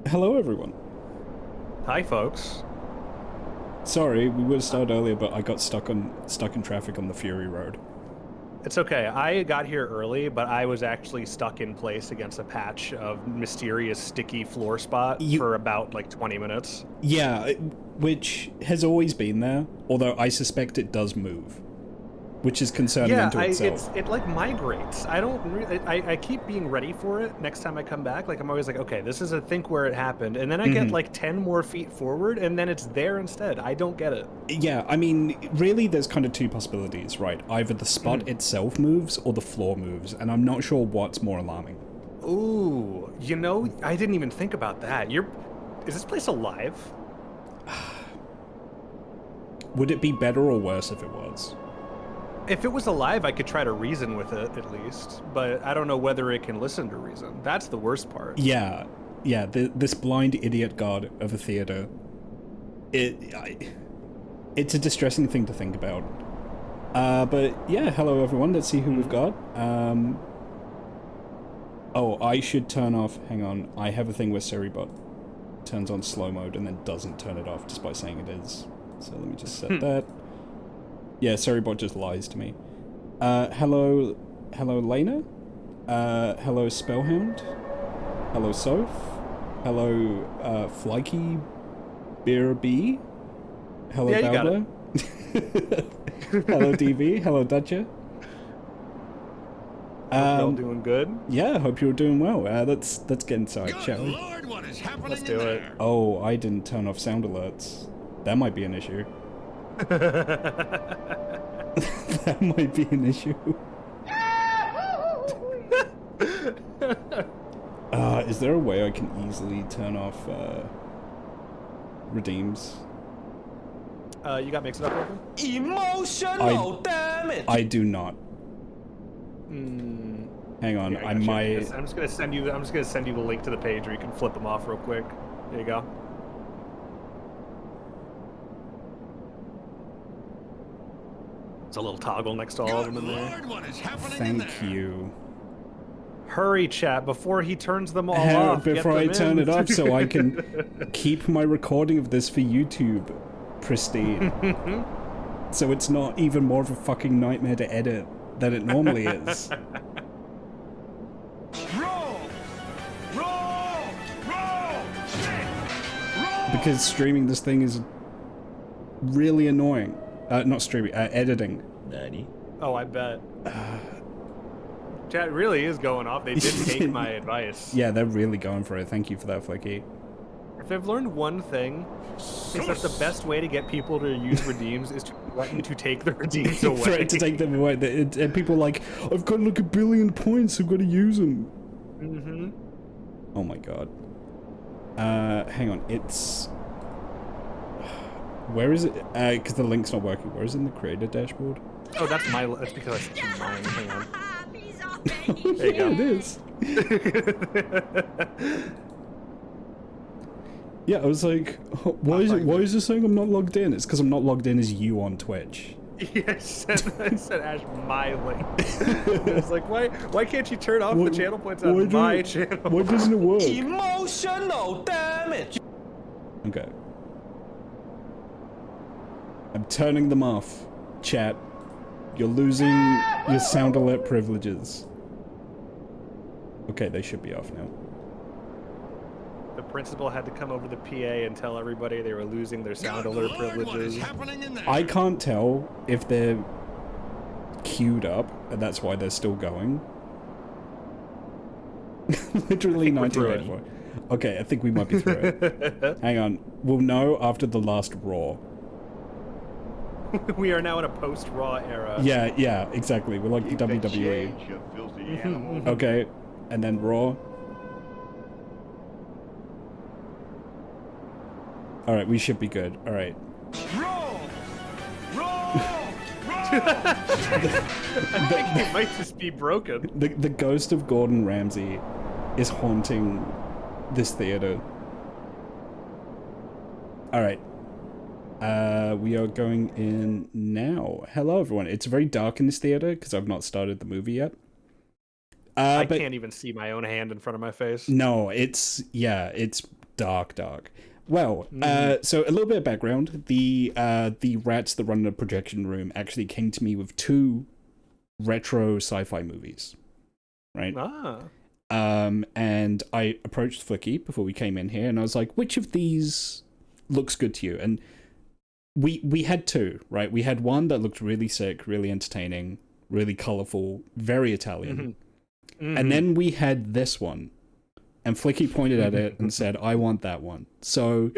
Hello, everyone. Hi, folks. Sorry, we would have started earlier, but I got stuck in traffic on the Fury Road. It's okay. I got here early, but I was actually stuck in place against a patch of mysterious sticky floor spot You, for about like 20 minutes. yeah, which has always been there, although I suspect it does move, which is concerning Yeah, unto itself. it like migrates. I don't really I keep being ready for it next time I come back. Like I'm always like, okay, this is a think where it happened, and then I get like 10 more feet forward, and then it's there instead. I don't get it. Yeah, I mean, really, there's kind of two possibilities, right? Either the spot itself moves or the floor moves, and I'm not sure what's more alarming. Ooh, I didn't even think about that. Is this place alive? Would it be better or worse if it was? If it was alive, I could try to reason with it at least, but I don't know whether it can listen to reason. That's the worst part. Yeah, yeah, this blind idiot god of a theater. It's a distressing thing to think about. But yeah, hello everyone. Let's see who we've got. Oh, I should turn off. Hang on. I have a thing where Seribot turns on slow mode and then doesn't turn it off despite saying it is. So let me just set that. Yeah, Seribot just lies to me. Hello Lena. Hello Spellhound. Hello Soph. Hello Flyky Beer B. Hello Yeah, you got Balbo. Hello DV. Hello Dutcher. Hope you're all doing good. Yeah, hope you're doing well. Let's get inside, shall we? Lord, what is happening Let's do it. Oh, I didn't turn off sound alerts. That might be an issue. That might be an issue. Is there a way I can easily turn off redeems? You got Mix It Up open? Emotional damage. I do not. Hang on, Here, I got you. might. I'm just gonna send you a link to the page where you can flip them off real quick. There you go. There's a little toggle next to all of them in there. Lord, what is happening Thank you. Hurry, chat, before he turns them all off. Before I turn it off, so I can keep my recording of this for YouTube pristine. So it's not even more of a fucking nightmare to edit than it normally is. Roll! Roll! Roll! Roll! Because streaming this thing is really annoying. Not streaming, editing. Nani? Oh, I bet. Chat really is going off. They did take my advice. Yeah, they're really going for it. Thank you for that, Flicky. If I've learned one thing, it's that the best way to get people to use redeems is to threaten to take the redeems away. Threaten to take them away. And people are like, I've got like 1 billion points, I've got to use them. Oh my god. Hang on, it's... Where is it? Because the link's not working. Where is it in the creator dashboard? Oh, that's because I sent you mine. Hang on. There you go. It is. Yeah, I was like, why is this saying I'm not logged in? It's because I'm not logged in as you on Twitch. Yeah, I sent Ash my link. It's like, why can't you turn off the channel points on my channel? Why doesn't it work? Emotional damage. Okay. I'm turning them off, chat. You're losing your sound alert privileges. Okay, they should be off now. The principal had to come over to the PA and tell everybody they were losing their sound alert Lord, what is privileges. happening in there? I can't tell if they're queued up, and that's why they're still going. Literally we're through 1984. Okay, I think we might be through it. Hang on. We'll know after the last Raw. We are now in a post-Raw era. Yeah, exactly. We're like the WWE. Okay, and then Raw. Alright, we should be good. Alright. Roll! Roll! Roll! I think it might just be broken. The ghost of Gordon Ramsay is haunting this theater. Alright. We are going in now. Hello, everyone. It's very dark in this theater because I've not started the movie yet. I can't even see my own hand in front of my face. No, it's dark. Well, so a little bit of background. The rats that run the projection room actually came to me with 2 retro sci-fi movies, right? And I approached Flicky before we came in here, and I was like, which of these looks good to you? And we had 2, right? We had one that looked really sick, really entertaining, really colorful, very Italian. And then we had this one. And Flicky pointed at it and said, I want that one. So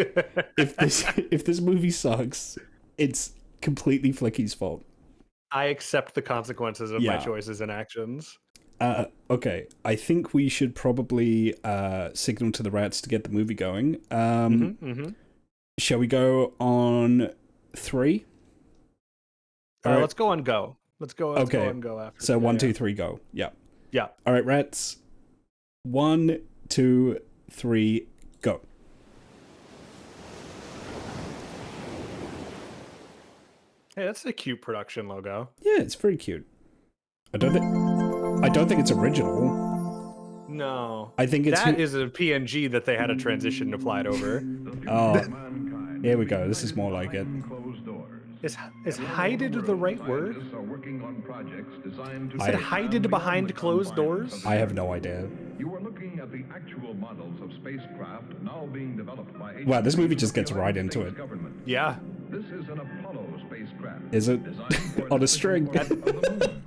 if this movie sucks, it's completely Flicky's fault. I accept the consequences of my choices and actions. Okay, I think we should probably signal to the rats to get the movie going. Shall we go on 3? All right, let's go on go. Let's go on go after. So 1, 2, 3, go. Yeah. Yeah. All right, rats. 1, 2, 3, go. Hey, that's a cute production logo. Yeah, it's very cute. I don't think it's original. No. I think it's that is a PNG that they had a transition applied over. Oh. Here we go. This is more like it. Is hided the right word? Is it hided behind closed doors? I have no idea. You are looking at the actual models of spacecraft now being developed by Wow, this movie just gets right into it. Yeah. This is an Apollo spacecraft. Is it? On a string.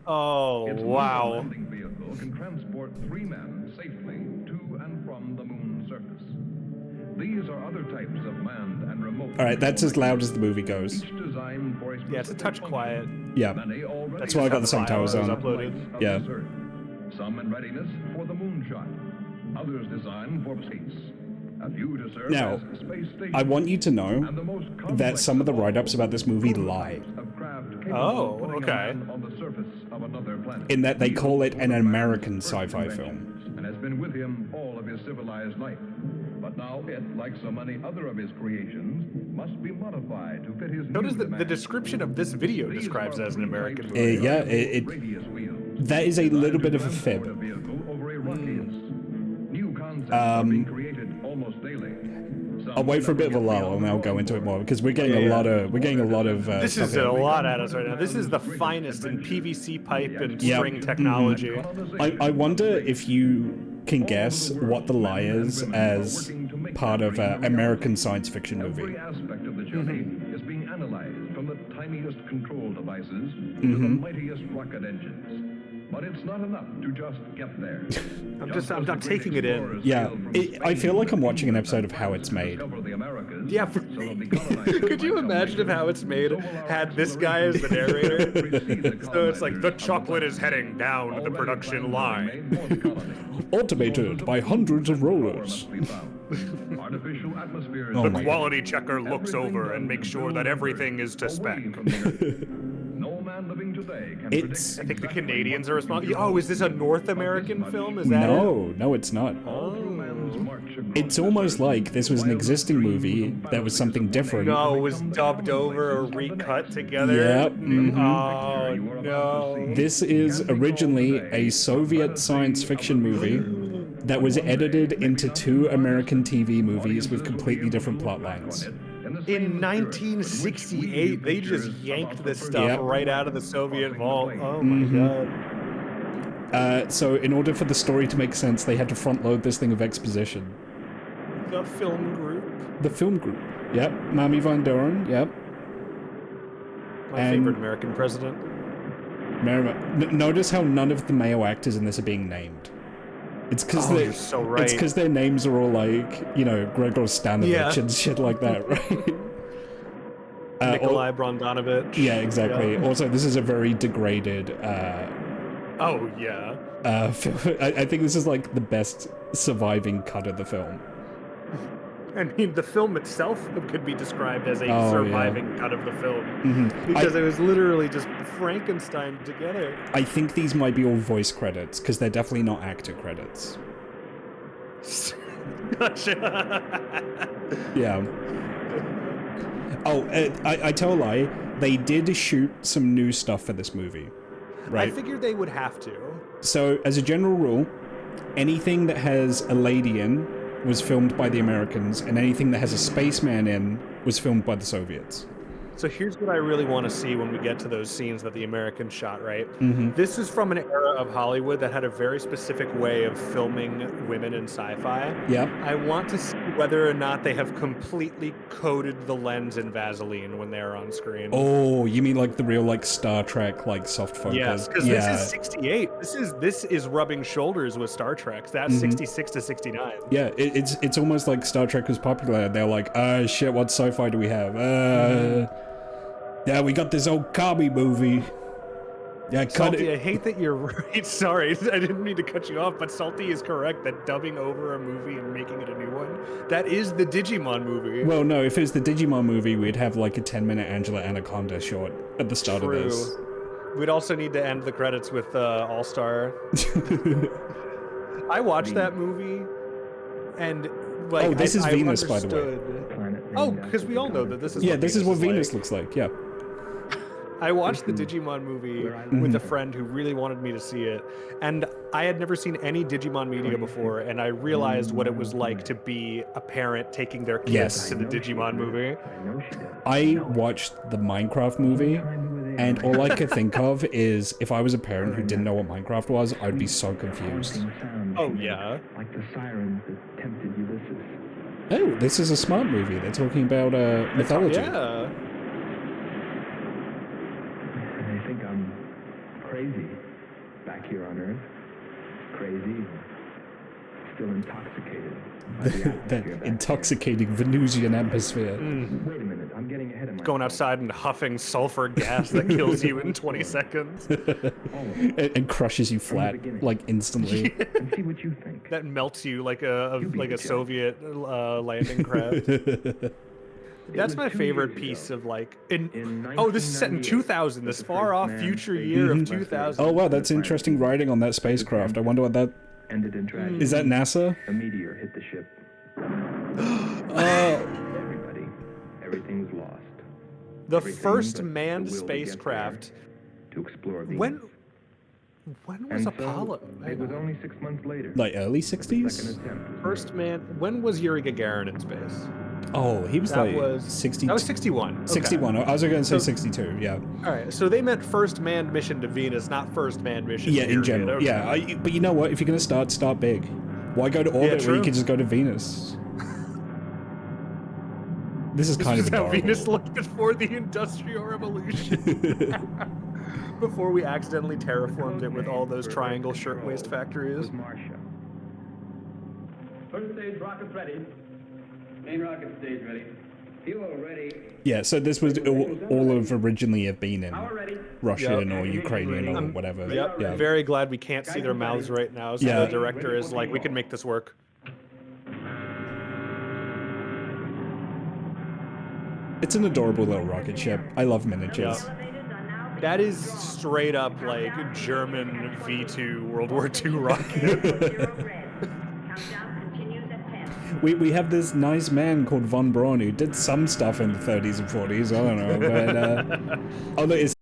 Oh, wow. Landing vehicle can transport 3 men safely to and from the moon's surface. These are other types of manned and remote. All right, that's as loud as the movie goes. Each designed for a Yeah, it's a touch quiet. Yeah. Many already That's why I got the subtitles on. Uploaded. of Yeah. this Earth. Some in readiness for the moonshot. Others designed for space. A few to serve Now, as space stations. I want you to know And the most that complex some of the all write-ups about this movie lie, of craft capable Oh, of putting a okay. man on the surface of another planet. in that they call it an He is American Earth's sci-fi invention film. And has been with him all of his civilized life. But now it, like so many other of his creations, must be modified to fit his What new is the demands. description of this video These describes are as an American three movie? types Yeah, of radius wheels. that is a little bit of a Transport fib. vehicle over a rockiest. New concepts are being created almost daily. I'll wait for a bit of a lull and I'll go into it more because we're getting a lot of This stuff is here. a lot at us right now. This is the finest in PVC pipe and Yep. string technology. I wonder if you can guess what the lie is as part of an American science fiction movie. Every aspect of the journey is being analyzed from the tiniest control devices to the mightiest rocket engines. But it's not enough to just get there. I'm taking it in. Yeah, I feel like I'm watching an episode of How It's Made. Yeah. Could you imagine if How It's Made had this guy as the narrator? So it's like the chocolate is heading down the production line. Automated by hundreds of rollers. Artificial atmosphere. Oh The my quality checker looks over and makes sure that everything is to spec. No man living today can It's I think the Canadians are responsible. Oh, is this a North American film? Is that no, it's not. It's almost like this was an existing movie that was something different. No, it was dubbed over or recut together. Yep. Oh no. This is originally a Soviet science fiction movie that was edited into 2 American TV movies with completely different plot lines. In 1968, they just yanked this stuff Yep. right out of the Soviet vault. Oh my god. So in order for the story to make sense, they had to front load this thing of exposition. The film group. The film group. Yep. Mami Van Doren. Yep. My And- favorite American president. Notice how none of the male actors in this are being named. It's because Oh, you're so right. It's because their names are all like, you know, Gregor Stanovich Yeah. and shit like that, right? Nikolai Brondanovich. Yeah, exactly. Yeah. Also, this is a very degraded. Oh yeah. Film. I think this is like the best surviving cut of the film. I mean, the film itself could be described as a Oh, surviving cut of the film because it was literally just Frankenstein together. I think these might be all voice credits because they're definitely not actor credits. Gotcha. Yeah. Oh, I tell a lie. They did shoot some new stuff for this movie, right? I figured they would have to. So, as a general rule, anything that has a lady in was filmed by the Americans, and anything that has a spaceman in was filmed by the Soviets. So here's what I really want to see when we get to those scenes that the Americans shot, right? Mm-hmm. This is from an era of Hollywood that had a very specific way of filming women in sci-fi. Yeah. I want to see whether or not they have completely coated the lens in Vaseline when they're on screen. Oh, you mean like the real like Star Trek like soft focus? Yes, because this is 68. This is rubbing shoulders with Star Trek. That's 66 to 69. Yeah, it's almost like Star Trek was popular. They're like, shit, what sci-fi do we have? Yeah, we got this old Kami movie. Yeah, cut Salty, it. I hate that you're right. Sorry, I didn't mean to cut you off, but Salty is correct that dubbing over a movie and making it a new one, that is the Digimon movie. Well, no, if it was the Digimon movie, we'd have like a 10-minute Angela Anaconda short at the start of this. We'd also need to end the credits with All-Star. I watched that movie, and like, oh, this is I Venus, by the way. understood- Oh, because we all know that this is Yeah, what this is what Venus like. looks like. Yeah. I watched the Digimon movie with a friend who really wanted me to see it, and I had never seen any Digimon media before, and I realized what it was like to be a parent taking their kids Yes. to the Digimon movie. I watched the Minecraft movie, and all I could think of is if I was a parent who didn't know what Minecraft was, I'd be so confused. Oh yeah. Like the sirens that tempted Ulysses. Oh, this is a smart movie. They're talking about mythology. Yeah. And I think I'm crazy back here on Earth. Crazy. Still intoxicated by the That atmosphere back intoxicating Venusian atmosphere. here. Wait a minute, I'm getting ahead of myself. Going outside and huffing sulfur gas that kills you in 20 seconds. And crushes you flat, like, instantly. And see what you think. That melts you like a be the judge. Soviet landing craft. That's was my 2 favorite years piece ago. of like In oh, this is set in 1998, 2000, this the far off first man future faced year of the 2000. Oh, wow, that's interesting writing on that spacecraft. I wonder what that... Ended in tragedy. Is that NASA? A meteor hit the ship. Oh, Everybody, everything's lost. The Everything first but the manned will to get spacecraft. To explore Venus. When was And Apollo? So, it was only 6 months later. like early Second 60s? attempt. was First man. When was Yuri Gagarin in space? Oh, he was That like was 60, That was 61. Okay. 61. I was going to say So- 62, yeah. All right, so they meant first manned mission to Venus, not first manned mission. Yeah, in period. general. Okay. Yeah, but you know what? If you're going to start big. Why go to orbit when true. you can just go to Venus? This is This kind is of how adorable. Venus looked before the Industrial Revolution. Before we accidentally terraformed it with all those triangle shirtwaist factories. was Marcia. First stage rockets ready. Main rocket stage ready. Fuel ready. Yeah, so this was all of originally have been in Power ready. Russian or Ukrainian or whatever. Yep. Yeah. Very glad we can't see their mouths right now. So Yeah. the director is like, we can make this work. It's an adorable little rocket ship. I love miniatures. That is straight up like German V2 World War II rocket. We have this nice man called Von Braun who did some stuff in the 30s and 40s. I don't know, but oh, no, it's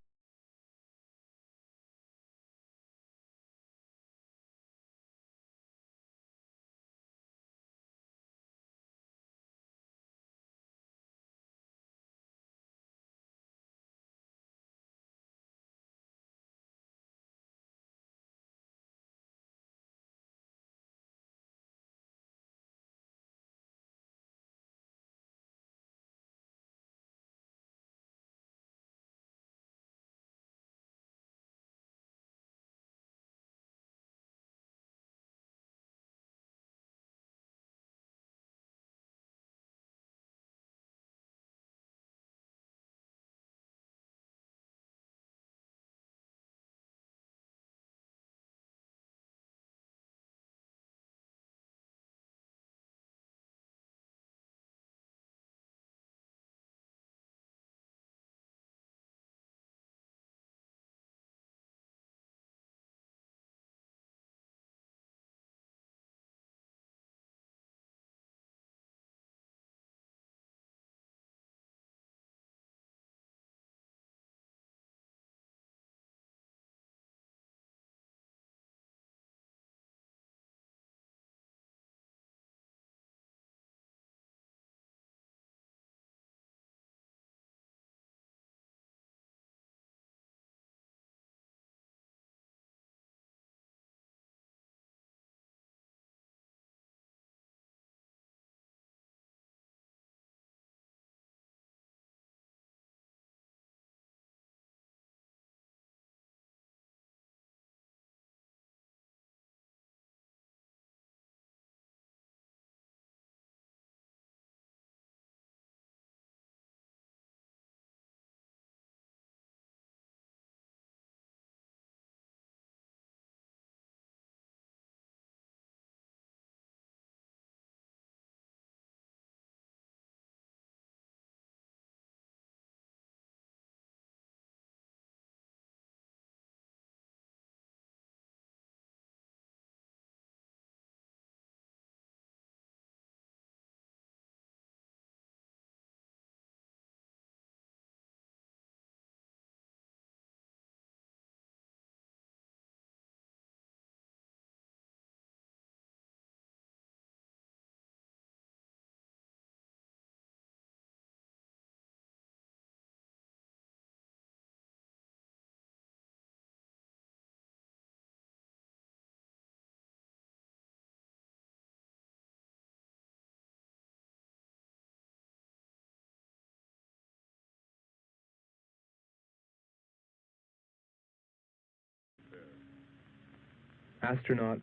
astronaut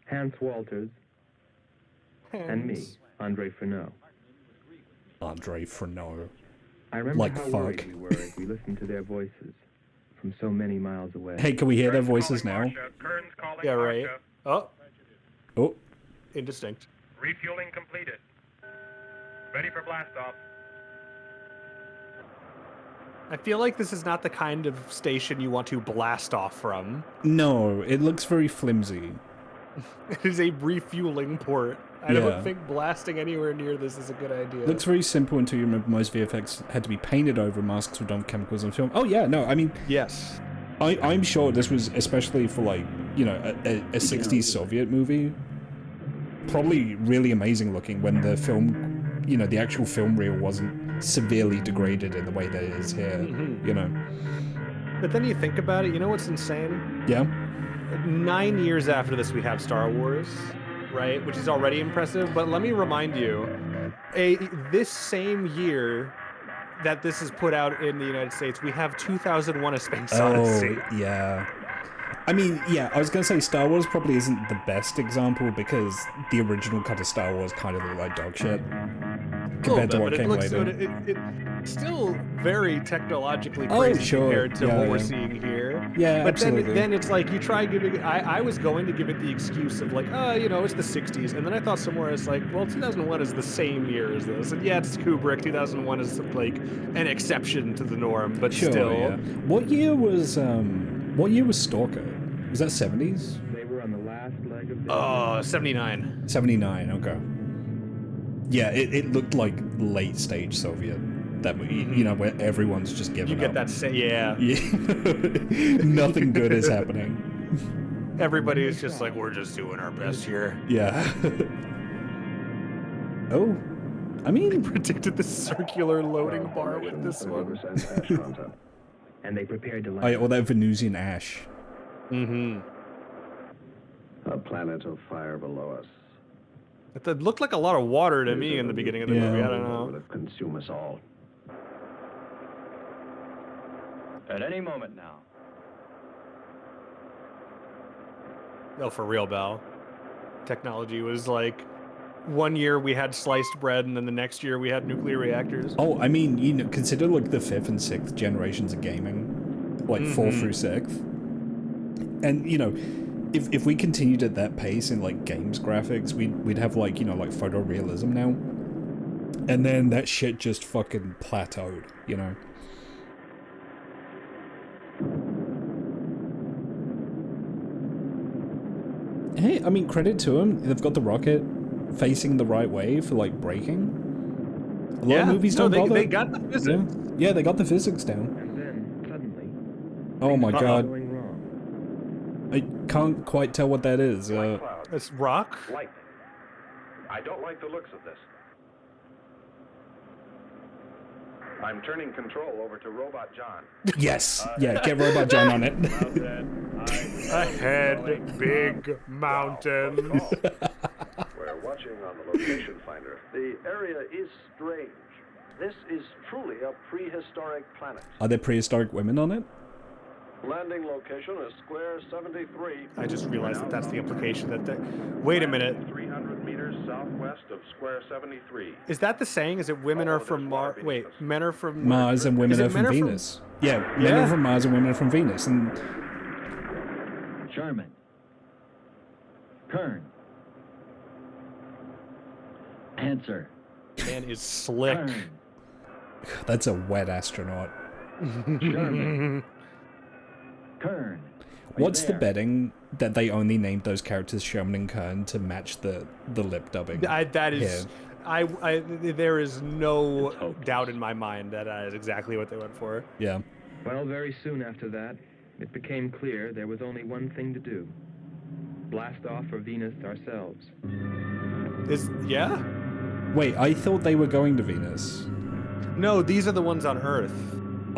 Hans Walters, and me, Andre Furneaux. Andre Furneaux. I remember Like how fuck. worried we were as we listened to their voices from so many miles away. Hey, can we hear their voices now? Kern's calling Yeah, right. Marsha. Oh, Oh, indistinct. Refueling completed. Ready for blast off. I feel like this is not the kind of station you want to blast off from. no, it looks very flimsy. It is a refueling port. I Yeah. don't think blasting anywhere near this is a good idea. Looks very simple until you remember most VFX had to be painted over, masks were done with chemicals on film. Oh yeah, no, I mean, Yes. I'm sure this was especially for like, you know, a 60s Soviet movie. Probably really amazing looking when the film, you know, the actual film reel wasn't severely degraded in the way that it is here, you know. But then you think about it, you know what's insane? Yeah? 9 years after this, we have Star Wars, right? Which is already impressive. But let me remind you, this same year that this is put out in the United States, we have 2001: A Space Odyssey. Yeah. I mean, yeah, I was going to say Star Wars probably isn't the best example because the original cut of Star Wars kind of looked like dog shit compared to what came later. It's still very technologically Oh, crazy sure. compared to Yeah, what we're yeah. seeing here. Yeah, but absolutely. then it's like you try giving it, I was going to give it the excuse of like, you know, it's the 60s. And then I thought somewhere it's like, well, 2001 is the same year as this. And yeah, it's Kubrick. 2001 is like an exception to the norm, but Sure, still. yeah. What year was Stalker? Was that 70s? They were on the last leg of their 79. 79, okay. Yeah, it looked like late stage Soviet. That movie, you know, where everyone's just giving You get up. that, yeah. Yeah. Nothing good is happening. Everybody is just like, we're just doing our best here. Yeah. Oh, I mean, Predicted the circular loading bar with this one. and they prepared to oh, land. yeah, all that Venusian ash. Mm-hmm. A planet of fire below us. It looked like a lot of water to me in the beginning of the Yeah. movie. I don't know. Will consume us all. At any moment now. No, for real, Bal. Technology was like, one year we had sliced bread, and then the next year we had nuclear reactors. Oh, I mean, you know, consider like the 5th and 6th generations of gaming, like 4th through 6th. And, you know, if we continued at that pace in like games graphics, we'd have like, you know, like photorealism now. And then that shit just fucking plateaued, you know. Hey, I mean, credit to them. They've got the rocket facing the right way for like braking. A lot of movies don't bother. they got the physics. Yeah, they got the physics down. And then, suddenly, Oh my god. going wrong. I can't quite tell what that is. It's rock. Lightning. I don't like the looks of this. I'm turning control over to Robot John. Yes! Yeah, get Robot John on it. Ahead, big mountain. We're watching on the location finder. The area is strange. This is truly a prehistoric planet. Are there prehistoric women on it? Landing location is Square 73. I just realized that that's the implication that they... Wait a minute. 300 meters southwest of Square 73. Is that the saying? Is it women are from Mars? Wait, men are from... Mars and women Is it are from men Venus. Yeah, men Yeah. are from Mars and women are from Venus. And Sherman. Kern. Answer. Man is slick. Kern. that's a wet astronaut. Sherman. Kern. Are you What's the there? betting that they only named those characters Sherman and Kern to match the lip dubbing? That is... Yeah. There is no doubt in my mind that is exactly what they went for. Yeah. Well, very soon after that, it became clear there was only one thing to do. Blast off for Venus ourselves. Yeah? Wait, I thought they were going to Venus. No, these are the ones on Earth.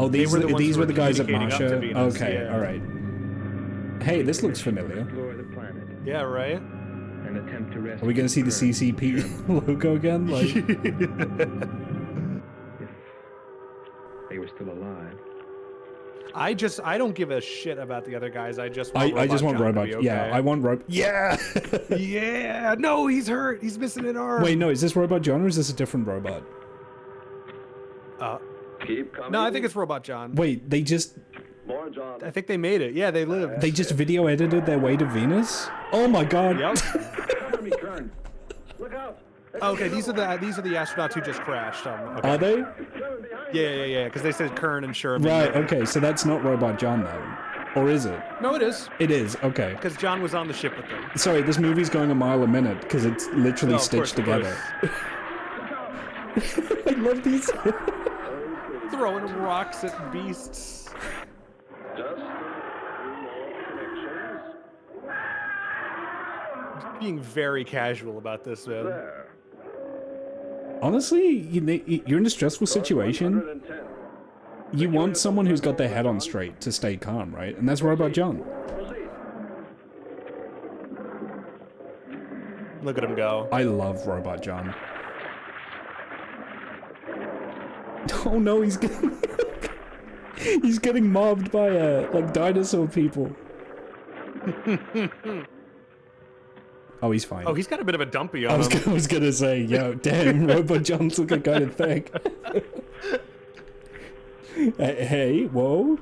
Oh, these were the ones these who were were the guys at communicating up to Marsha? Venus, Okay, yeah. alright. Hey, this looks familiar. Explore the planet Yeah, right? and attempt to rescue. Are we going to see the Kern. CCP logo again? Like, If they were still alive. I don't give a shit about the other guys. I just want I just want John to Robot. be okay. Yeah, I want Robot. Yeah. Yeah. No, he's hurt. He's missing an arm. Wait, no, is this Robot John or is this a different robot? Keep coming. No, I think it's Robot John. Wait, they just More John. I think they made it. Yeah, they lived. video edited their way to Venus? Oh my god. Yep. Cover me, Kern. Look out. Okay, these are the astronauts who just crashed. Okay. Are they? Yeah. Because they said Kern and Sherman. Right, okay, so that's not Robot John then. Or is it? No, it is. It is, okay. Because John was on the ship with them. Sorry, this movie's going a mile a minute because it's literally No, of stitched course, of together. I love these. Throwing rocks at beasts. Just 3 more connections. Being very casual about this, man. There. Honestly, you're in a stressful situation. 110. You want someone who's got their head on straight to stay calm, right? And that's Robot John. Proceed. Look at him go. I love Robot John. Oh no, he's getting he's getting mobbed by like dinosaur people. Oh, he's fine. Oh, he's got a bit of a dumpy I on was, him. I was gonna say, yo, damn, Robot John's looking kind of thick. Hey, whoa,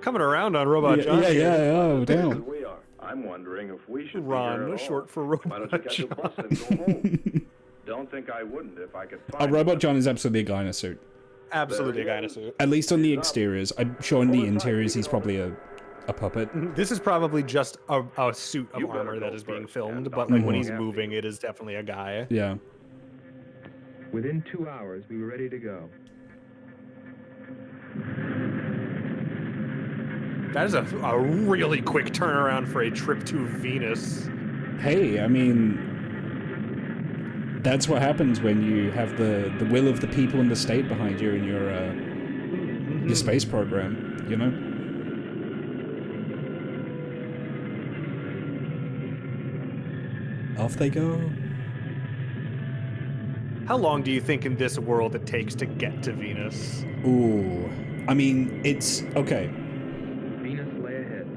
Coming around on Robot John. yeah, oh, As damn. we are. I'm wondering if we should Ron, be here at short all. for Why don't you Robot catch a bus John. and go home? Don't think I wouldn't if I could find Robot one. John is absolutely a guy in a suit. Absolutely a guy in a suit. At least on the exteriors. I'm sure in the interiors he's probably a puppet. This is probably just a suit of You better armor go that is being first, filmed, and but like when I'll he's be moving, it is definitely a guy. Yeah. Within 2 hours, we were ready to go. That is a really quick turnaround for a trip to Venus. Hey, I mean, that's what happens when you have the will of the people in the state behind you in your space program, you know? Off they go. How long do you think in this world it takes to get to Venus? Ooh. I mean, it's... Okay. Venus lay ahead.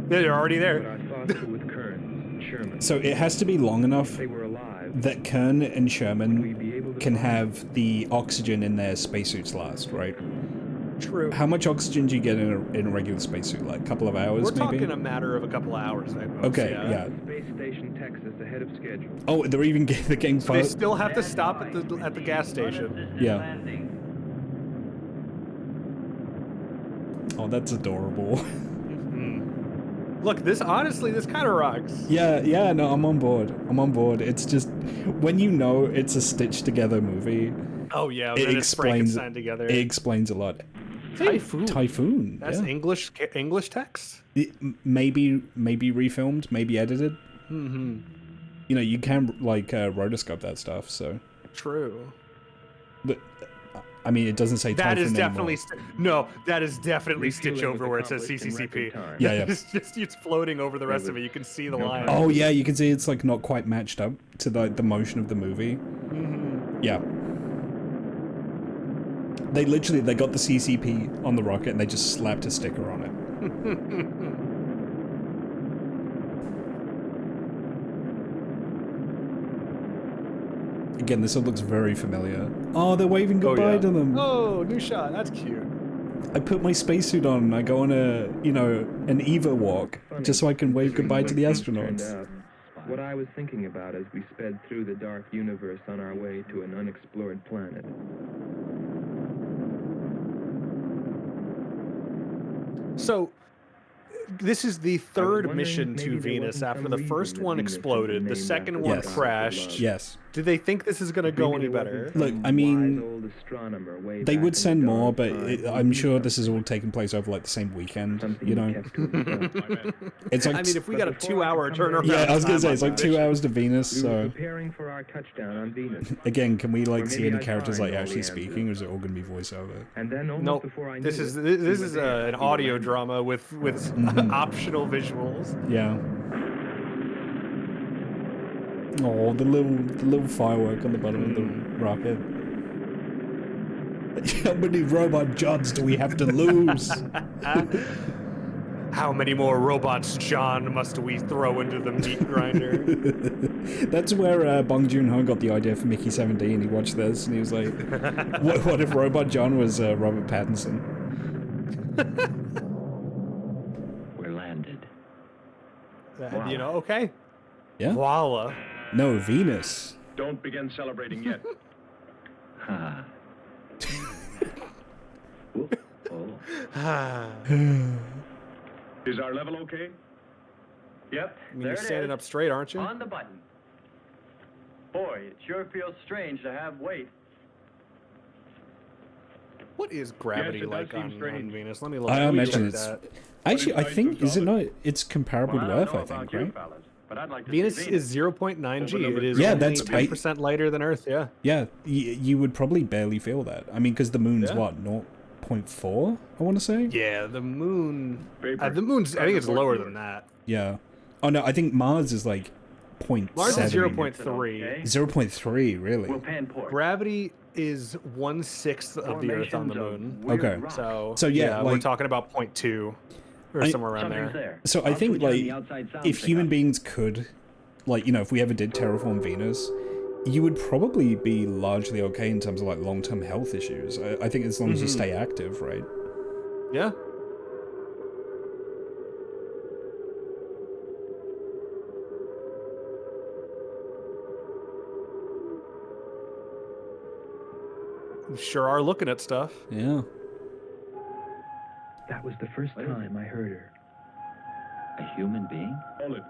They're already But there. I thought through with Kern, Sherman. So it has to be long enough They were alive. that Kern and We'd Sherman be able to can find have the oxygen in their spacesuits last, right? True. How much oxygen do you get in a regular spacesuit? Like a couple of hours, We're maybe? talking a matter of a couple hours, I suppose. Okay, yeah. Space Station, Texas, ahead of schedule. Oh, they're even they're getting So they far. still have to stop at the gas station. Yeah. Oh, that's adorable. Look, this honestly, this kind of rocks. yeah, no, I'm on board. It's just when you know it's a stitched together movie, Oh yeah, it then it's explains Frankenstein together. It explains a lot. Typhoon. Typhoon. That's yeah. English text. Maybe refilmed, maybe edited. Mm-hmm. You know, you can like rotoscope that stuff. So, True. but I mean, it doesn't say That is Typhoon definitely anymore. that is definitely Stitch Refueling over was where it says accomplished in record CCCP. time. Yeah, yeah. It's floating over the rest of it. You can see the line. Oh yeah, you can see it's like not quite matched up to the motion of the movie. Yeah. They got the CCP on the rocket and they just slapped a sticker on it. Again, this all looks very familiar. Oh, they're waving goodbye yeah. to them. Oh, new shot. That's cute. I put my spacesuit on and I go on an EVA walk just so I can wave goodbye to the Turned astronauts. out what I was thinking about as we sped through the dark universe on our way to an unexplored planet. So, this is the third wondering mission if to maybe there Venus. wasn't After some the reason first that one Venus was exploded, the named second after one the god of crashed. love. Yes. Do they think this is going to go any Maybe there wasn't better? Look, some I mean, wise old astronomer way They back would in the send more, dawn but of time I'm who sure knew this is all taking place over like the same weekend. something You he know, kept to himself. it's like I mean, if we got a But before I 2-hour could come turnaround, yeah, I was gonna time say on it's like the 2 mission. hours to Venus. We were So preparing for our touchdown on Venus. again, can we like Or see maybe any I characters like find all actually the answers. speaking, or is it all gonna be voiceover? And then almost Nope. before I knew This is it, this we is were there. an We were audio landing. drama with optional visuals. Yeah. Oh, the little firework on the bottom of the rocket. How many Robot Johns do we have to lose? How many more robots, John, must we throw into the meat grinder? That's where Bong Joon-ho got the idea for Mickey 17. He watched this and he was like, what if Robot John was Robert Pattinson? We're landed. You know, okay. Yeah? Voila. No, Venus. Don't begin celebrating yet. Ha. Is our level okay? Yep, I mean, there you're it standing is. up straight, aren't you? On the button. Boy, it sure feels strange to have weight. What is gravity Yes, it does like seem on strange. Venus? Let me look. I Let me imagine check it's... that. Actually, I But it's think, nice and is it solid. not... It's comparable Well, to I don't Earth, know I about think, you right? fellas, but I'd like to Venus see is 0.9 G. It is Yeah, only that's 10% lighter than Earth, yeah. Yeah, you would probably barely feel that. I mean, because the moon's Yeah. what, 0.4, I want to say? Yeah, the moon... Paper. the moon's... I think it's Report lower yours. than that. Yeah. Oh, no, I think Mars is like 0.7. Mars is 0.3. Okay. 0.3, really? We'll pan port. Gravity is 1/6 of the Earth on the moon. Weird Okay. rock. So yeah, we're like- talking about 0.2 or I- somewhere around Something's there. there. So I I'll think, put you on like, the outside sound if human pickup. beings could, like, you know, if we ever did terraform Venus, you would probably be largely okay in terms of, like, long-term health issues. I think as long as you stay active, right? Yeah. We sure are looking at stuff. Yeah. That was the first time I heard her. A human being? Hold it.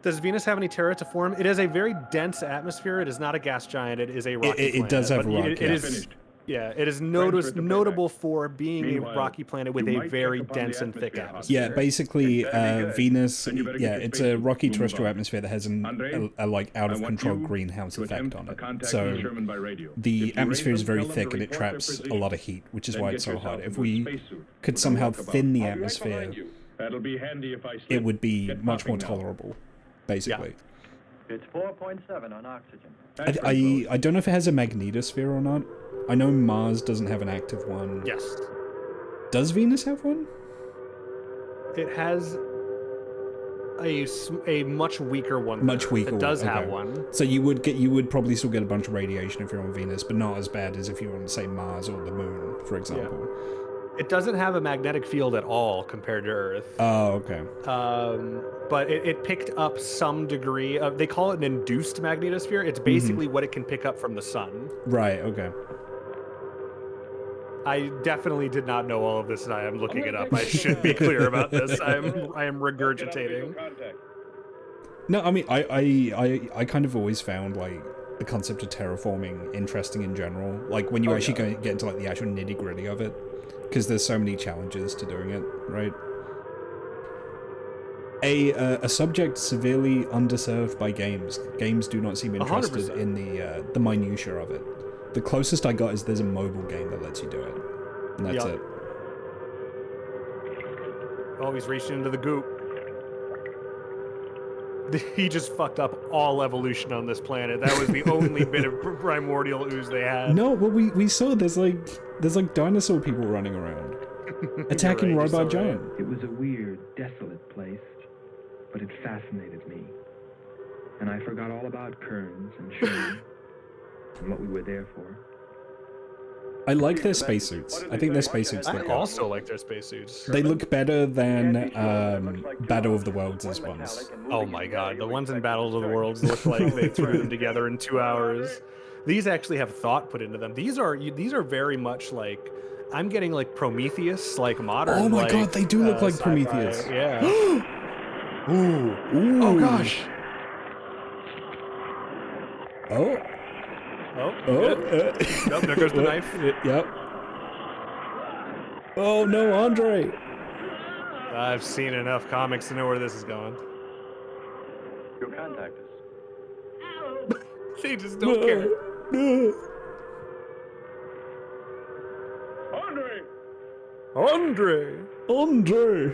Does Venus have any terra to form? It is a very dense atmosphere. It is not a gas giant. It is a rocky it planet. does have but rock, It yeah. is, Finished. yeah, it is Transfer to notable playback. for being Meanwhile, a rocky planet with you a might very check upon the dense and thick atmosphere, atmosphere. Yeah, basically, That'd be good. Venus, Then you better yeah, get your it's a spacesuit. rocky We'll move terrestrial on. atmosphere that has an, Andre, a like, I want out-of-control you greenhouse to effect attempt on a it. contact So with Sherman by radio. the If you atmosphere raise is them, very tell them thick to and it report their traps a position. lot of heat, which is Then why get it's so yourself hot. If into a we spacesuit could with a somehow walkabout. thin the I'll be right atmosphere, behind you. That'll be handy if I slip. it would be Get much more popping now. tolerable, basically. It's 4.7 on oxygen. That's pretty I don't know if it has a magnetosphere or not. I know Mars doesn't have an active one. Yes. Does Venus have one? It has a much weaker one. Much weaker It does one, have okay. one. So you would probably still get a bunch of radiation if you're on Venus, but not as bad as if you're on, say, Mars or the Moon, for example. It doesn't have a magnetic field at all compared to Earth. Oh, okay. But it picked up some degree of, they call it an induced magnetosphere. It's basically what it can pick up from the sun. Right, okay. I definitely did not know all of this, and I am looking it up. I should be clear about this. I am regurgitating. No, I mean, I kind of always found, like, the concept of terraforming interesting in general. Like, when you actually get into, like, the actual nitty-gritty of it. Because there's so many challenges to doing it, right? A subject severely underserved by games. Games do not seem interested 100%. in the minutiae of it. The closest I got is there's a mobile game that lets you do it. And that's Yup. it. Oh, he's reaching into the goop. He just fucked up all evolution on this planet. That was the only bit of primordial ooze they had. No, well, we saw there's like dinosaur people running around. Attacking You're right, Robot you're so Giant. It was a weird, desolate place, but it fascinated me. And I forgot all about Kearns and Sherman and what we were there for. I like their spacesuits. I think their spacesuits I look also like their spacesuits. They look better than Battle of the Worlds' ones. Oh my god, the ones in Battle of the Worlds look like they threw them together in 2 hours. These actually have thought put into them. These are very much like, I'm getting like Prometheus, like modern. Oh my like, god, they do look like sci-fi. Prometheus. Yeah. Ooh. Oh gosh. Oh. Oh. Oh. Yep, there goes the knife. Yep. Oh no, Andre. I've seen enough comics to know where this is going. You'll contact us. They just don't care. Andre. Andre.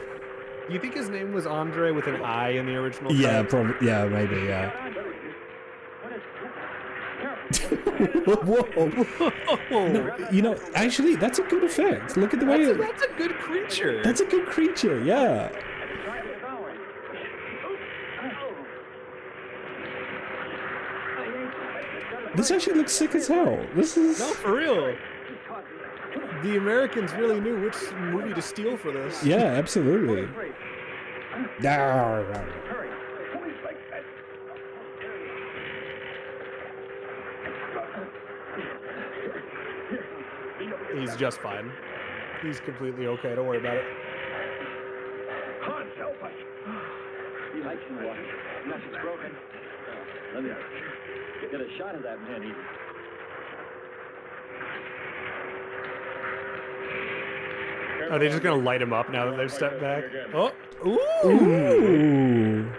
You think his name was Andre with an I in the original? Yeah, cut? probably. Yeah, maybe. Yeah. Whoa. No, you know, actually, that's a good effect. Look at the way That's a good creature. That's a good creature, yeah. This actually looks sick as hell. This is... No, for real. The Americans really knew which movie to steal for this. Yeah, absolutely. He's just fine. He's completely okay. Don't worry about it. Hans, help us. He likes you, nothing's broken. Let me get a shot of that man. Are they just gonna light him up now that they've stepped back? Oh, Ooh.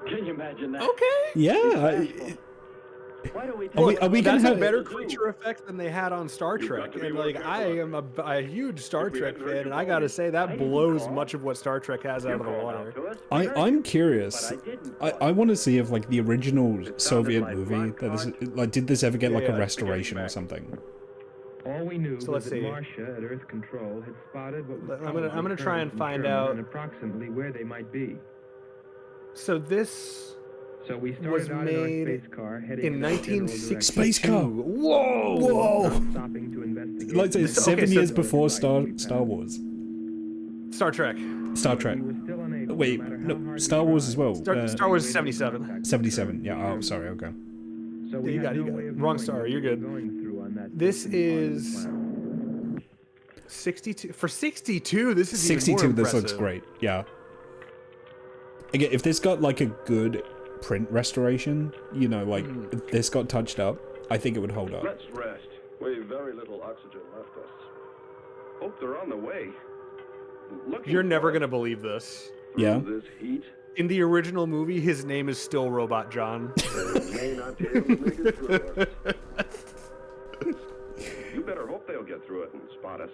Can you imagine that? okay. Yeah. Why do we Are we gonna That's a have better creature effect than they had on Star Trek. And like, I am a huge Star Trek fan, and I gotta say that blows much of what Star Trek has out of the water. I'm curious. I want to see if like the original Soviet movie that this, like, did this ever get like a restoration or something? All we knew So was let's that see. Marcia at Earth Control had spotted what was I'm gonna try and find out. and approximately where they might be. So this So we was started out made in our space car heading in in that general 1962. direction, Space car. Whoa! Whoa! stopping to investigate. Like Okay, 7 so- years before Star Wars, Star Trek. Star Trek. We were still unable, Wait, no matter how no, hard Star we Wars tried. as well. Star Wars is 77. 77. Yeah. Oh, sorry. Okay. So Yeah, you got it, you got it. Wrong star, you're good. This is 62. For 62, this is even 62. more This looks impressive. great. Yeah. Again, if this got like a good print restoration, you know, like if this got touched up, I think it would hold up. Let's rest. We've very little oxygen left us. Hope they're on the way. You're never gonna believe this. Yeah. This heat. In the original movie, his name is still Robot John. May not be able to make it through us. You better hope they'll get through it and spot us.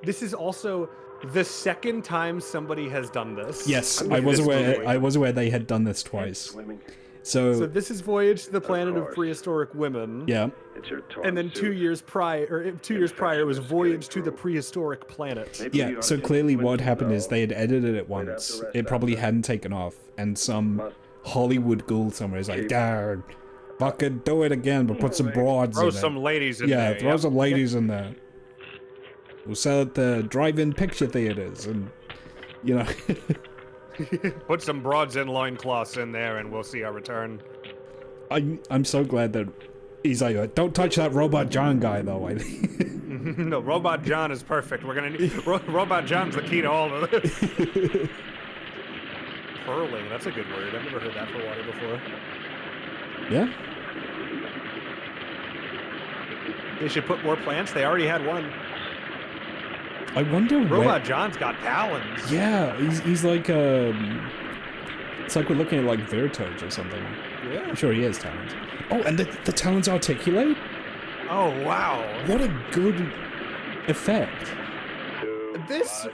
This is also the second time somebody has done this. Yes, with I was this aware. movie. I was aware they had done this twice. Swimming. So So this is Voyage to the Planet of course. Prehistoric Women. yeah, It's your torn And then 2 suit. years prior, it was Voyage to the Prehistoric Planet. Maybe yeah. you ought So to clearly, swim what some happened is dough. they had edited it We'd have to once. rest It probably after. hadn't taken off, and some Must- Hollywood ghoul somewhere is like, "Dad, fucking do it again, but put some broads Throw in some it. ladies in Yeah, there. throw yep. some ladies in there. We'll sell it to drive-in picture theaters, and you know." Put some broads in loincloths in there, and we'll see our return. I'm so glad that he's like, "Don't touch that Robot John guy," though. I think. No, Robot John is perfect. We're gonna need Robot John's the key to all of it. Purling, that's a good word. I've never heard that for water before. Yeah. They should put more plants. They already had one. I wonder Robot John's got talons. Yeah, he's like it's like we're looking at like Veritoge or something. Yeah. I'm sure he has talons. Oh, and the talons articulate? Oh wow. What a good effect. This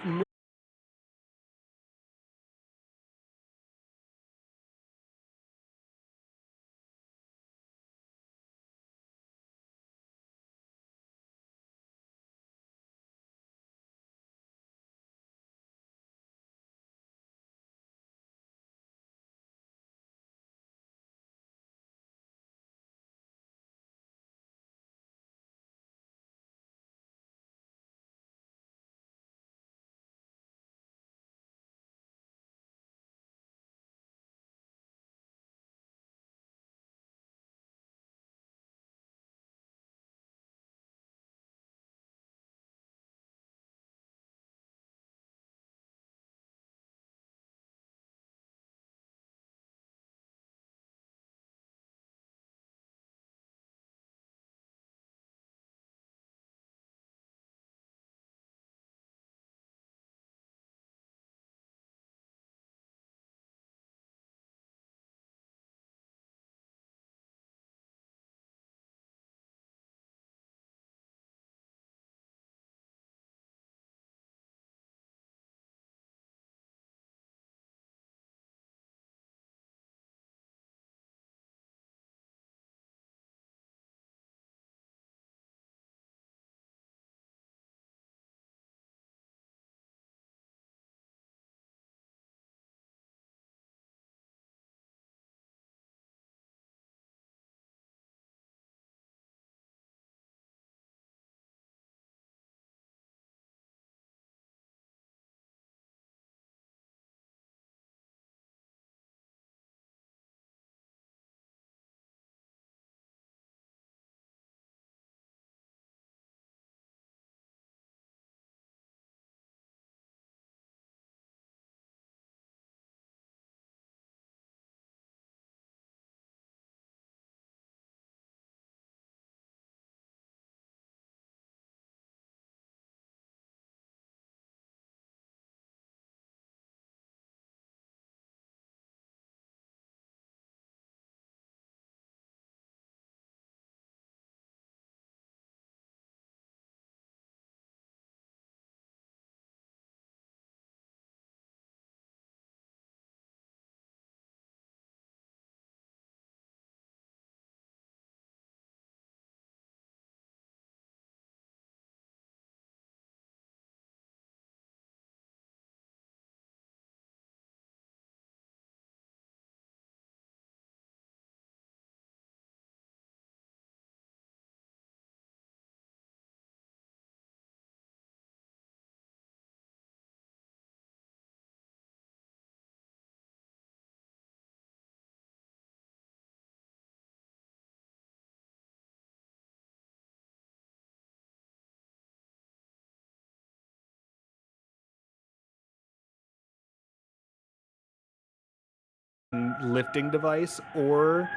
lifting device, or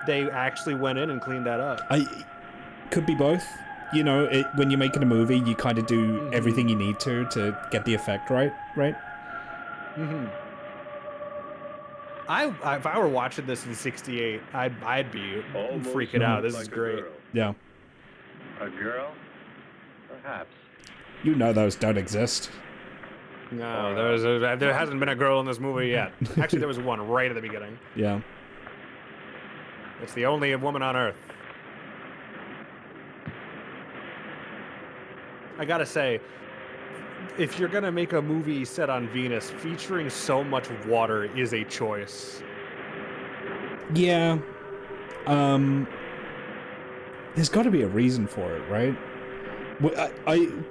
they actually went in and cleaned that up. Could be both. You know, when you're making a movie, you kind of do everything you need to get the effect right? Mm-hmm. If I were watching this in '68, I'd be freaking out. This is great. Yeah. A girl? Perhaps. You know those don't exist. No, there hasn't been a girl in this movie yet. Actually, there was one right at the beginning. Yeah. It's the only woman on Earth. I gotta say, if you're gonna make a movie set on Venus featuring so much water is a choice. Yeah. There's got to be a reason for it, right?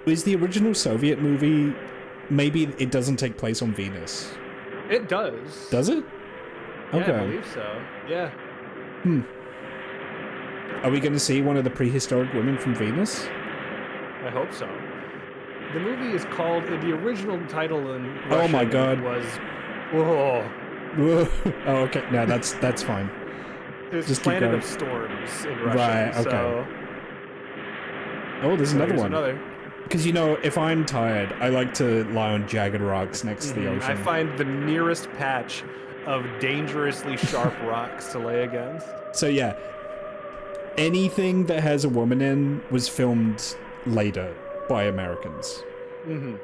Is the original Soviet movie, maybe it doesn't take place on Venus? It does. Does it? Okay. Yeah, I believe so. Yeah. Are we going to see one of the prehistoric women from Venus? I hope so. The movie is called, the original title in Russian Oh my God. was, whoa. Oh, okay. No, that's fine. It was Just keep Planet going. of Storms in Russian. Right, okay. So, Oh, there's another here's one. Another. Because, you know, if I'm tired, I like to lie on jagged rocks next to the ocean. I find the nearest patch of dangerously sharp rocks to lay against. So, yeah. Anything that has a woman in was filmed later by Americans. Mm-hmm.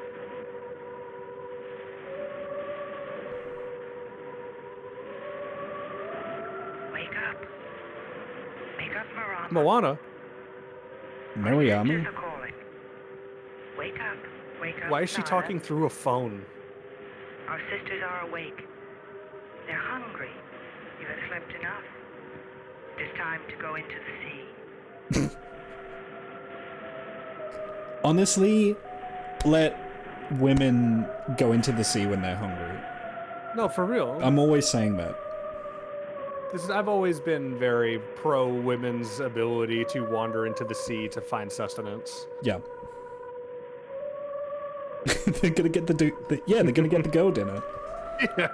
Wake up. Wake up, Marama. Moana. Mariam. Sisters are calling. Wake up. Wake up. Why is she Nara. talking through a phone? Our sisters are awake. They're hungry. You have slept enough. It is time to go into the sea. Honestly, let women go into the sea when they're hungry. No, for real. I'm always saying that. I've always been very pro women's ability to wander into the sea to find sustenance. Yeah. They're gonna get they're gonna get the girl dinner. Yeah.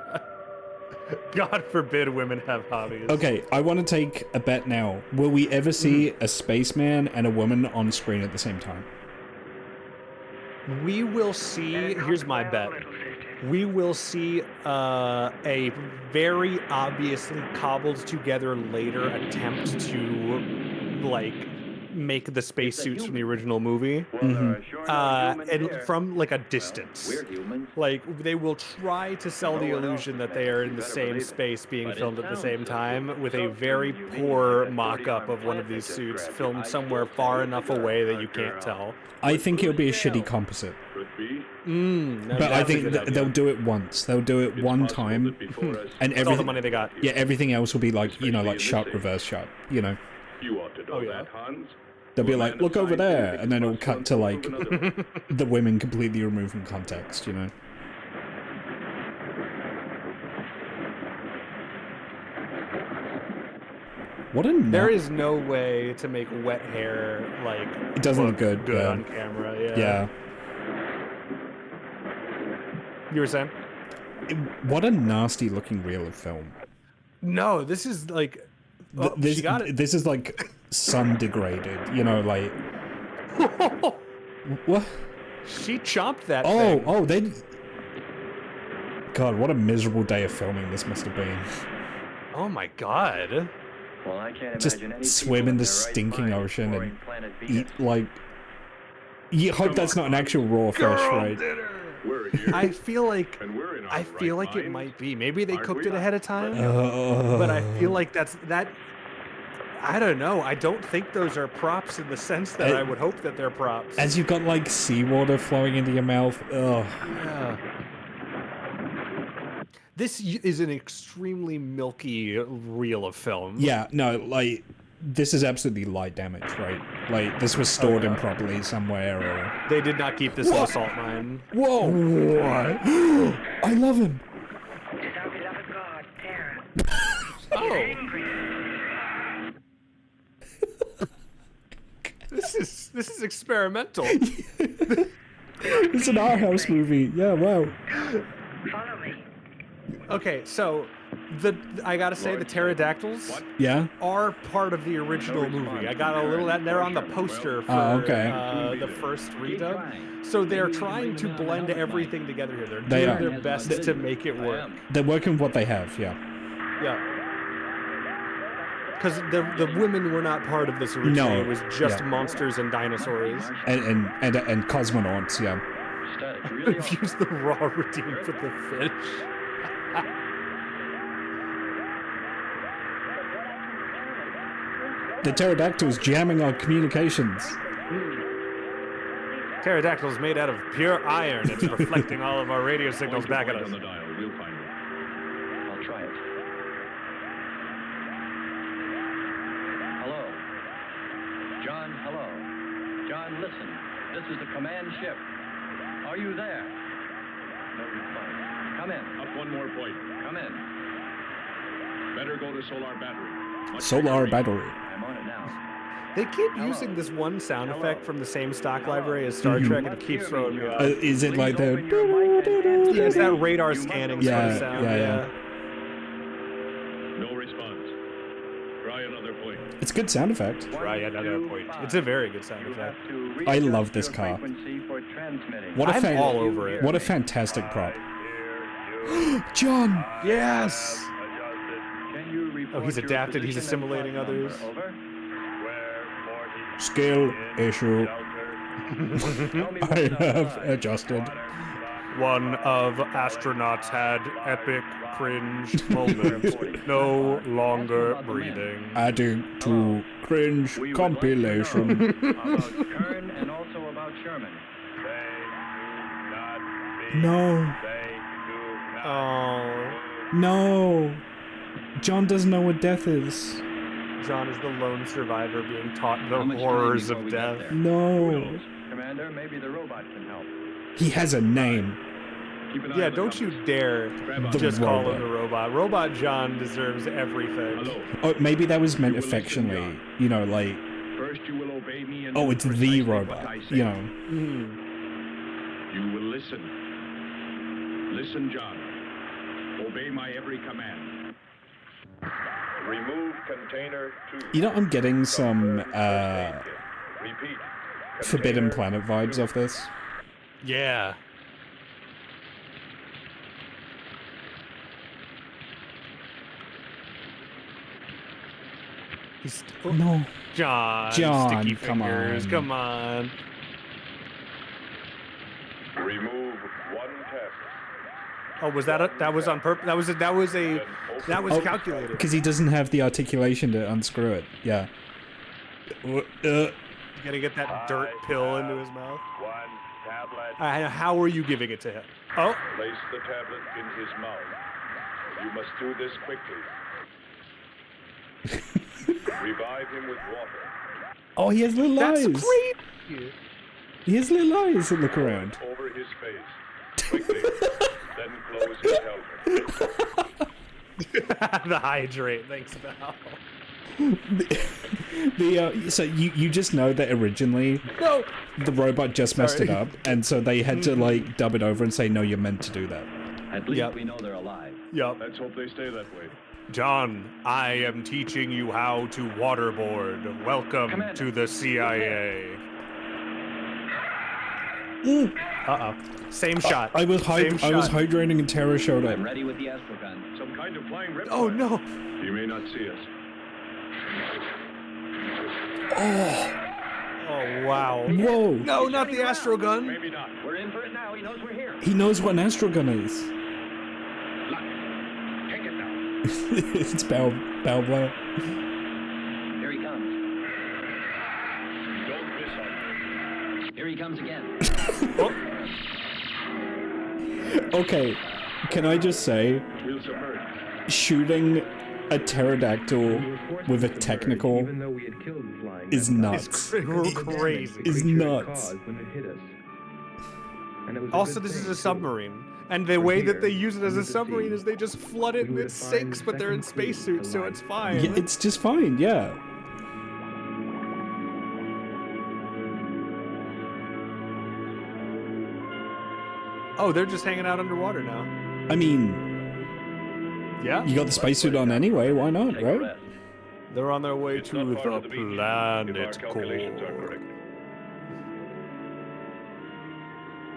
God forbid women have hobbies. Okay, I want to take a bet now. Will we ever see a spaceman and a woman on screen at the same time? We will see. Here's my bet. We will see a very obviously cobbled together later attempt to like make the spacesuits from the original movie. And from like a distance. Like they will try to sell the illusion that they are in the same space being filmed at the same time with a very poor mock-up of one of these suits filmed somewhere far enough away that you can't tell. I think it'll be a shitty composite. But I think they'll do it once. They'll do it one time, and That's all the money they got. Yeah, everything else will be like, you know, like shot, reverse shot, you know. You ought to know that, Hans. They'll be like, look over there, and then it'll cut to like the women completely removed from context, you know. What a There is no way to make wet hair like it doesn't look good yeah. on camera. Yeah. Yeah. You were saying? What a nasty looking reel of film. No, this is like. Oh, This she got it. This is like sun degraded, you know, like. What? She chomped that thing. Oh, they. God, what a miserable day of filming this must have been. Oh my God. Well, I can't Just imagine any swim people in the their right stinking mind ocean and exploring planet Venus. eat like. You hope that's not an actual raw fish, right? We're here, I feel like. and we're in our I feel right like it minds. might be. Maybe they Aren't cooked we? it ahead of time. But I feel like that. I don't know. I don't think those are props in the sense that I would hope that they're props. As you've got like seawater flowing into your mouth. Ugh. Yeah. This is an extremely milky reel of film. Yeah, no, like this is absolutely light damage, right? Like this was stored improperly somewhere, or They did not keep this in a salt mine. whoa, what? I love him. It is our beloved god, Terra. Oh, Angry. this is experimental. It's an art house movie. Yeah, wow. Follow me. Okay, so I gotta say, the pterodactyls Yeah. are part of the original movie. I got a little that they're on the poster for the first redub. So they're trying to blend everything together here. They're They doing are. their best to make it work. They're working with what they have. Yeah. Yeah. Because the women were not part of this originally. No. It was just Yeah. monsters and dinosaurs. And cosmonauts. Yeah. I've used the raw redeem for the fish. The pterodactyls jamming our communications. Pterodactyl's made out of pure iron. It's reflecting all of our radio signals back at us. On the dial, we'll find it. I'll try it. Hello. John, hello. John, listen. This is the command ship. Are you there? No response. Come in. Up one more point. Come in. Better go to solar battery. Much Solar bigger. battery. I'm on it now. They keep using this one sound effect from the same stock library as Star Trek, and it keeps throwing me off. Is it like the? Yeah, it's that radar scanning sort of sound. yeah. No response. Try another point. It's a good sound effect. Try another point. It's a very good sound effect. I love this car. What a I'm all over it. What a fantastic prop. John. Yes. Oh, he's adapted. He's assimilating others. Skill issue. I have adjusted. One of astronauts had epic cringe moment. No longer breathing. Adding to cringe compilation. About Kern and also about Sherman. No. Oh, No. John doesn't know what death is. John is the lone survivor being taught the How much time horrors before of we get death. there? No. Commander, maybe the robot can help. He has a name. Keep an eye Yeah, on the don't you compass. dare The just call robot. him the robot. Robot John deserves everything. Hello. Oh, maybe that was meant affectionately. You know, like, First you will obey me and oh, do it's the precisely robot. what I say. You know. You will listen. Listen, John. Obey my every command. Remove container 2. You know, I'm getting some Repeat. Forbidden Planet vibes off this. Yeah. He's No. John. John, Sticky come fingers. on. Come on. Remove one test. Oh, was that that was on purpose? That was Oh, calculated. because he doesn't have the articulation to unscrew it. Yeah. You gotta get that dirt pill into his mouth. One tablet. How are you giving it to him? Oh, Place the tablet in his mouth. You must do this quickly. Revive him with water. Oh, he has little that's eyes. great. He has little eyes that look around. Over his face. Quickly. Then close his helmet. The hydrate. Thanks, Val. So you just know that originally No. the robot just messed it Sorry. up, and so they had to like dub it over and say, no, you're meant to do that. At least Yep. we know they're alive. Yup. Let's hope they stay that way. John, I am teaching you how to waterboard. Welcome Commander. to the CIA. Uh-oh. Same shot. I was Same I was shot. hydrating and Terra showed up. I'm ready with the astrogun. Some kind of flying reptile. Oh, no. He may not see us. Oh, wow. Whoa! No, not the astro gun. Maybe not. We're in for it now. He knows we're here. He knows what an astrogun is. Take it now. It's Bell Blair. Here he comes. Don't miss on him. Here he comes again. Okay, can I just say, We'll submerge. shooting a pterodactyl We were forced with a to submerge, technical even though we had killed the flying is reptile. nuts. Because of the Crazy. damage the Is creature had nuts. caused when it hit us. And it was a Also, good this is thing, a too. submarine. And the way that they use it as a submarine is they just flood it and it sinks, but they're in spacesuits, so it's fine. Yeah, it's just fine, yeah. Oh, they're just hanging out underwater now. I mean, Yeah. You got the spacesuit on anyway, why not, Take a right? rest. They're on their way It's to not far the to the beach, if planet our calculations are correct.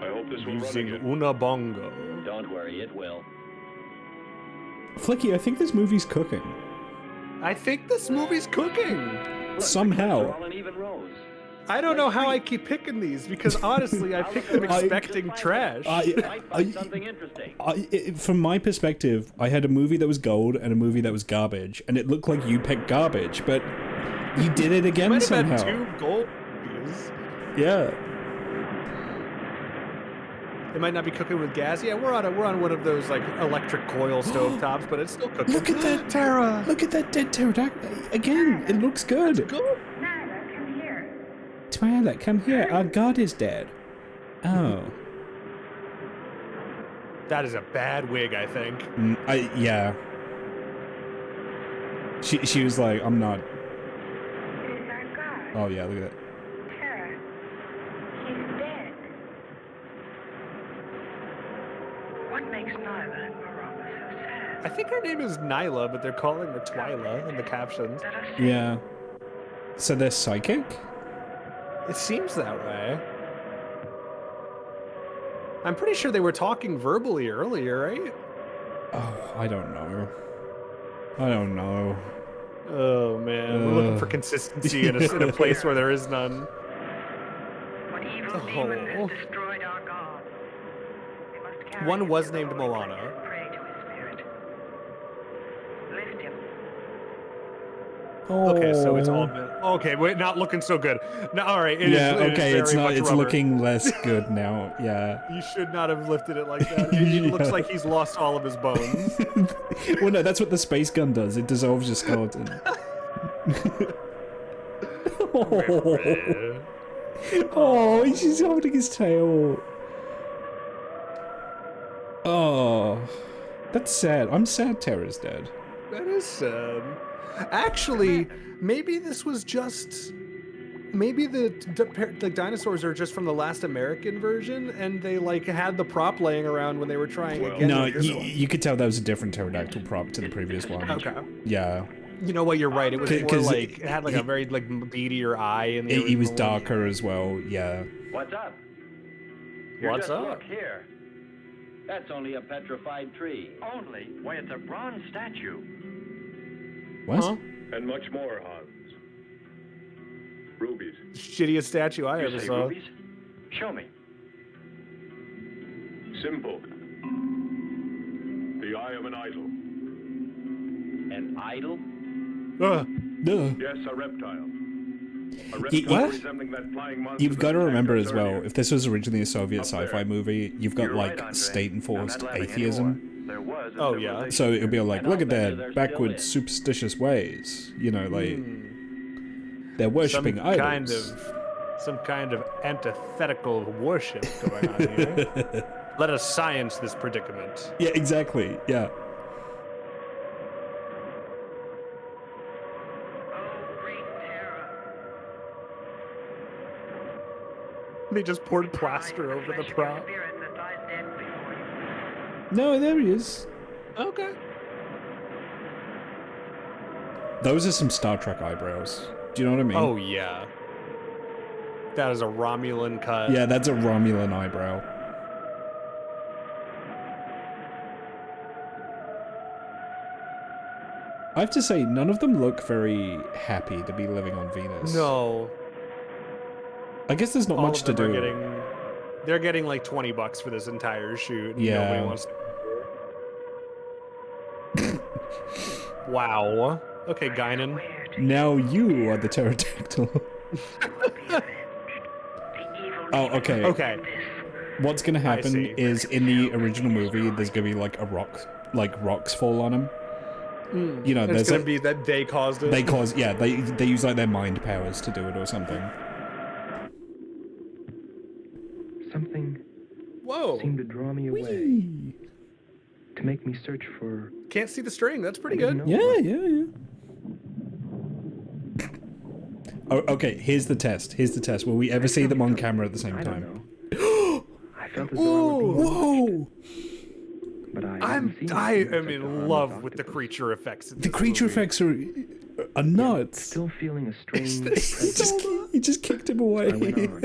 I hope this will run using again. una bongo. Don't worry, it will. Flicky, I think this movie's cooking. I think this movie's cooking. Look, Somehow. they're all in even rows. I don't know how I keep picking these because honestly, I picked them expecting trash. Might find something interesting. From my perspective, I had a movie that was gold and a movie that was garbage, and it looked like you picked garbage, but you did it again Might have had somehow. 2 gold movies. Yeah. It might not be cooking with gas. Yeah, we're on one of those like electric coil stovetops, but it's still cooking. Look at that Tara. Look at that dead pterodactyl. Again, it looks good. Good. Nyla, come here. Twilight, come here. Our god is dead. Oh. That is a bad wig, I think. Yeah. She was like, I'm not. Who's our god? Oh yeah, look at that. Tara. He's dead. What makes Nyla and Marama so sad? I think her name is Nyla, but they're calling her Twyla in the captions. Let us see. Yeah. So they're psychic? It seems that way. I'm pretty sure they were talking verbally earlier, right? Oh, I don't know. I don't know. Oh man, we're looking for consistency in a place where there is none. What evil demon has destroyed our god? We must carry One him was to the named holy Moana. place and pray to his spirit. Lift him. Okay, so it's all been... Okay, wait, not looking so good. No, all right. Yeah, it is okay, it's very not. much It's rubber. looking less good now. Yeah. You should not have lifted it like that. It looks Yeah. like he's lost all of his bones. Well, no, that's what the space gun does. It dissolves your skeleton. Oh, he's just holding his tail. Oh, that's sad. I'm sad Tara's dead. That is sad. Actually, maybe this was just... Maybe the dinosaurs are just from the last American version, and they like had the prop laying around when they were trying again. No, with this one. you could tell that was a different pterodactyl prop to the previous one. Okay. Yeah, You know what? You're right. It was more 'Cause like it had like a very like beadier eye in the. he was original one. darker as well. Yeah. What's up? Here, What's just up? Look here. That's only a petrified tree. Only? Why, it's a bronze statue. What? Huh? And much more, Hans. Rubies. Shittiest statue I You ever say saw. rubies? Show me. Simple. The eye of an idol. An idol? Duh. Yes, a reptile. A Y- reptile what? resembling that flying monster. You've got to that remember attacked as us well, earlier. if this was originally a Soviet Up sci-fi there. movie, you've got You're like right, Andre. state-enforced I'm not laughing atheism. anymore. There was a Oh, yeah. civilization So it would be like, and look I'll at bet you their there still backward is. superstitious ways. You know, like they're worshipping idols. Some kind of antithetical worship going on here. Let us science this predicament. Yeah, exactly. Yeah. Oh, great terror. They just poured plaster over the prop. Spirit that lies dead before you. No, there he is. Okay. Those are some Star Trek eyebrows. Do you know what I mean? Oh yeah. That is a Romulan cut. Yeah, that's a Romulan eyebrow. I have to say, none of them look very happy to be living on Venus. No. I guess there's not All much of to them do. are they're getting like $20 for this entire shoot. And Yeah. Nobody wants to. Wow. Okay, Guinan. Now you are the pterodactyl. Oh, okay. Okay. What's gonna happen see. is in the original movie, there's gonna be like a rock, like rocks fall on him. You know, It's there's gonna a, be that they caused it. they cause, yeah, they use like their mind powers to do it or something. Something Whoa. seemed to draw me away, Whee! to make me search for... Can't see the string. That's pretty I didn't good. know Yeah, what. yeah, yeah. Oh, okay, here's the test. Here's the test. Will we ever see them on camera at the same I don't time? know. I felt as though I were being watched, Whoa! but I I am in love with the creature effects. In The this creature movie. effects are nuts. Still feeling a strange He presence. just kicked him away. I went on.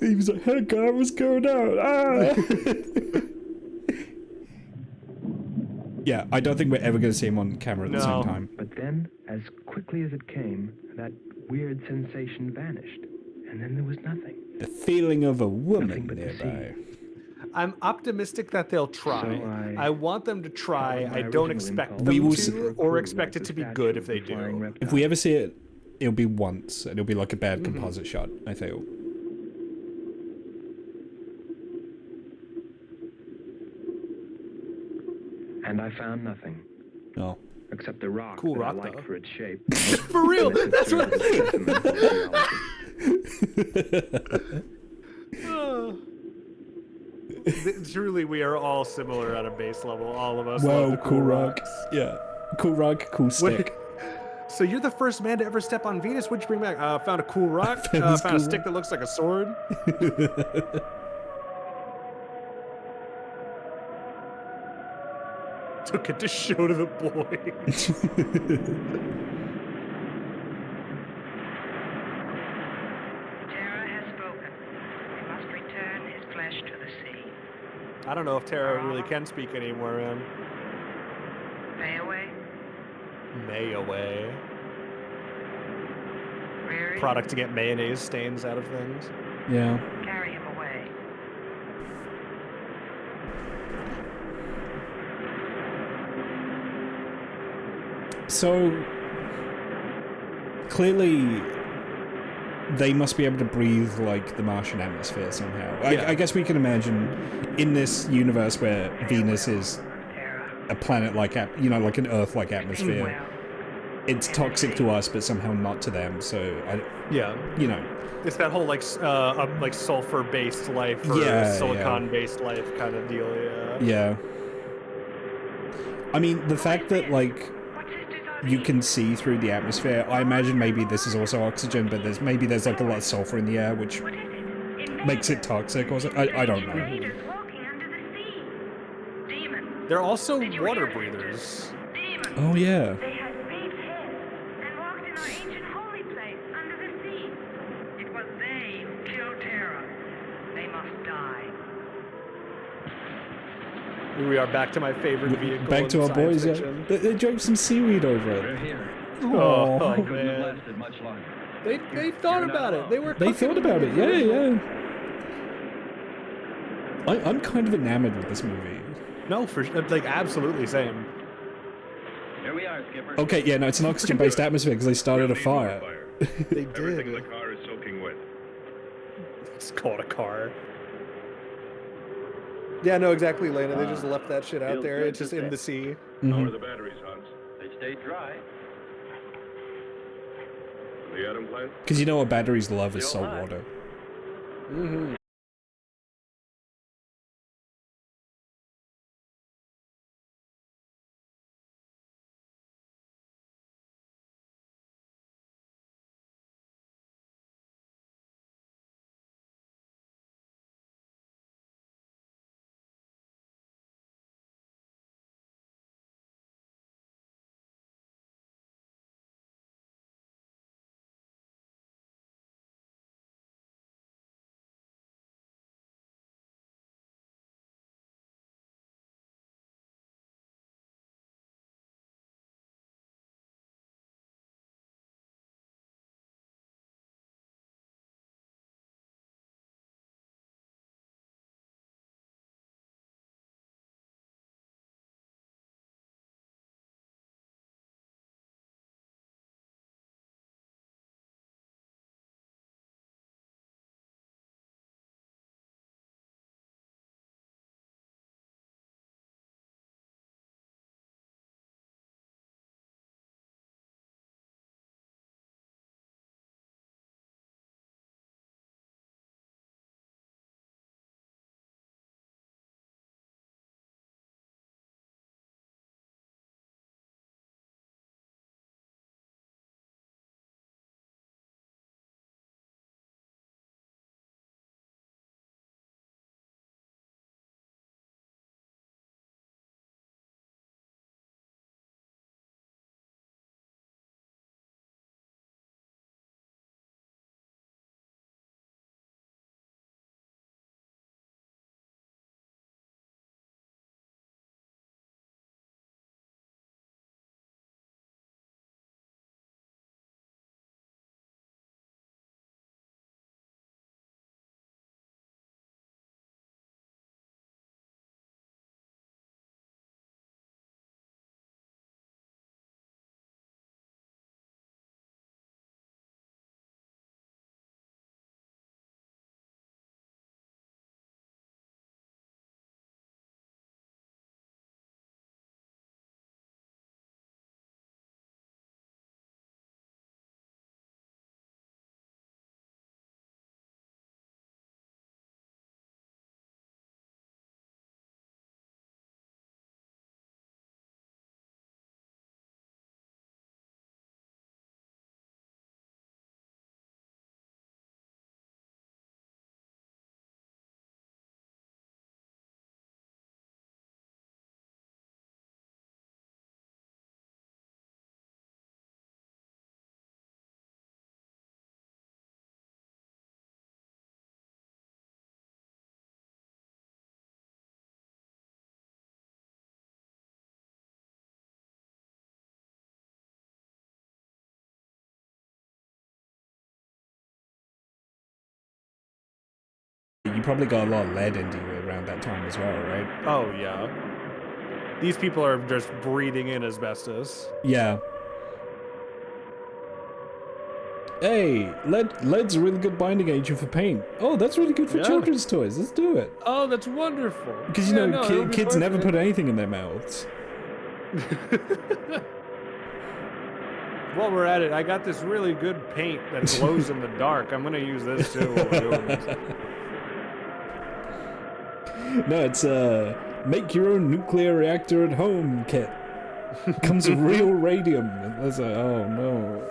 He was like, "Hey, guy, what's going on?" Ah. Yeah, I don't think we're ever going to see him on camera at the same No. time. But then, as quickly as it came, that weird sensation vanished. And then there was nothing. The feeling of a woman Nothing but the nearby. I'm optimistic that they'll try. So I want them to try. followed my I don't original expect impulse them We will to, s- or like expect the it to be statue good of if they the flying do. reptile. If we ever see it, it'll be once, and it'll be like a bad composite shot, I feel. And I found nothing. Oh. Except the rock Cool that rock, I liked though. for its shape. For real, that's what. Truly, we are all similar at a base level. All of us. love Whoa, the cool rock. rocks. Yeah. Cool rock, cool stick. So you're the first man to ever step on Venus. What'd you bring back? Found a cool rock. Found this Found a cool stick rock. that looks like a sword. Took it to show to the boys. Terra has spoken. We must return his flesh to the sea. I don't know if Tara really can speak anymore, man. May away. May away. Reary, Product to get mayonnaise stains out of things. Yeah. carry him away. So clearly they must be able to breathe like the Martian atmosphere somehow. Yeah. I guess we can imagine in this universe where Venus is Terra. a planet like, like an Earth-like atmosphere. Well, It's toxic to us, but somehow not to them. So, Yeah. It's that whole like sulfur-based life or Yeah, silicon-based life kind of deal. Yeah. yeah. I mean, the fact that like what sisters are you these? can see through the atmosphere, I imagine maybe this is also oxygen, but there's like a lot of sulfur in the air, which What is it? makes it toxic or something. I don't know. Invaders walking under the sea. Demons. They're also Did you water hear? breathers. Demons. Oh yeah. They had big heads and walked in our ancient holy place under the sea. It was they who killed Terra. They must die. Here we are back to my favorite vehicle. Back to in our science boys, yeah. fiction. They drove some seaweed over We're it. here. Oh, Aw. Couldn't have man. lasted much longer. They thought about it. They were. They thought cooking about with it, the yeah, original. yeah. I'm kind of enamored with this movie. No, for like absolutely same. Here we are, Skipper. Okay, yeah, no, it's an oxygen-based atmosphere because they started a fire. They Everything in the did. car is soaking wet. It's called a car. Yeah, no, exactly, Lena. They just left that shit out feels there. good It's just to in say. the sea. How Mhm. are the batteries, Hans? They stayed dry. The atom plant? Because you know what batteries love is Still salt alive. water. Mm-hmm. you probably got a lot of lead into you around that time as well, right? Oh yeah. These people are just breathing in asbestos. Yeah. Hey, lead's a really good binding agent for paint. Oh, that's really good for children's toys. Let's do it. Oh, that's wonderful. Because, you know, kids never put anything in their mouths. While we're at it, I got this really good paint that glows in the dark. I'm going to use this too while we're doing this. No, it's make your own nuclear reactor at home kit. Comes with real radium. And it's like, oh no.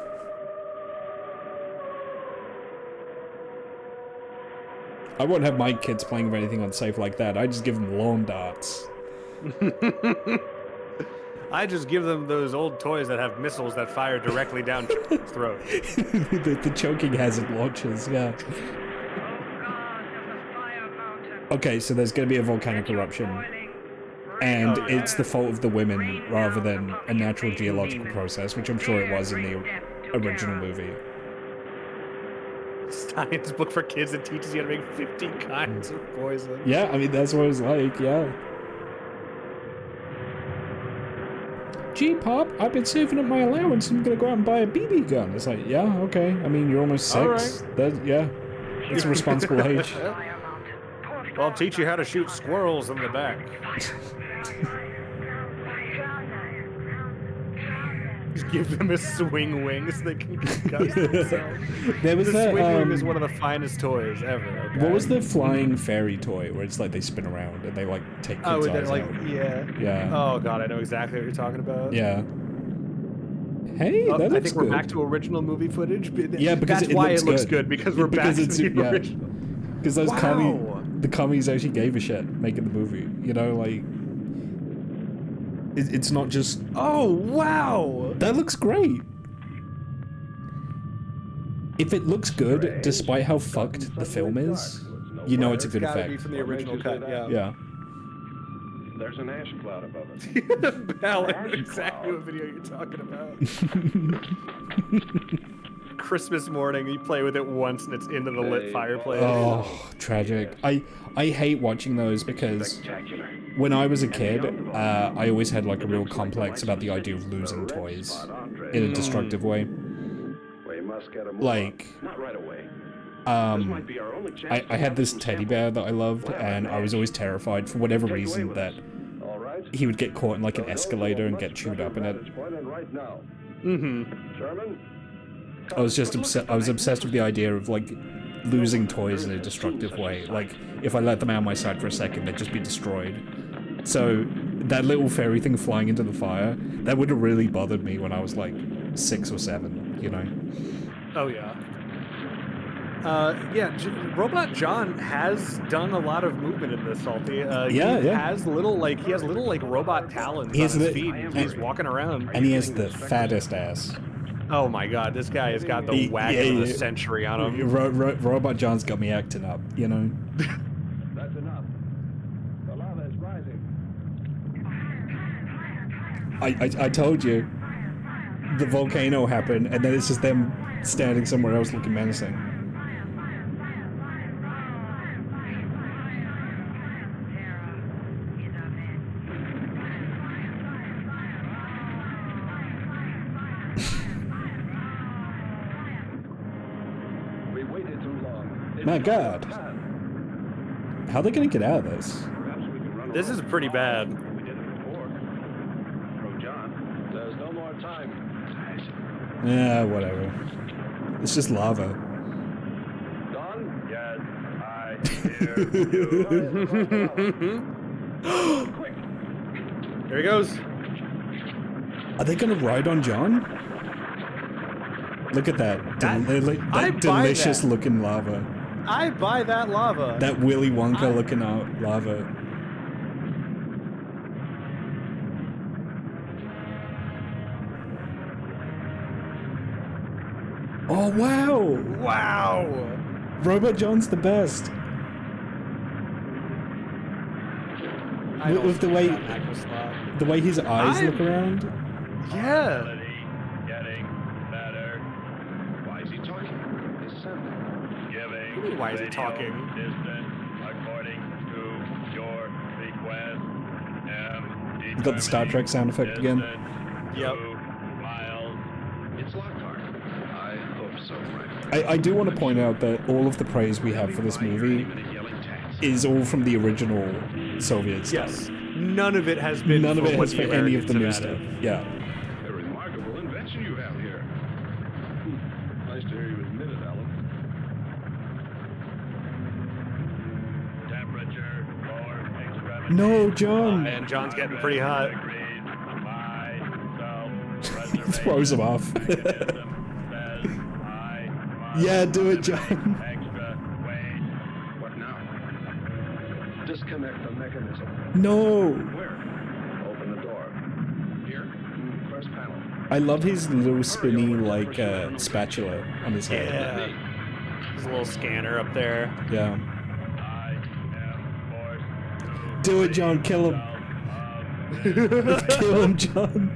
I won't have my kids playing with anything unsafe like that. I just give them lawn darts. I just give them those old toys that have missiles that fire directly down their throat. the choking hazard launchers, yeah. Okay, so there's going to be a volcanic eruption, and it's the fault of the women rather than a natural geological process, which I'm sure it was in the original movie. Science book for kids that teaches you how to make 50 kinds of poison. Yeah, I mean, that's what it's like, yeah. Gee, Pop, I've been saving up my allowance and I'm going to go out and buy a BB gun. It's like, yeah, okay. I mean, you're almost 6. Right. It's a responsible age. Well, I'll teach you how to shoot squirrels in the back. Just give them a swing wing so they can concuss themselves. There was the swing wing is one of the finest toys ever. Okay? What was the flying fairy toy where it's like they spin around and they like take kids' eyes out? Yeah. Oh god, I know exactly what you're talking about. Yeah. Hey, that looks I think we're good. back to original movie footage. Yeah, because that's why it looks good. Because we're back to the original. Because those the commies actually gave a shit making the movie. You know, like it's not just. Oh wow, that looks great. If it looks good, despite how fucked the film is, you know it's a good effect. Be from the original cut, yeah. Yeah. There's an ash cloud above it. Bal, I know exactly what video you're talking about. Christmas morning, you play with it once and it's into the lit fireplace. Oh, tragic. I hate watching those because when I was a kid, I always had like a real complex about the idea of losing toys in a destructive way. Like, I had this teddy bear that I loved, and I was always terrified for whatever reason that he would get caught in like an escalator and get chewed up in it. I was just obsessed with the idea of like losing toys in a destructive way. Like if I let them out of my sight for a second, they'd just be destroyed. So that little fairy thing flying into the fire, that would have really bothered me when I was like 6 or 7, you know? Oh yeah. Robot John has done a lot of movement in this, Salty. He has little robot talons on his feet. He's walking around. And he has the fattest ass. Oh my god, this guy has got the wagon of the century on him. Robot John's got me acting up, you know? That's enough. The lava is rising. I told you. The volcano happened, and then it's just them standing somewhere else looking menacing. My god. How are they gonna get out of this? This is pretty bad. There's no more time. Yeah, whatever. It's just lava. Don? Yes, I hear Quick. There he goes. Are they gonna ride on John? Look at that. That delicious looking lava. I buy that lava. That Willy Wonka looking lava. Oh, wow. Wow. Robot John's the best. With the way his eyes look around. Yeah. Getting better. Why is he talking? Descending. Giving. Why is he talking? Distant. According to your request, You got the Star Trek sound effect again. Yep. 2 miles. It's Lockhart. I hope so, my friend. I do want to point out that all of the praise we have for this movie is all from the original Soviet stuff. Yes. None of it has been. None of for it what has for any of the new Americans have stuff. added. Yeah. A remarkable invention you have here. Nice to hear you admit it, Alan. Temperature, lower extremity. No, John! And John's getting pretty hot. Degrees. My self-preservation Throws him off. mechanism says I must Yeah, do it, John. extra weight. What now? Disconnect the mechanism. No! Where? Open the door. Here? First panel. I love his little spinny, like, spatula on his head. Yeah. There's a little scanner up there. Yeah. I am forced Do it, John. Kill him. Kill him, John.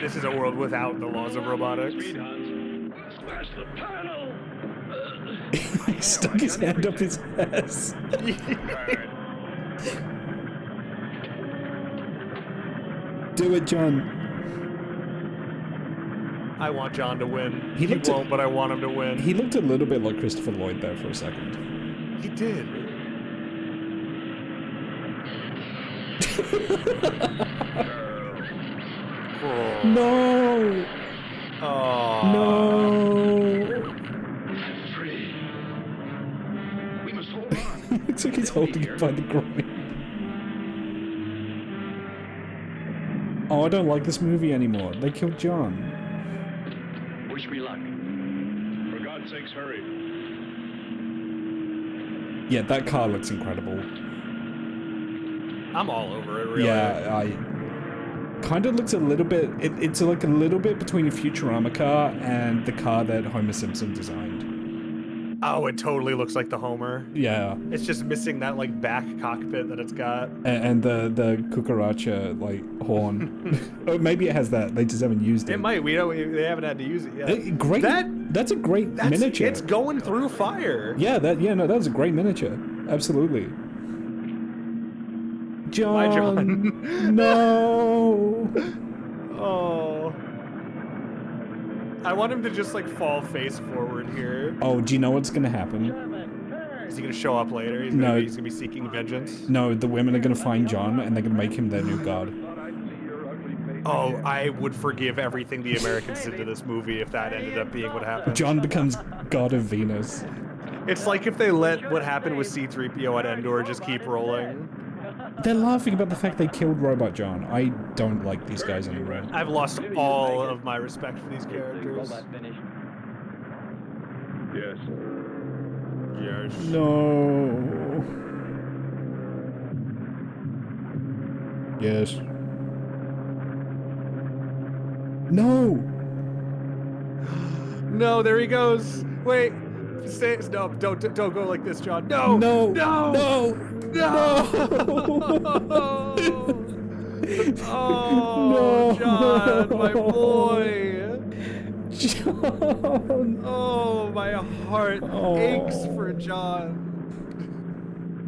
This is a world without the laws of robotics. Smash the panel! He stuck his hand up his ass. Do it, John. I want John to win. He He looked at- won't, but I want him to win. He looked a little bit like Christopher Lloyd there for a second. He did. Oh. No! Oh. No! Free. We must hold on. Looks like he's holding it by the groin. Oh, I don't like this movie anymore. They killed John. Wish me luck. For God's sakes, hurry. Yeah, that car looks incredible. I'm all over it, really. Yeah, I kind of looks a little bit. It's like a little bit between a Futurama car and the car that Homer Simpson designed. Oh, it totally looks like the Homer. Yeah, It's just missing that like back cockpit that it's got. and the cucaracha like horn. Or maybe it has that. They just haven't used it. It might. We don't. They haven't had to use it yet. Great. That's a great miniature. It's going through fire. Yeah, that was a great miniature. Absolutely. John. Bye, John. No. Oh. I want him to just like fall face forward here. Oh, do you know what's gonna happen? Is he gonna show up later? No. He's gonna be seeking vengeance. No, the women are gonna find John and they're gonna make him their new god. Oh, I would forgive everything the Americans did to this movie if that ended up being what happened. John becomes god of Venus. It's like if they let what happened with C-3PO at Endor just keep rolling. They're laughing about the fact they killed Robot John. I don't like these guys anymore. I've lost all of my respect for these characters. Yes. Yes. No. Yes. No. No, there he goes. Wait. Stay, no, don't go like this, John. No. No. No. No. No. Oh, No. John, my boy. John. Oh, my heart Oh. aches for John.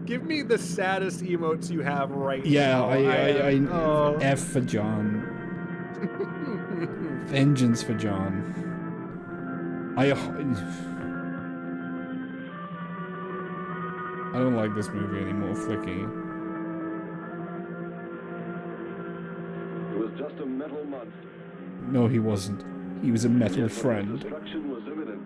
Give me the saddest emotes you have right Yeah, now. I oh. F for John. Vengeance for John. I don't like this movie anymore, Flicky. It was just a metal month. No, he wasn't. He was a metal friend. Destruction was imminent.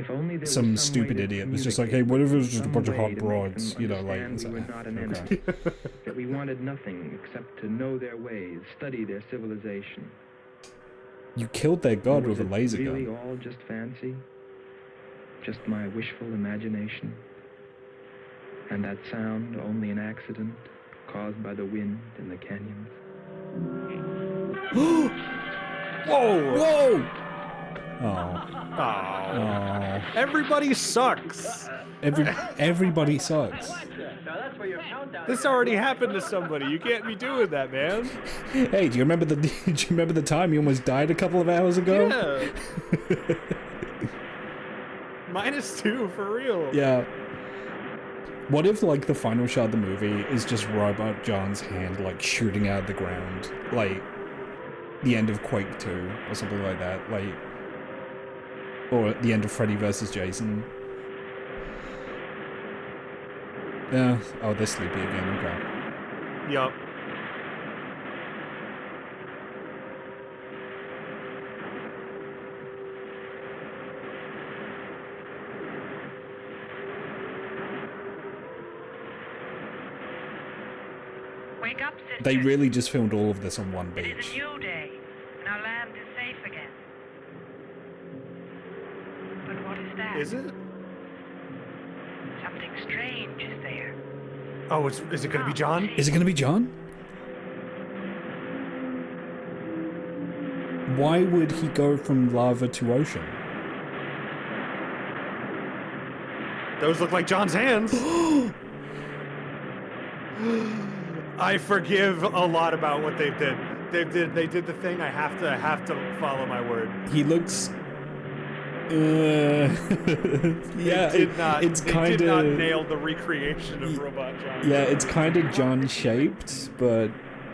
If only there was some way stupid to idiot that's just like, hey, communicate, what if it was just a some bunch of way hot to make broads, them you know, like, understand we were not an okay. enemy, that we wanted nothing except to know their ways, study their civilization. You killed their god Or was with a it laser really gun. all just fancy? Just my wishful imagination? And that sound only an accident caused by the wind in the canyons? Whoa! Whoa! Oh. Oh. Oh. Everybody sucks. Everybody sucks. Now that's where your countdown. This already happened to somebody. You can't be doing that, man. Hey, do you remember the time you almost died a couple of hours ago? Yeah. -2 for real. Yeah. What if, like, the final shot of the movie is just Robot John's hand, like, shooting out of the ground? Like, the end of Quake 2, or something like that. Like, or the end of Freddy vs. Jason. Yeah. Oh, they're sleepy again. Okay. Yup. Wake up, sister. They really just filmed all of this on one It is a beach. new day, and our land is safe again. But what is that? Is it? Something strange is there. Oh, is it gonna be John? Is it gonna be John? Why would he go from lava to ocean? Those look like John's hands. I forgive a lot about what they did. They did the thing. I have to follow my word. He looks. Yeah, it's They kind did not of. nail the recreation of Robot John. Yeah, it's kind of John shaped, but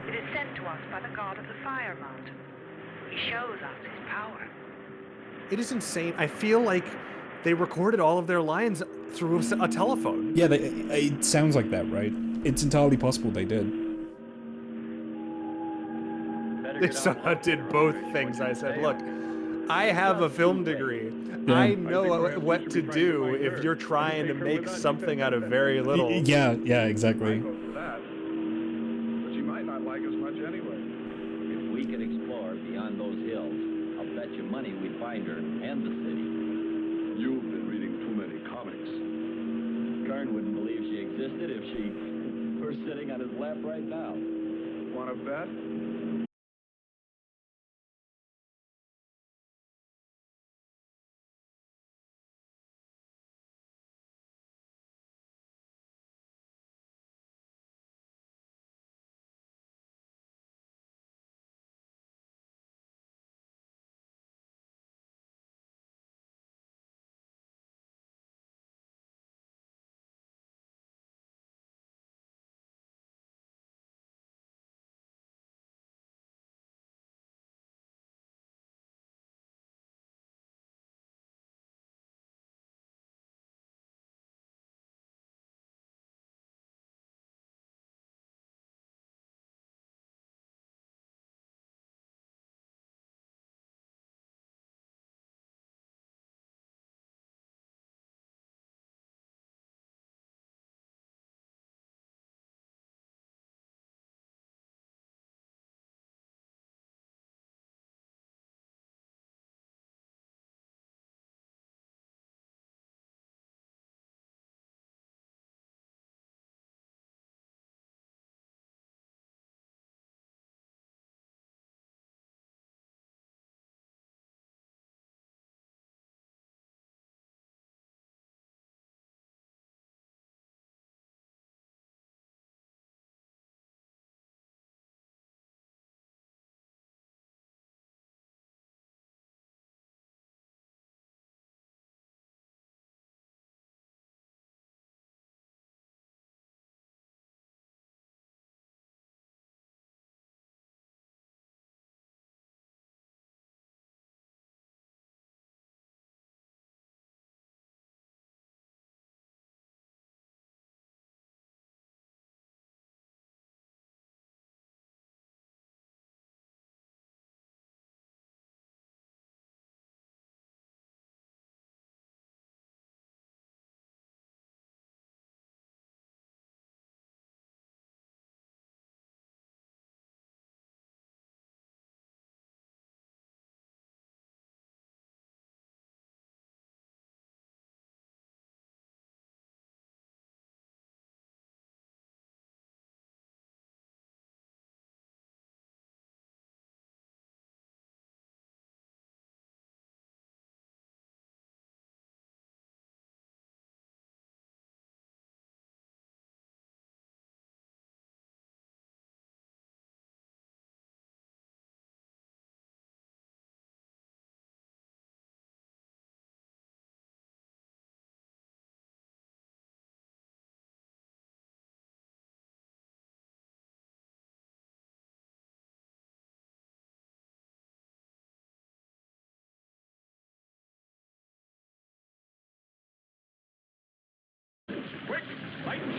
It is sent to us by the god of the fire mountain. He shows us his power. It is insane. I feel like they recorded all of their lines through a telephone. yeah, it sounds like that, right? It's entirely possible they did. They somehow did both things. I said, look, I have a film degree. Yeah. I know what to do if you're trying to make something out of very little. Yeah, exactly. But she might not like us much anyway. If we could explore beyond those hills, I'll bet you money we'd find her and the city. You've been reading too many comics. Kern wouldn't believe she existed if she were sitting on his lap right now. Want to bet?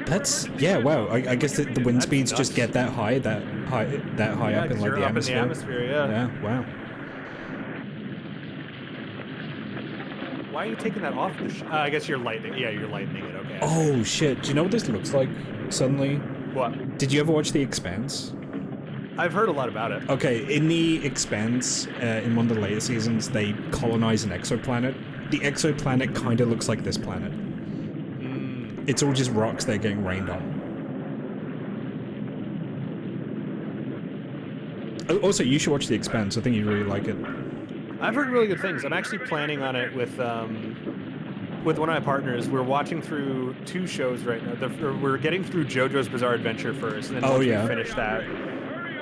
That's yeah. Wow. I guess the wind That's speeds nuts. just get that high Yeah, up in 'cause like you're the up atmosphere. in the atmosphere, yeah. Yeah. Wow. Why are you taking that off? I guess you're lightening. Yeah, you're lightening it. Okay. Oh shit! Do you know what this looks like? Suddenly. What? Did you ever watch The Expanse? I've heard a lot about it. Okay, in The Expanse, in one of the later seasons, they colonize an exoplanet. The exoplanet kind of looks like this planet. It's all just rocks they're getting rained on. Oh, also, you should watch The Expanse. I think you'd really like it. I've heard really good things. I'm actually planning on it with one of my partners. We're watching through 2 shows right now. We're getting through JoJo's Bizarre Adventure first, and then once we finish that,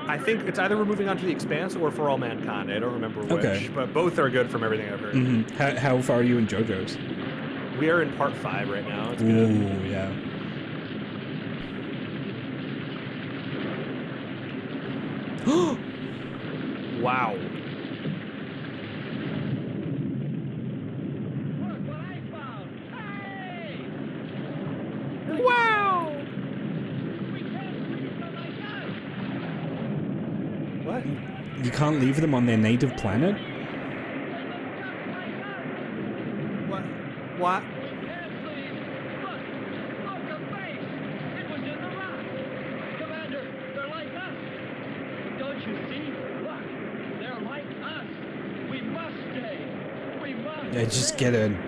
I think it's either we're moving on to The Expanse or For All Mankind. I don't remember which, Okay. but both are good from everything I've heard. How far are you in JoJo's? We are in part 5 right now. It's good. Ooh, yeah. Wow. Wow. What? You can't leave them on their native planet? What? What? Yeah, just get in.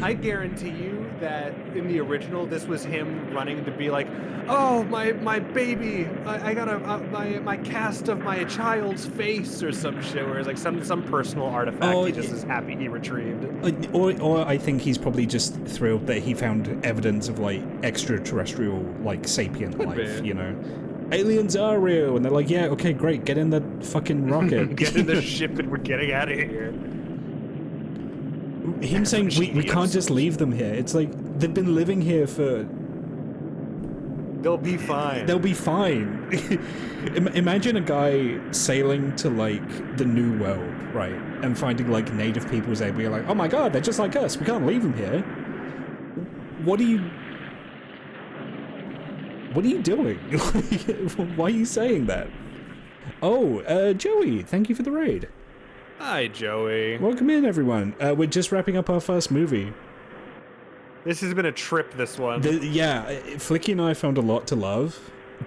I guarantee you that in the original, this was him running to be like, "Oh, my baby! I got my cast of my child's face or some shit." Where it's like some personal artifact he just is happy he retrieved. Or I think he's probably just thrilled that he found evidence of like extraterrestrial, like sapient life. be. You know, aliens are real, and they're like, yeah, okay, great, get in the fucking rocket, Get in the ship and we're getting out of here. Him saying we can't just leave them here. It's like they've been living here for. They'll be fine. They'll be fine. Imagine a guy sailing to like the New World, right, and finding like native peoples there, being like, "Oh my God, they're just like us. We can't leave them here." What are you doing? Why are you saying that? Oh, Joey, thank you for the raid. Hi, Joey. Welcome in, everyone. We're just wrapping up our first movie. This has been a trip, this one. Flicky and I found a lot to love,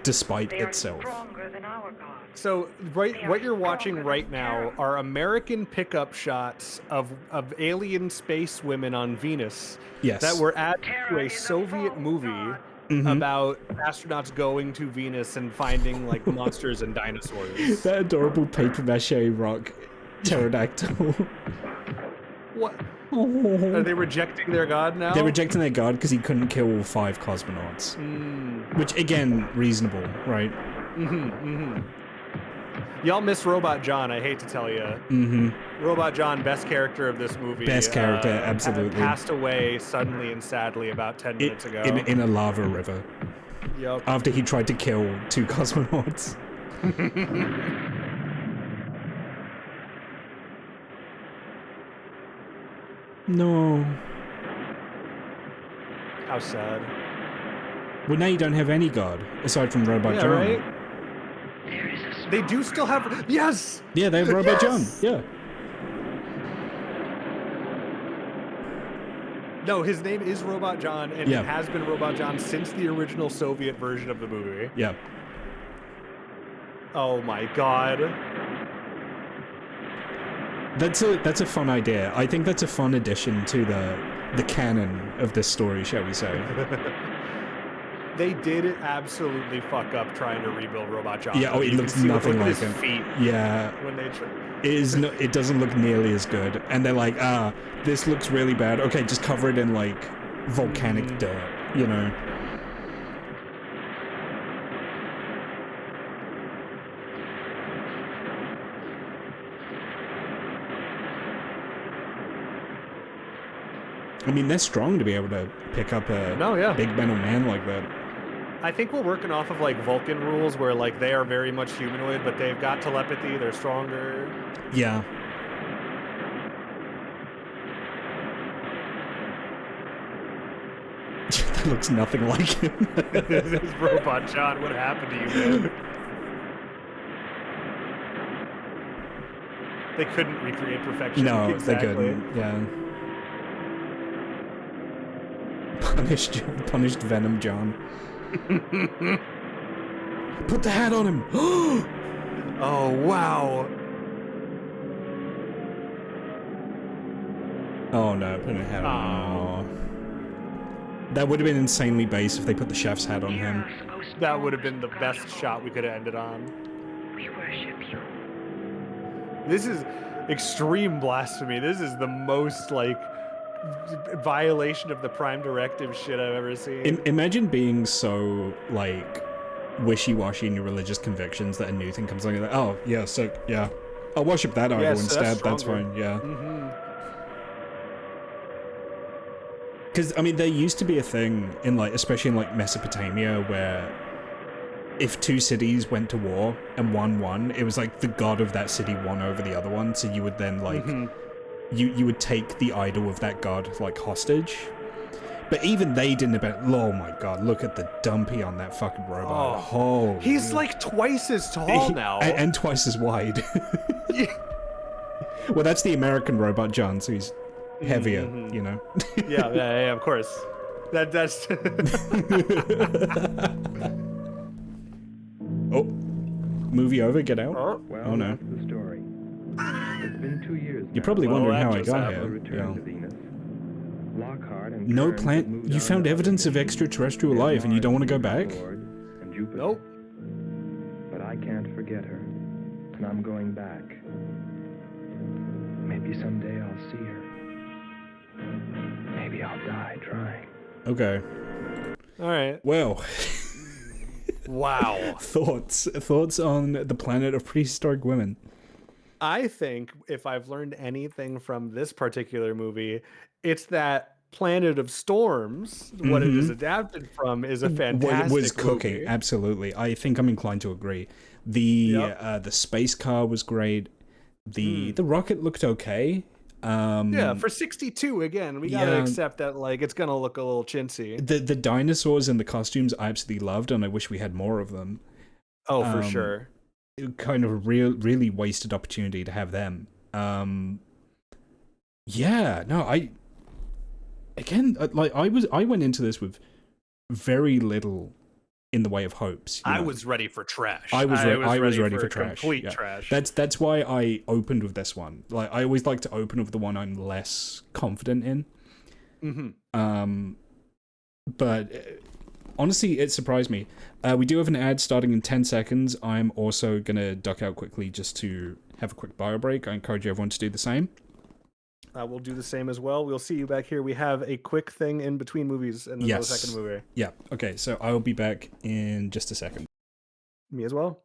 despite They are itself. stronger than our gods. So, what you're watching right now are American pickup shots of alien space women on Venus Yes. that were added to a Soviet movie about astronauts going to Venus and finding like monsters and dinosaurs. That adorable paper mache rock pterodactyl. What? Are they rejecting their god now? They're rejecting their god because he couldn't kill all 5 cosmonauts. Which, again, reasonable, right? Y'all miss Robot John, I hate to tell you. Robot John, best character of this movie. Best character, absolutely. Passed away suddenly and sadly about 10 minutes ago. In a lava river. Yep. After he tried to kill 2 cosmonauts. No. How sad. Well, now you don't have any god, aside from Robot Yeah, John. right? There is a They do still have. Yes! Yeah, they have Robot Yes! John. Yeah. No, his name is Robot John, and Yeah. it has been Robot John since the original Soviet version of the movie. Yeah. Oh my god. That's a fun idea. I think that's a fun addition to the canon of this story, shall we say. They did absolutely fuck up trying to rebuild Robot John. Yeah, oh, it You looks can see nothing look at like his him. feet Yeah. when they try. It doesn't look nearly as good. And they're like, this looks really bad. Okay, just cover it in like volcanic dirt, you know. I mean, they're strong to be able to pick up a big metal man like that. I think we're working off of like Vulcan rules where like they are very much humanoid, but they've got telepathy, they're stronger. Yeah. looks nothing like him. This is Robot John. What happened to you, man? They couldn't recreate perfection. No, exactly. they couldn't. Yeah. Punished Venom John. Put the hat on him. Oh, wow. Oh no, putting a hat on him. Oh. That would have been insanely base if they put the chef's hat on him. That would have been the best shot we could have ended on. We worship you. This is extreme blasphemy. This is the most, like, violation of the Prime Directive shit I've ever seen. Imagine being so, like, wishy-washy in your religious convictions that a new thing comes along and you're like, oh, yeah, so, yeah. I'll worship that idol instead, that's fine, yeah. Because, I mean, there used to be a thing in, like, especially in, like, Mesopotamia where if two cities went to war and one won, it was like the god of that city won over the other one, so you would then, like, you would take the idol of that god, like, hostage. But even they didn't oh my god, look at the dumpy on that fucking robot. Oh, he's like twice as tall now. And twice as wide. Well, that's the American robot, John, so he's heavier, you know? yeah, of course. That's... Oh, movie over, get out? Well, Oh no. that's the story. It's been 2 years You're now. probably wondering how I just got happened. here. Return Yeah. to Venus. Lockhart and No Kearns have plant. moved You on found to other evidence of planets. extraterrestrial There's life and you don't want to go Mars, back? Lord, and Jupiter. Nope. But I can't forget her, and I'm going back. Maybe someday I'll see her. Maybe I'll die trying. Okay. All right. Well, Wow. thoughts on the planet of prehistoric women? I think if I've learned anything from this particular movie, it's that Planet of Storms, what it is adapted from, is a fantastic Was cooking, movie. absolutely. I think I'm inclined to agree. The space car was great. The rocket looked okay. Yeah, for 62 again, we gotta Yeah. accept that, like, it's gonna look a little chintzy. The dinosaurs and the costumes I absolutely loved, and I wish we had more of them. Oh, for sure. It kind of a really wasted opportunity to have them. Yeah, no, I went into this with very little in the way of hopes. You I know? was ready for trash. I was ready for trash. Complete Yeah. trash. That's why I opened with this one. Like, I always like to open with the one I'm less confident in. But honestly, it surprised me. We do have an ad starting in 10 seconds. I'm also gonna duck out quickly just to have a quick bio break. I encourage everyone to do the same. We'll do the same as well. We'll see you back here. We have a quick thing in between movies and then the second movie. Yeah. Okay. So I will be back in just a second. Me as well.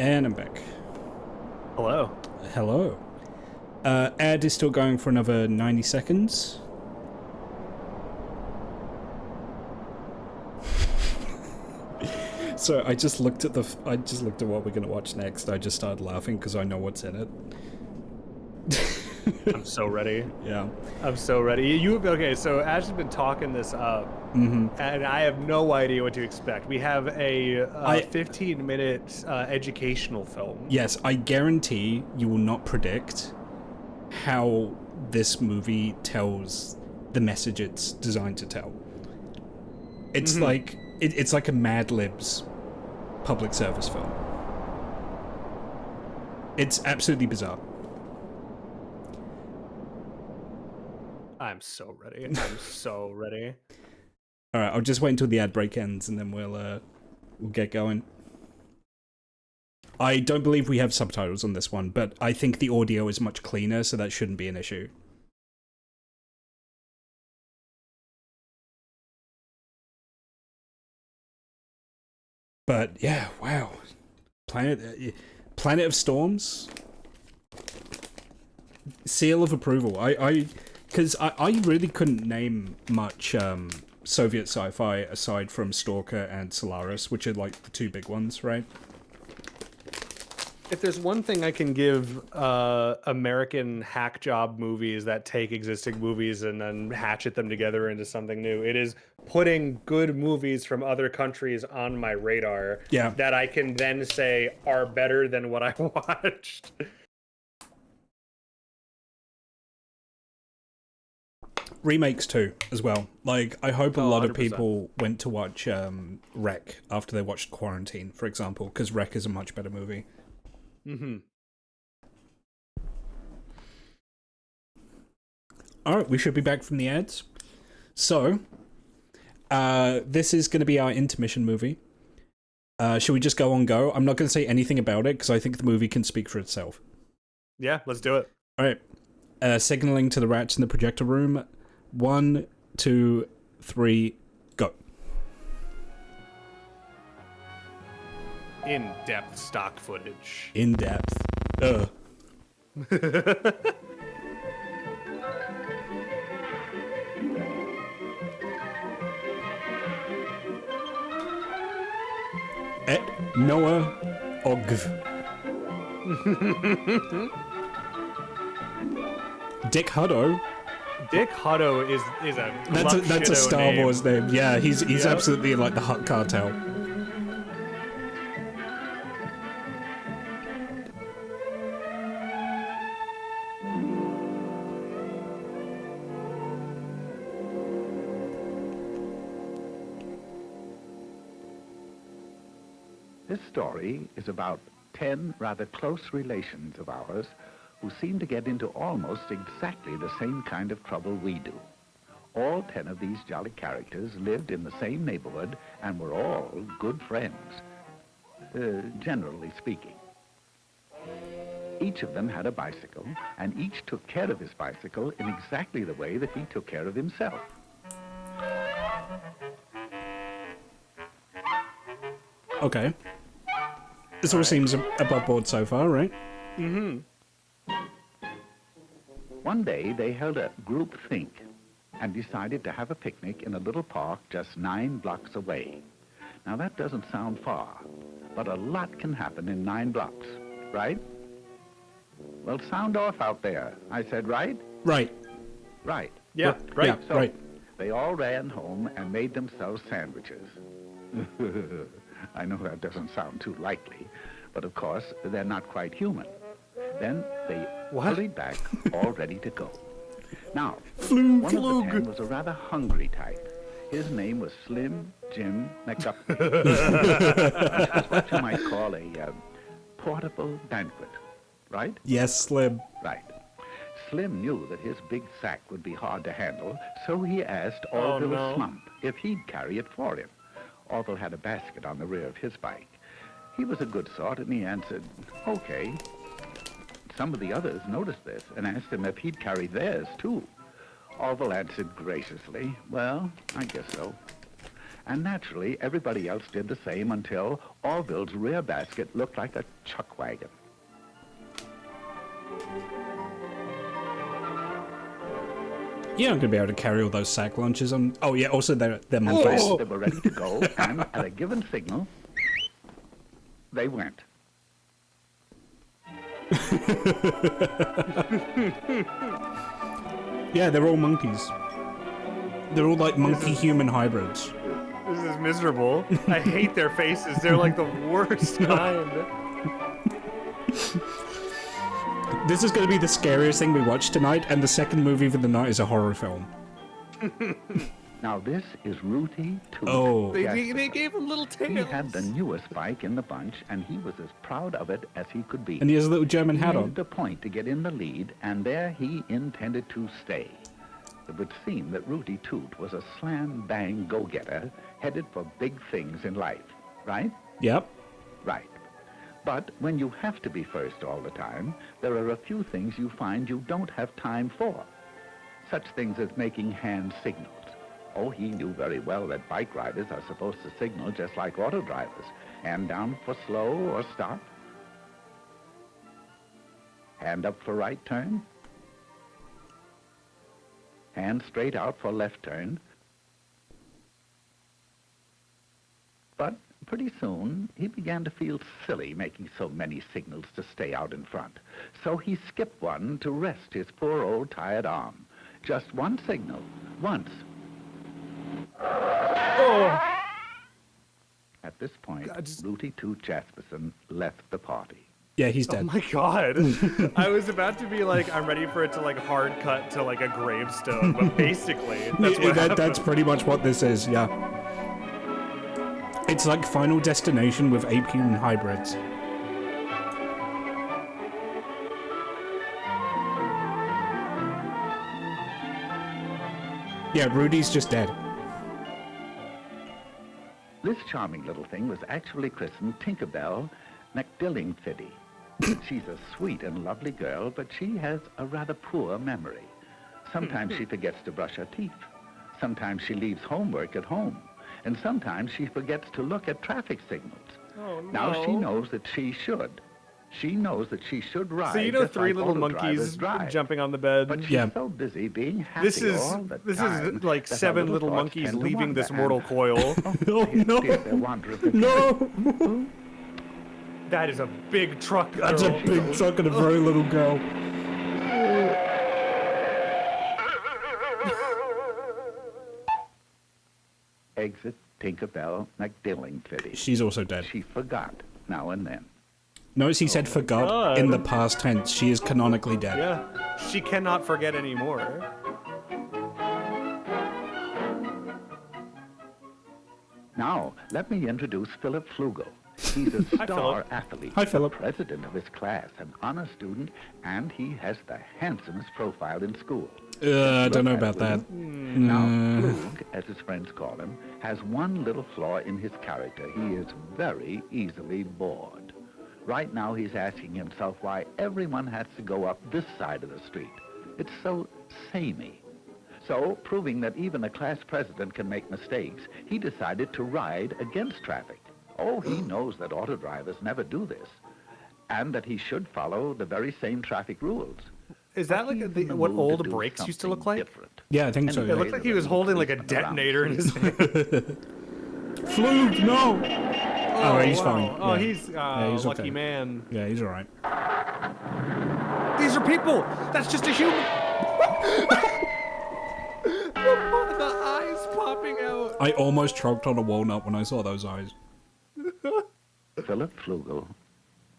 And I'm back. Hello. Hello. Ad is still going for another 90 seconds. So I just looked at what we're gonna watch next. I just started laughing because I know what's in it. I'm so ready. Yeah. I'm so ready. Okay? So Ash has been talking this up, and I have no idea what to expect. We have a 15-minute educational film. Yes, I guarantee you will not predict how this movie tells the message it's designed to tell. It's like it's like a Mad Libs public service film. It's absolutely bizarre. I'm so ready. I'm so ready. All right, I'll just wait until the ad break ends, and then we'll get going. I don't believe we have subtitles on this one, but I think the audio is much cleaner, so that shouldn't be an issue. But yeah, wow, Planet of Storms, seal of approval. Because I really couldn't name much Soviet sci-fi aside from Stalker and Solaris, which are like the two big ones, right? If there's one thing I can give American hack job movies that take existing movies and then hatchet them together into something new, it is putting good movies from other countries on my radar that I can then say are better than what I watched. Remakes too, as well. Like, I hope a lot 100%. of people went to watch Rec after they watched Quarantine, for example, because Rec is a much better movie. Alright, we should be back from the ads. So, this is going to be our intermission movie. Should we just go on go? I'm not going to say anything about it, because I think the movie can speak for itself. Yeah, let's do it. Alright. Signaling to the rats in the projector room. 1, 2, 3, go. In-depth stock footage. In depth. Et Noah Ogv. Dick Hutto. Dick Hutto is a That's a Star name. Wars name. Yeah, he's absolutely in like the Hutt cartel. This story is about 10 rather close relations of ours who seem to get into almost exactly the same kind of trouble we do. All 10 of these jolly characters lived in the same neighborhood and were all good friends, generally speaking. Each of them had a bicycle, and each took care of his bicycle in exactly the way that he took care of himself. Okay. This all seems above board so far, right? One day they held a group think and decided to have a picnic in a little park just 9 blocks away. Now that doesn't sound far, but a lot can happen in 9 blocks, right? Well, sound off out there. I said right? Right. Right. Yeah, right. Yeah, So right. they all ran home and made themselves sandwiches. I know that doesn't sound too likely, but of course, they're not quite human. Then they hurried back, all ready to go. Now, one of the 10 was a rather hungry type. His name was Slim Jim McGuffey. This was what you might call a portable banquet, right? Yes, Slim. Right. Slim knew that his big sack would be hard to handle, so he asked Orville Slump if he'd carry it for him. Orville had a basket on the rear of his bike. He was a good sort, and he answered, okay. Some of the others noticed this and asked him if he'd carry theirs, too. Orville answered graciously, well, I guess so. And naturally, everybody else did the same until Orville's rear basket looked like a chuck wagon. Yeah, I'm going to be able to carry all those sack lunches on. Oh, yeah, also they're monkeys. Oh. They were ready to go, and at a given signal, they went. Yeah, they're all monkeys. They're all like monkey-human hybrids. This is miserable. I hate their faces. They're like the worst kind. This is going to be the scariest thing we watch tonight, and the second movie for the night is a horror film. Now this is Rooty Toot. Oh. They gave him little tails. He had the newest bike in the bunch, and he was as proud of it as he could be. And he has a little German hat He on. made the point to get in the lead, and there he intended to stay. It would seem that Rooty Toot was a slam-bang go-getter headed for big things in life, right? Yep. Right. But when you have to be first all the time, there are a few things you find you don't have time for. Such things as making hand signals. Oh, he knew very well that bike riders are supposed to signal just like auto drivers. Hand down for slow or stop. Hand up for right turn. Hand straight out for left turn. But pretty soon, he began to feel silly making so many signals to stay out in front. So he skipped one to rest his poor old tired arm. Just one signal, once. Oh. At this point, Rooty Toot Jasperson left the party. Yeah, he's dead. Oh my god. I was about to be like, I'm ready for it to like hard cut to like a gravestone, but basically, that's what happened. That's pretty much what this is, yeah. It's like Final Destination with ape-human hybrids. Yeah, Rudy's just dead. This charming little thing was actually christened Tinkerbell McDillingfiddy. She's a sweet and lovely girl, but she has a rather poor memory. Sometimes she forgets to brush her teeth. Sometimes she leaves homework at home. And sometimes she forgets to look at traffic signals. Oh, no. Now she knows that she should. She knows that she should ride. So you know just three like little auto drivers monkeys drive. jumping on the bed? But she's Yeah. so busy being happy This is all the time like that her 7 little thoughts monkeys tend to leaving wander, this and- mortal coil. Oh, no. They're wandering. No! That is a big truck. That's a girl. big truck and a very little girl. Exit Tinkerbell McDillingfiddy. She's also dead. She forgot now and then. Notice he said forgot God. in the past tense. She is canonically dead. Yeah. She cannot forget anymore. Now, let me introduce Philip Flugel. He's a Hi, star Philip. athlete, Hi, Philip. president of his class, an honor student, and he has the handsomest profile in school. I don't know Look about at it, that. will you? Now, Mm. Flug, as his friends call him, has one little flaw in his character. He is very easily bored. Right now, he's asking himself why everyone has to go up this side of the street. It's so samey. So, proving that even a class president can make mistakes, he decided to ride against traffic. Oh, he knows that auto drivers never do this, and that he should follow the very same traffic rules. Is that But like he's in the what mood to old do brakes used to look something like? different. Yeah, I think so. It Yeah. looked like he was holding like a detonator in his hand. Flug, no! Oh, he's wow. fine. Oh, Yeah. he's Yeah, he's lucky okay. man. Yeah, he's alright. These are people. That's just a human. The eyes popping out. I almost choked on a walnut when I saw those eyes. Philip Flugel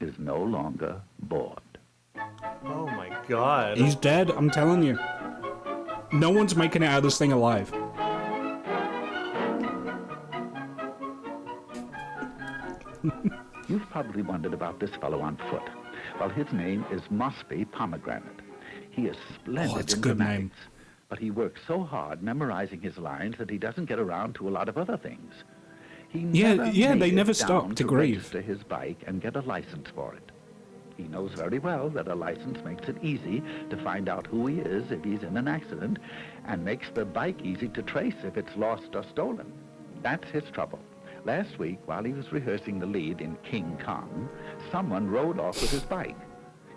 is no longer bored. Oh my god. He's dead, I'm telling you. No one's making it out of this thing alive. You've probably wondered about this fellow on foot. Well, his name is Mosby Pomegranate. He is splendid it's a in good name. dramatics, but he works so hard memorizing his lines that he doesn't get around to a lot of other things. He Yeah, never yeah, made they it never down stop to grieve. register his bike and get a license for it. He knows very well that a license makes it easy to find out who he is if he's in an accident, and makes the bike easy to trace if it's lost or stolen. That's his trouble. Last week, while he was rehearsing the lead in King Kong, someone rode off with his bike.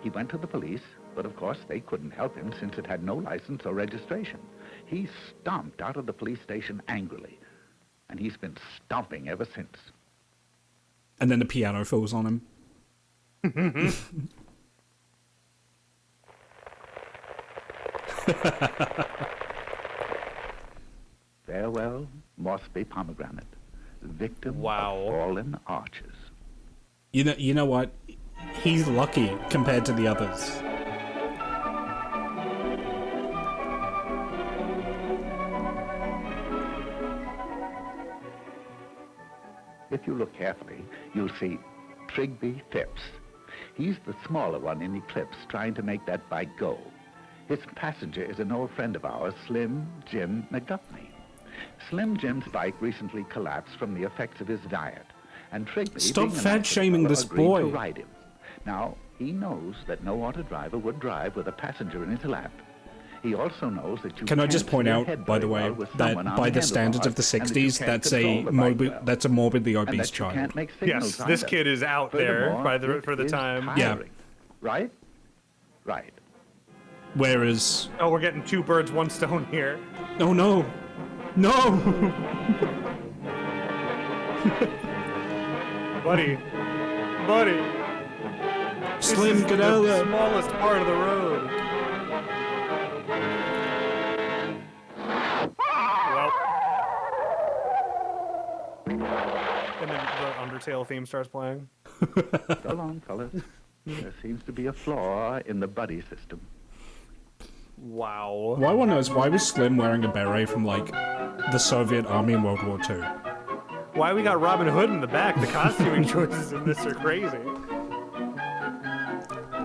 He went to the police, but of course they couldn't help him since it had no license or registration. He stomped out of the police station angrily, and he's been stomping ever since. And then the piano falls on him. Farewell, Mossby Pomegranate, victim Wow. of fallen arches. You know what? He's lucky compared to the others. If you look carefully, you'll see Trigby Phipps. He's the smaller one in Eclipse, trying to make that bike go. His passenger is an old friend of ours, Slim Jim McDuffney. Slim Jim's bike recently collapsed from the effects of his diet, and Trigby, Stop being a fat-shaming nice this fellow, agreed boy. to ride him. Now, he knows that no auto driver would drive with a passenger in his lap. He also knows that you Can I can't just point see out, ahead by the very way, well with that someone on by the the standards of the handlebars, and that you 60s, can't that's control the bike well, that's a morbidly and obese that you child. can't make signals Yes, this either. kid is out there Furthermore, for the it time. is Yeah. tiring. Right? Right. Whereas, Oh, we're getting two birds, one stone here. oh no, no, Buddy. Slim, This is get out of the there. smallest part of the road. Well. And then the Undertale theme starts playing. So long, fellas. There seems to be a flaw in the buddy system. Wow. What I want to know is why was Slim wearing a beret from like the Soviet army in World War II? Why we got Robin Hood in the back? The costuming choices in this are crazy.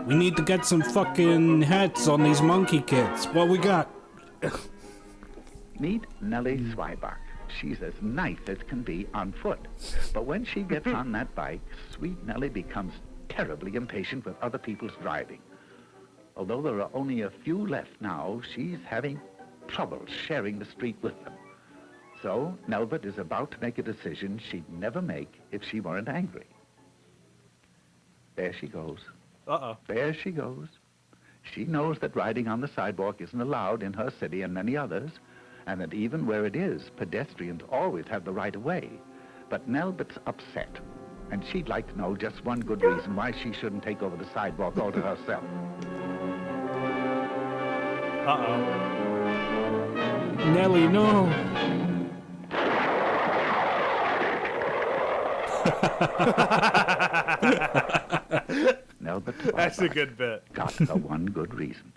We need to get some fucking hats on these monkey kids. What we got? Meet Nellie Zweibach. She's as nice as can be on foot. But when she gets on that bike, sweet Nellie becomes terribly impatient with other people's driving. Although there are only a few left now, she's having trouble sharing the street with them. So Nelbert is about to make a decision she'd never make if she weren't angry. There she goes. Uh-oh. There she goes. She knows that riding on the sidewalk isn't allowed in her city and many others, and that even where it is, pedestrians always have the right of way. But Nelbert's upset, and she'd like to know just one good reason why she shouldn't take over the sidewalk all to herself. Uh-oh. Nelly, no. Nelbert That's a Zweibach good bit. got the one good reason.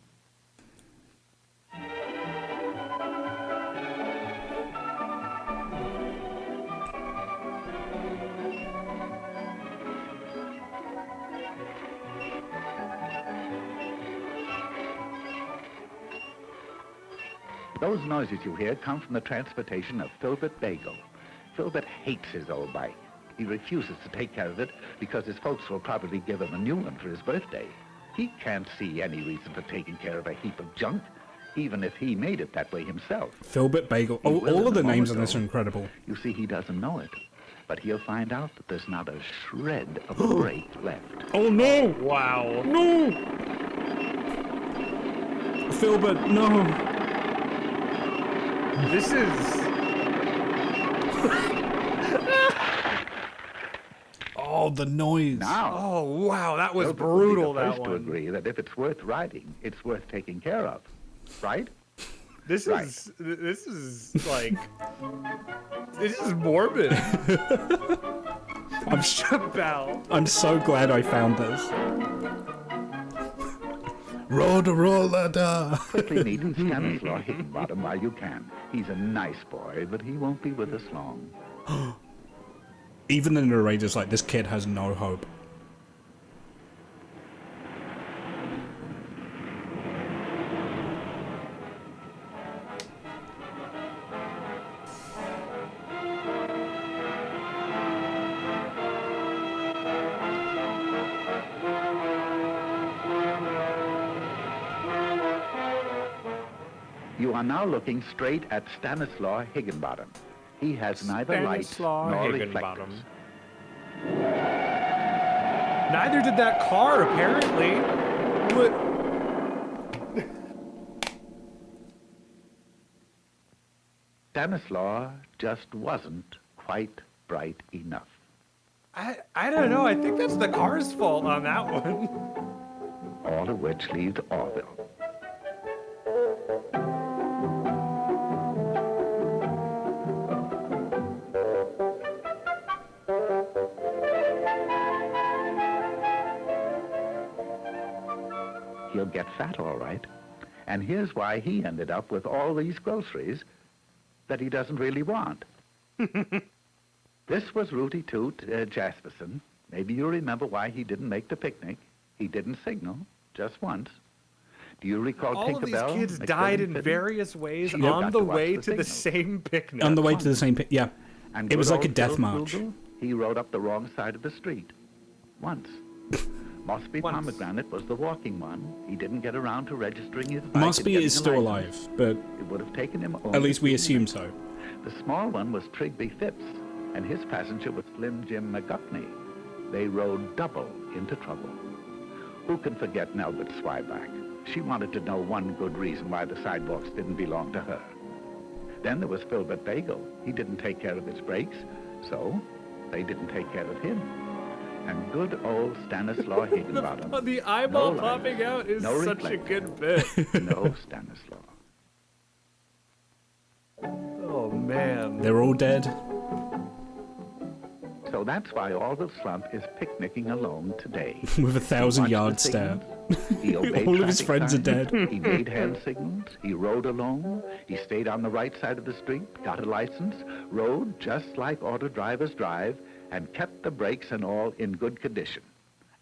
Those noises you hear come from the transportation of Filbert Bagel. Filbert hates his old bike. He refuses to take care of it because his folks will probably give him a new one for his birthday. He can't see any reason for taking care of a heap of junk, even if he made it that way himself. Filbert Bagel. He will All in of the a names moment, on this are though. incredible. You see, he doesn't know it, but he'll find out that there's not a shred of a brake left. Oh no! Wow. No! Filbert, no! This is... Oh, the noise. Now, Oh, wow, that was Filbert would be brutal, the that first to one. agree that if it's worth riding, it's worth taking care of, right? This Right. is like... This is morbid. I'm Chappelle. I'm so glad I found this. Roller da. Quickly meet Stanislaw Higginbottom while you can. He's a nice boy, but he won't be with us long. Even the narrator's like, this kid has no hope. You are now looking straight at Stanislaw Higginbottom. He has neither light Stanislaw nor Higginbottom. reflectors. Neither did that car, apparently. What? Stanislaw just wasn't quite bright enough. I don't know. I think that's the car's fault on that one. All of which leaves Orville. He'll get fat, all right. And here's why he ended up with all these groceries that he doesn't really want. This was Rooty Toot Jasperson. Maybe you remember why he didn't make the picnic. He didn't signal, just once. Do you recall All Tinkerbell? of these kids McFiddin' died in Fiddin'? various ways She on got the to watch way the to the signal. same picnic. On the way to the same yeah. And It was good like a old death Phil march. Krugel, he rode up the wrong side of the street. Once. Mossby Once. Pomegranate was the walking one. He didn't get around to registering his bike and Mossby getting is a still license. alive, but It would have taken him at least we only assume so. The small one was Trigby Phipps, and his passenger was Slim Jim McGupney. They rode double into trouble. Who can forget Nelbert Swyback? She wanted to know one good reason why the sidewalks didn't belong to her. Then there was Filbert Bagel. He didn't take care of his brakes, so they didn't take care of him. And good old Stanislaw Higginbottom. The eyeball No popping lights, out is no such a reflector. good bit. No Stanislaw. Oh, man. They're all dead. So that's why Orville Slump is picnicking alone today. With a 1,000 He yard watched the stare. signals. He obeyed All of his traffic friends are signs. dead. He made hand signals. He rode alone. He stayed on the right side of the street, got a license, rode just like auto drivers drive, and kept the brakes and all in good condition.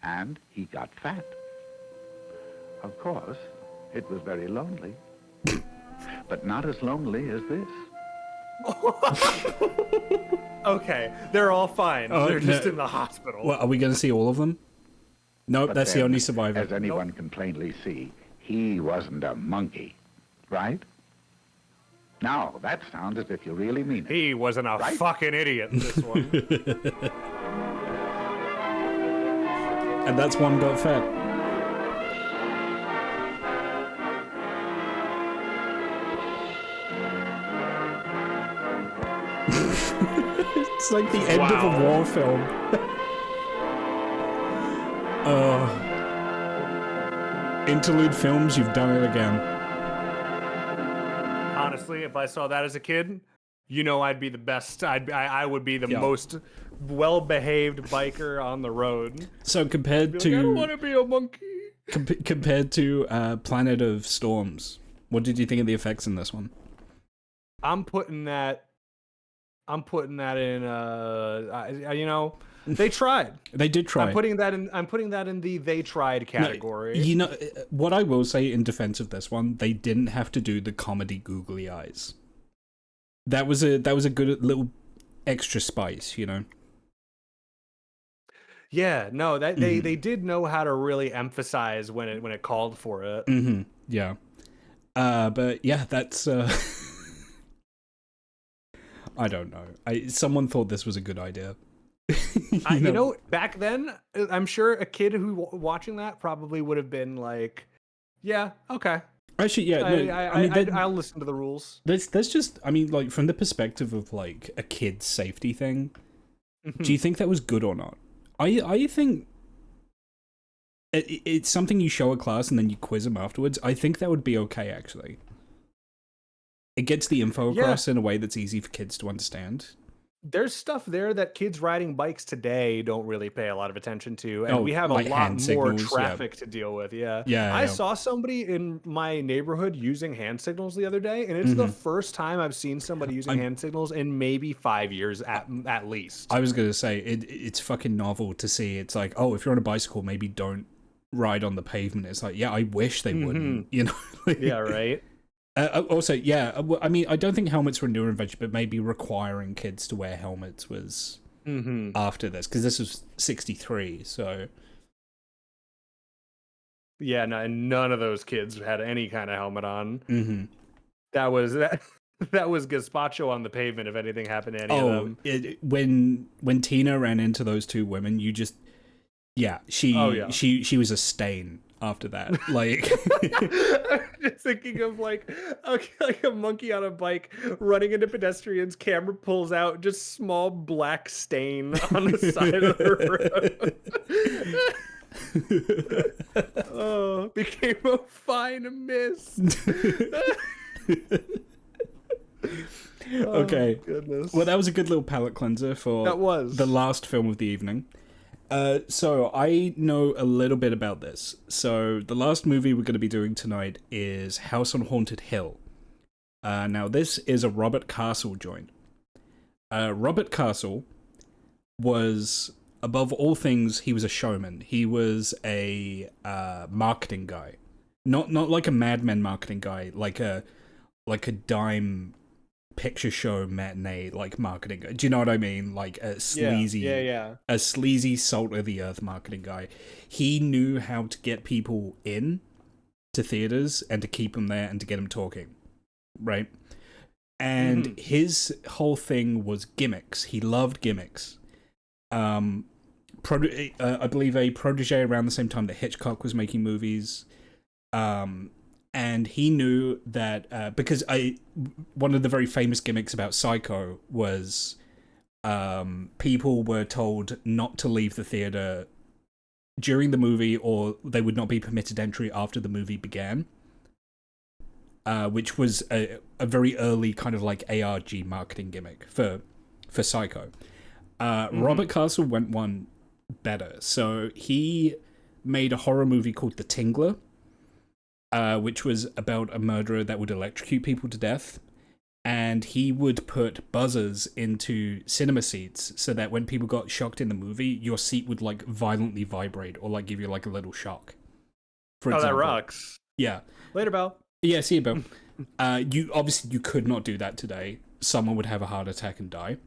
And he got fat. Of course, it was very lonely. But not as lonely as this. Okay, they're all fine. Oh, They're just no. in the hospital. Well, are we going to see all of them? Nope, But that's the then, only survivor. As anyone can plainly see, he wasn't a monkey, right? Now, that sounds as if you really mean it. He wasn't a Right? fucking idiot, this one. And that's one got fat. It's like the end of a war film. Interlude films, you've done it again. Honestly, if I saw that as a kid, you know I'd be the best. I would be the Yeah. most well-behaved biker on the road. So compared Be like, I don't to want to be a monkey. compared to Planet of Storms, what did you think of the effects in this one? I'm putting that in. You know, they tried. They did try. I'm putting that in the they tried category. You know, what I will say in defense of this one, they didn't have to do the comedy googly eyes. That was a good little extra spice, you know. Yeah, no, that they did know how to really emphasize when it called for it. Mm-hmm. Yeah. But yeah, that's I don't know. Someone thought this was a good idea. You know, back then, I'm sure a kid who watching that probably would have been like, "Yeah, okay, Actually, yeah. No, I mean, I'll listen to the rules." That's just. I mean, like from the perspective of like a kid's safety thing. Do you think that was good or not? I think it's something you show a class and then you quiz them afterwards. I think that would be okay, actually. It gets the info across in a way that's easy for kids to understand. There's stuff there that kids riding bikes today don't really pay a lot of attention to, and we have a like lot hand more signals, traffic to deal with. Yeah, Yeah, I yeah. saw somebody in my neighborhood using hand signals the other day, and it's the first time I've seen somebody using hand signals in maybe 5 years at least. I was gonna say it's fucking novel to see. It's like, oh, if you're on a bicycle, maybe don't ride on the pavement. It's like, yeah, I wish they wouldn't. You know? Yeah, right. Also, yeah, I mean, I don't think helmets were a newer invention, but maybe requiring kids to wear helmets was after this, because this was 63, so... Yeah, no, and none of those kids had any kind of helmet on. Mm-hmm. That was That was gazpacho on the pavement if anything happened to any of them. When Tina ran into those two women, you just she was a stain after that. Like I'm just thinking of like a monkey on a bike running into pedestrians, camera pulls out, just small black stain on the side of the road. Oh, became a fine mist. Okay. Oh, goodness. Well, that was a good little palate cleanser for the last film of the evening. So I know a little bit about this. So the last movie we're going to be doing tonight is House on Haunted Hill. Now this is a Robert Castle joint. Robert Castle was, above all things, he was a showman. He was a marketing guy. Not like a Mad Men marketing guy, like a dime picture show matinee like marketing guy. Do you know what I mean? Like a sleazy a sleazy salt of the earth marketing guy. He knew how to get people in to theaters and to keep them there and to get them talking, right? And his whole thing was gimmicks. He loved gimmicks. I believe a protege around the same time that Hitchcock was making movies. And he knew that because one of the very famous gimmicks about Psycho was people were told not to leave the theater during the movie, or they would not be permitted entry after the movie began, which was a very early kind of like ARG marketing gimmick for Psycho. Robert Castle went one better. So he made a horror movie called The Tingler, which was about a murderer that would electrocute people to death. And he would put buzzers into cinema seats so that when people got shocked in the movie, your seat would like violently vibrate or like give you like a little shock. For example. That rocks. Yeah. Later, Belle. Yeah, see you, Bill. You could not do that today. Someone would have a heart attack and die.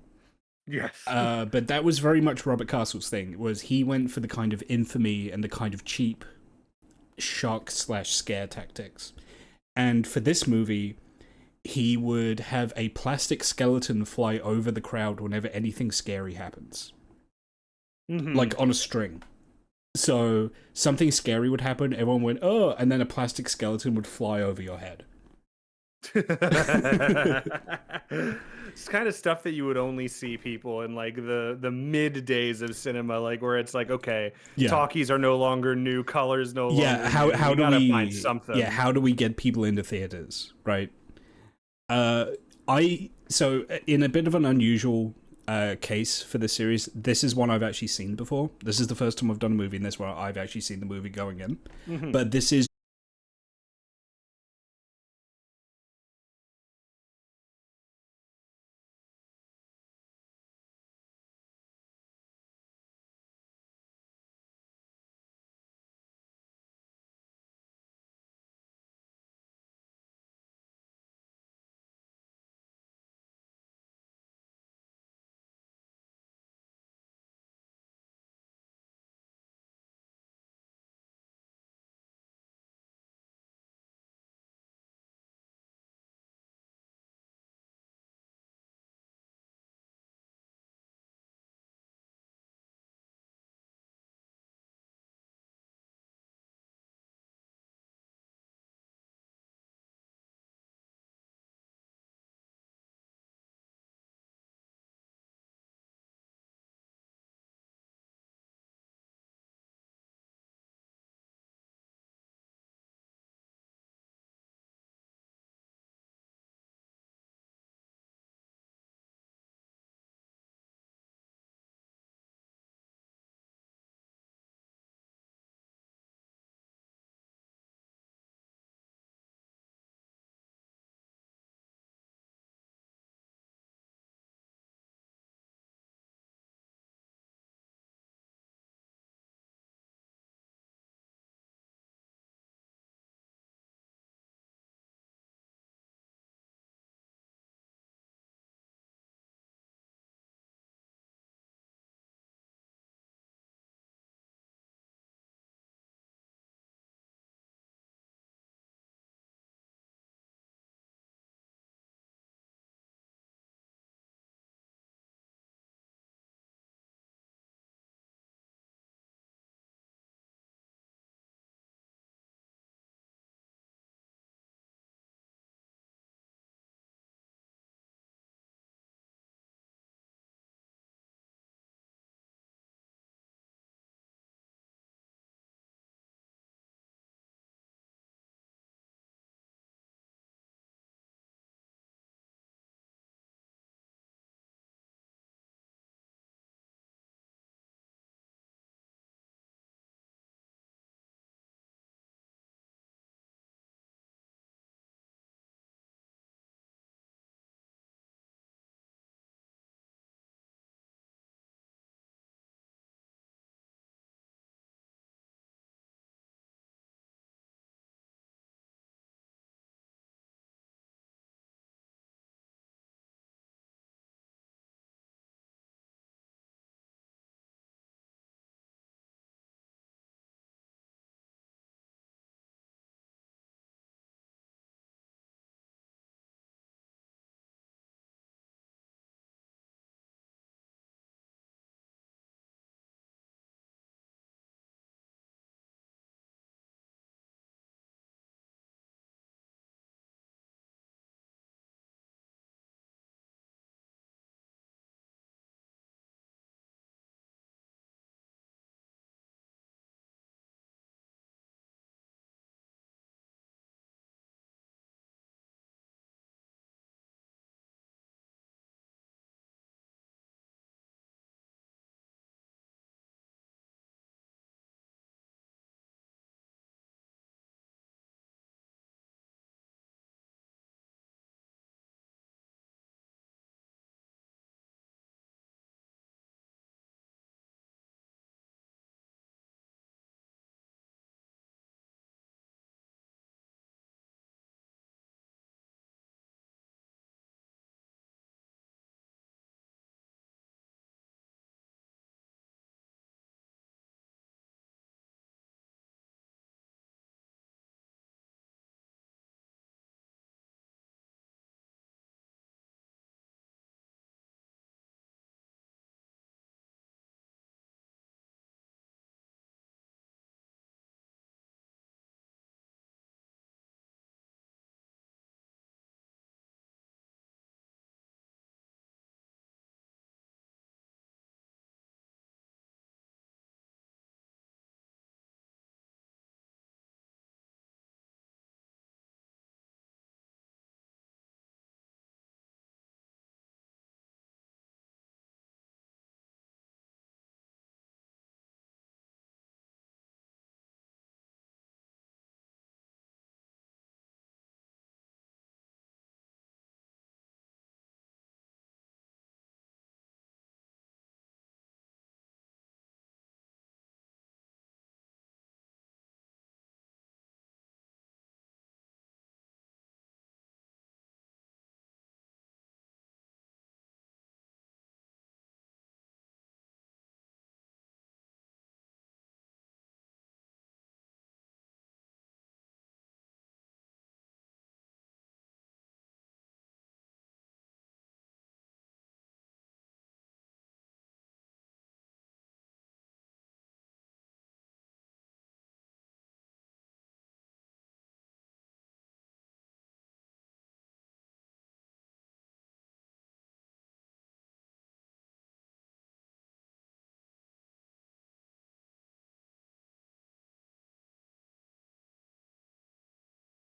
Yes. But that was very much Robert Castle's thing. Was he went for the kind of infamy and the kind of cheap shock/scare tactics. And for this movie, he would have a plastic skeleton fly over the crowd whenever anything scary happens. Like on a string. So something scary would happen, everyone went, oh, and then a plastic skeleton would fly over your head. It's kind of stuff that you would only see people in like the mid days of cinema, like where it's like, okay, talkies are no longer new, colors no longer. Yeah, how do we find something? Yeah, how do we get people into theaters, right? So in a bit of an unusual case for this series, this is one I've actually seen before. This is the first time I've done a movie in this where I've actually seen the movie going in. But this is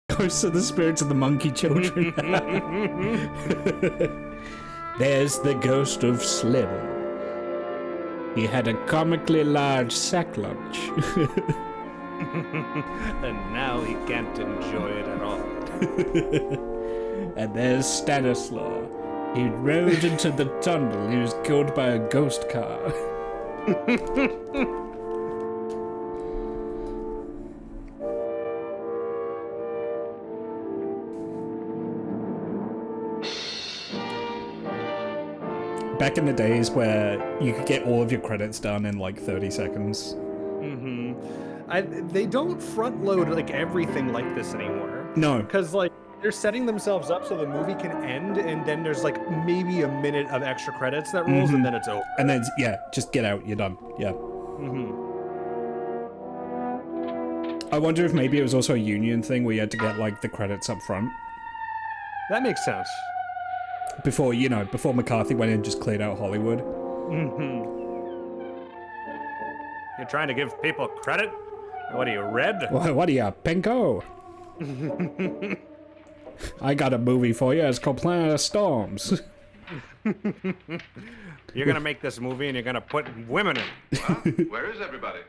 Ghosts of the spirits of the monkey children. There's the ghost of Slim. He had a comically large sack lunch. And now he can't enjoy it at all. And there's Stanislaw. He rode into the tunnel. He was killed by a ghost car. Back in the days where you could get all of your credits done in like 30 seconds. They don't front load like everything like this anymore. No. Because like they're setting themselves up so the movie can end, and then there's like maybe a minute of extra credits that rolls, and then it's over. And then, yeah, just get out, you're done. Yeah. I wonder if maybe it was also a union thing where you had to get like the credits up front. That makes sense. Before, you know, before McCarthy went in and just cleared out Hollywood. You're trying to give people credit? What are you, red? What are you, Pinko? I got a movie for you. It's called Planet of Storms. You're gonna make this movie and you're gonna put women in. Well, where is everybody?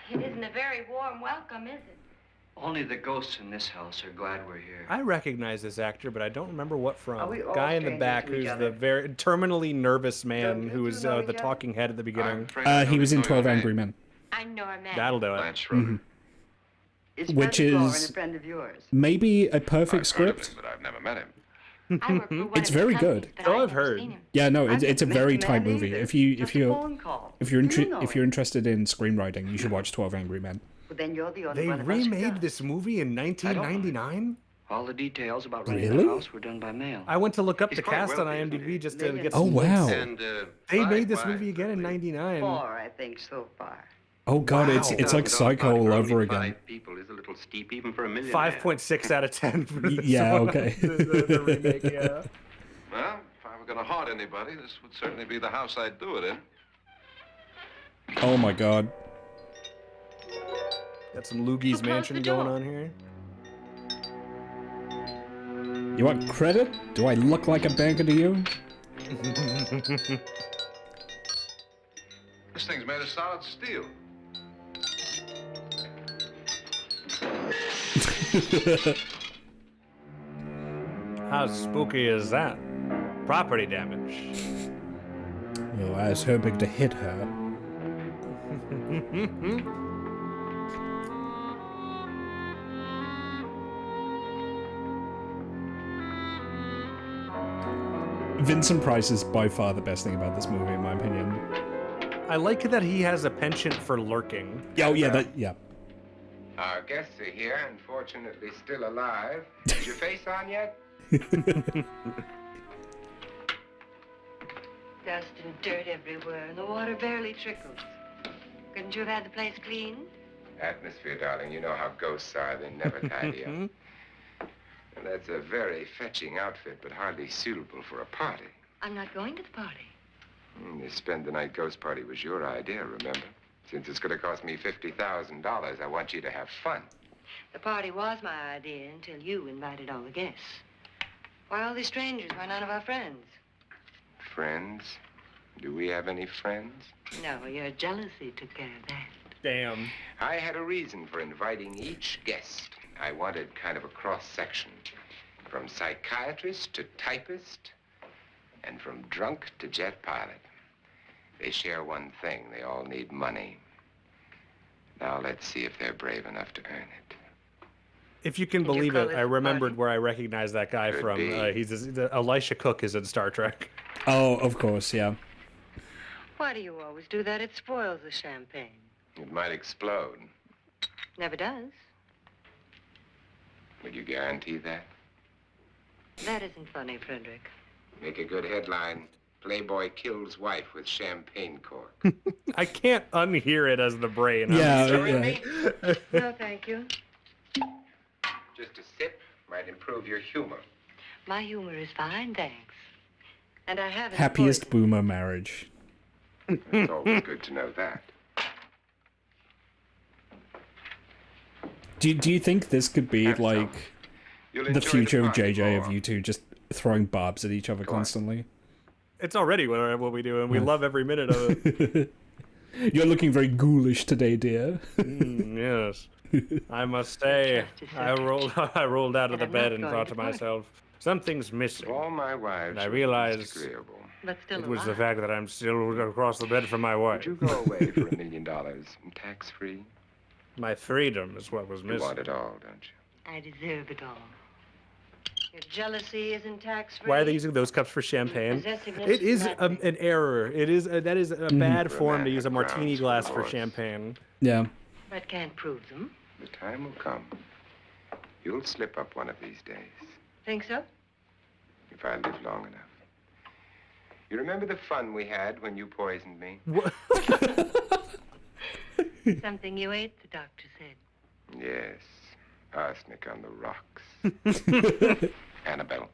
It isn't a very warm welcome, is it? Only the ghosts in this house are glad we're here. I recognize this actor, but I don't remember what from. Are we all Guy in the strangers back to each who's other? the very terminally nervous man Don't who you was know the each talking head at the beginning. I'm afraid I He don't was in know your 12 Angry name. Men. I'm Nora Mann. That'll do it. Lance Schroeder. Is Which Fred Lauren is- a friend of yours? Maybe a perfect I've heard of script. him, but I've never met him. I work for one It's of the very companies, good. but So I've I've never heard. seen him. Yeah, no, I've it's a never very met the tight man movie. either. If you Just a phone call. if you're You know if you're him. interested in screenwriting, you should watch 12 Angry Men. Well, then you're the only They one of us who remade does. this movie in 1999? All the details about renting Really? the house were done by mail. I went to look up He's the quite cast on wealthy, isn't IMDb he? just to get Oh, some wow. links. And They five made this wives, movie again in I believe. 99. 4, I think, so far. Oh god, Wow. it's like Psycho all over again. 5 people is a little steep even for a millionaire. 5.6 out of 10 for this Yeah, one. okay. the remake, yeah. Well, if I were going to haunt anybody, this would certainly be the house I'd do it in. Oh my god. Got some Lugie's Who closed the Mansion going door? on here. You want credit? Do I look like a banker to you? This thing's made of solid steel. How spooky is that? Property damage. Oh, I was hoping to hit her. Vincent Price is by far the best thing about this movie, in my opinion. I like that he has a penchant for lurking. Oh yeah, yeah. Our guests are here, unfortunately still alive. Is your face on yet? Dust and dirt everywhere, and the water barely trickles. Couldn't you have had the place cleaned? Atmosphere, darling. You know how ghosts are. They never tidy up. And that's a very fetching outfit, but hardly suitable for a party. I'm not going to the party. The spend the night ghost party was your idea, remember? Since it's going to cost me $50,000, I want you to have fun. The party was my idea until you invited all the guests. Why all these strangers? Why none of our friends? Friends? Do we have any friends? No, your jealousy took care of that. Damn. I had a reason for inviting each guest. I wanted kind of a cross-section. From psychiatrist to typist, and from drunk to jet pilot. They share one thing. They all need money. Now let's see if they're brave enough to earn it. If you can Did you believe call it, it I a remembered party? where I recognized that guy Could from. be. Elisha Cook is in Star Trek. Oh, of course, yeah. Why do you always do that? It spoils the champagne. It might explode. Never does. Would you guarantee that? That isn't funny, Frederick. Make a good headline. Playboy kills wife with champagne cork. I can't unhear it as the brain. Yeah, Sorry, yeah. No, thank you. Just a sip might improve your humor. My humor is fine, thanks. And I haven't Happiest poisoned- boomer marriage. It's always good to know that. Do you think this could be Have like some. You'll the enjoy future of party JJ more. of you two just throwing barbs at each other constantly. It's already what we do, and we love every minute of it. You're looking very ghoulish today, dear. Yes. I must say, I rolled out of the bed and thought to myself, something's missing. Of all my wives, And I you're the realized least agreeable. But still it was the alive. fact that I'm still across the bed from my wife. Would you go away for $1 million, tax-free? My freedom is what was You missing. want it all, don't you? I deserve it all. Your jealousy isn't tax-free. Why are they using those cups for champagne? Possessiveness It is flattery. an error. That is a bad For a form man to use a who martini grounds for glass for divorce. champagne. Yeah. But can't prove them. The time will come. You'll slip up one of these days, Think so? if I live long enough. You remember the fun we had when you poisoned me? Something you ate, the doctor said. Yes, arsenic on the rocks. Annabelle,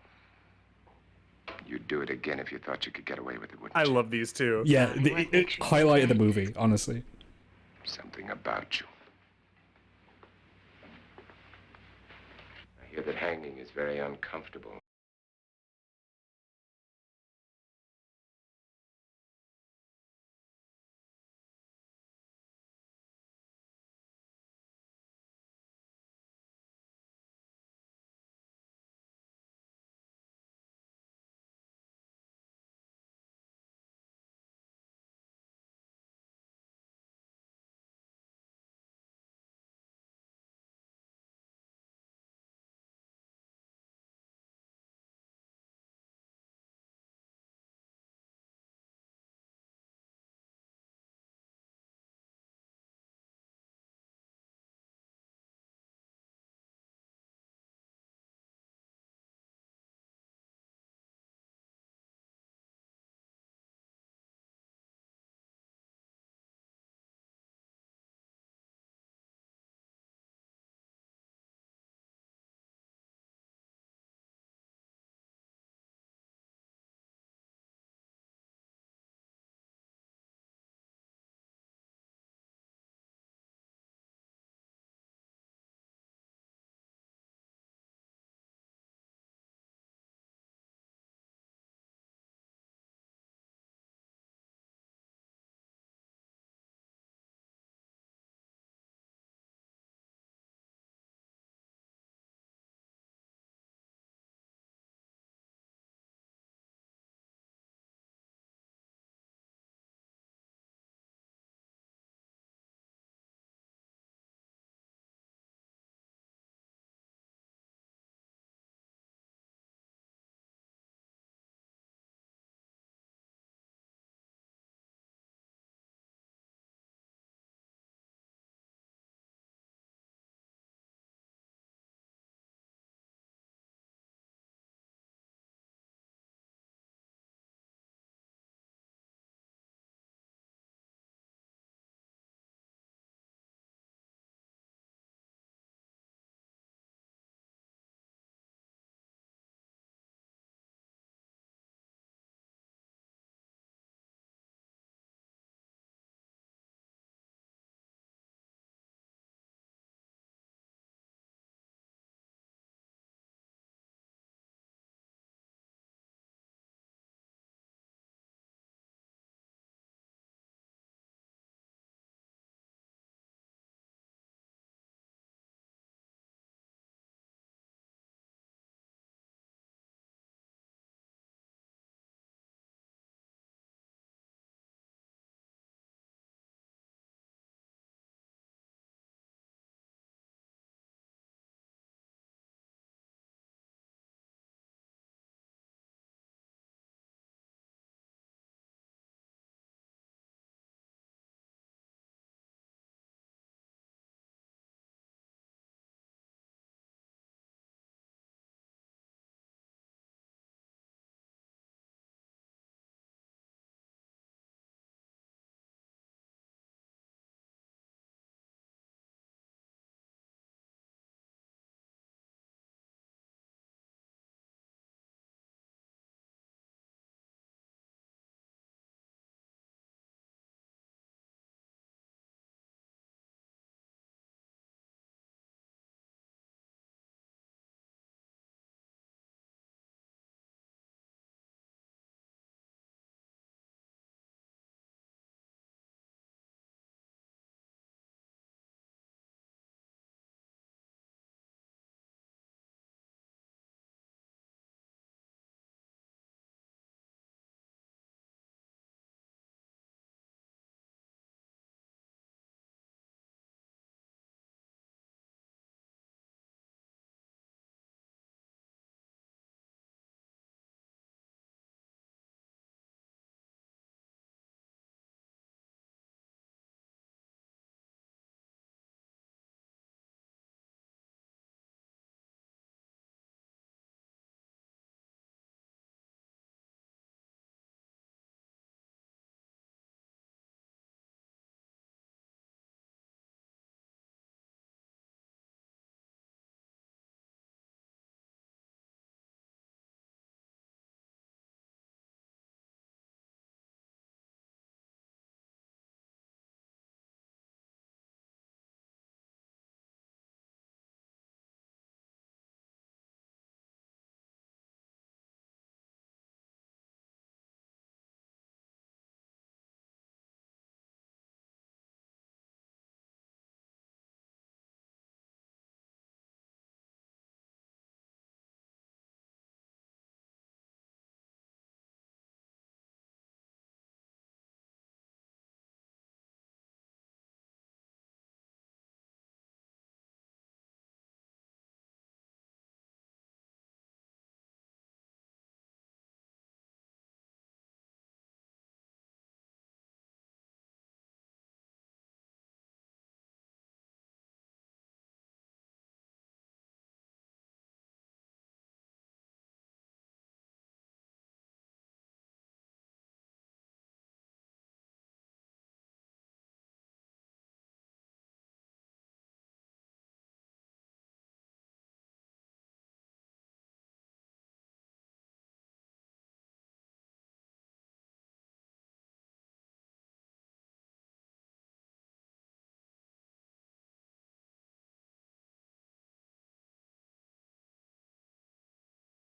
you'd do it again if you thought you could get away with it, wouldn't I you? love these two. Yeah, it highlighted the movie, honestly. Something about you. I hear that hanging is very uncomfortable.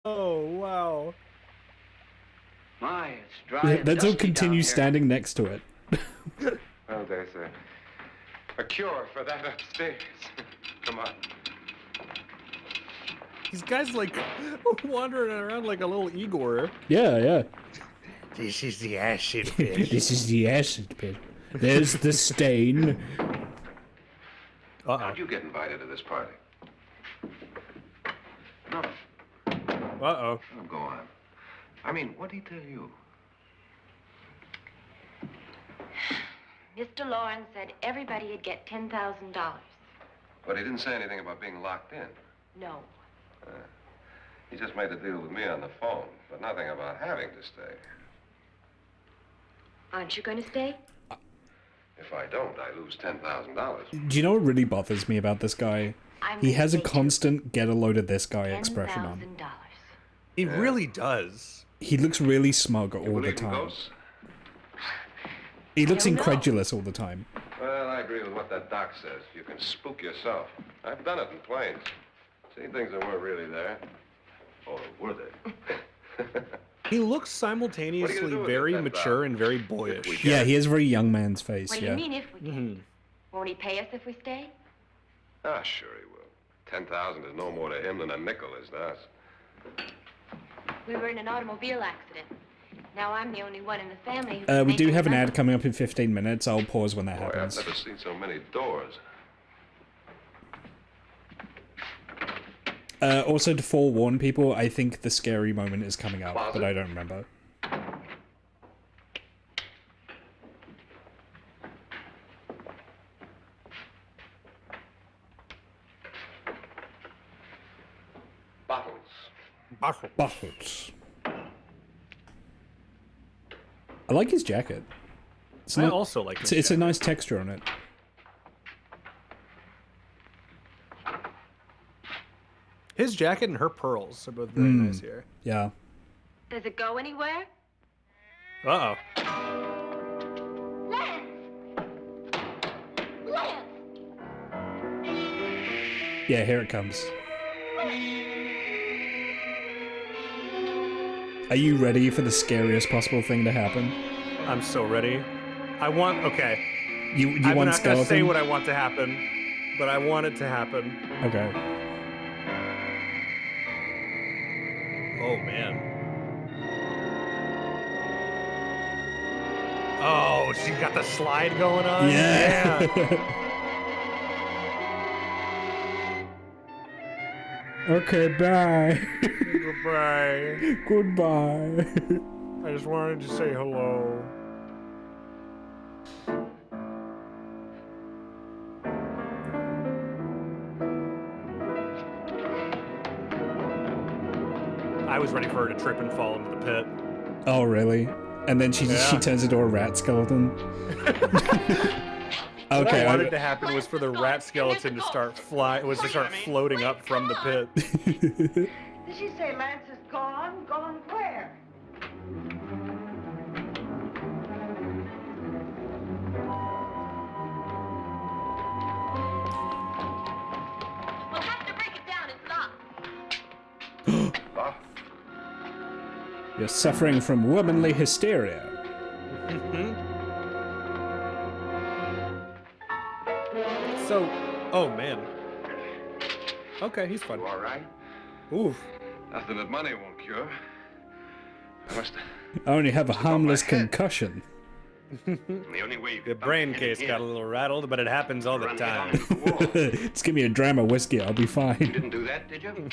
Oh, wow. My, it's dry. and Let's all dusty down continue here. standing next to it. Well, there's a cure for that upstairs. Come on. These guys like wandering around like a little Igor. Yeah, yeah. This is the acid pit. This is the acid pit. There's the stain. How'd you get invited to this party? No. Uh-oh. Oh, go on. I mean, what did he tell you? Mr. Lawrence said everybody'd get $10,000. But he didn't say anything about being locked in. No. He just made a deal with me on the phone, but nothing about having to stay. Aren't you going to stay? If I don't, I lose $10,000. Do you know what really bothers me about this guy? He has a constant get a load of this guy expression on. He really does. He looks really smug all the Believe in time. ghosts? He looks I don't know. incredulous all the time. Well, I agree with what that doc says. You can spook yourself. I've done it in planes. Seen things that weren't really there. Or were they? He looks simultaneously with very it, mature and very boyish. Yeah, he has a very young man's face, What do yeah. you mean if we get? Won't he pay us if we stay? Ah, sure he will. 10,000 is no more to him than a nickel is to us. We were in an automobile accident. Now I'm the only one in the family who We can make do any have an money. ad coming up in 15 minutes. I'll pause when that Boy, I've happens. never seen so many doors. Also, to forewarn people, I think the scary moment is coming up, but I don't remember. Bottles. Bottles. I like his jacket. It's I also like his it's a nice texture on it. His jacket and her pearls are both very nice here. Yeah. Does it go anywhere? Uh-oh. Lance! Lance! Yeah, here it comes. Are you ready for the scariest possible thing to happen? I'm so ready. Okay. You I'm want not skeleton? gonna say what I want to happen, but I want it to happen. Okay. Oh, man. Oh, she got the slide going on? Yeah. Okay, bye. Goodbye. Goodbye. I just wanted to say hello. I was ready for her to trip and fall into the pit. Oh, really? And then she Yeah. turns into a rat skeleton. What Okay. I wanted to happen was for the rat skeleton to start floating up from the pit. Did she say Lance is gone? Gone where? We'll have to break it down. It's locked. You're suffering from womanly hysteria. So, oh man. Okay, he's fine. You all right? Oof. Nothing that money won't cure. I must. I only have a harmless head. concussion. The only way you The brain case got a little rattled, but it happens all the time. Just give me a dram of whiskey, I'll be You fine. didn't do that, did you?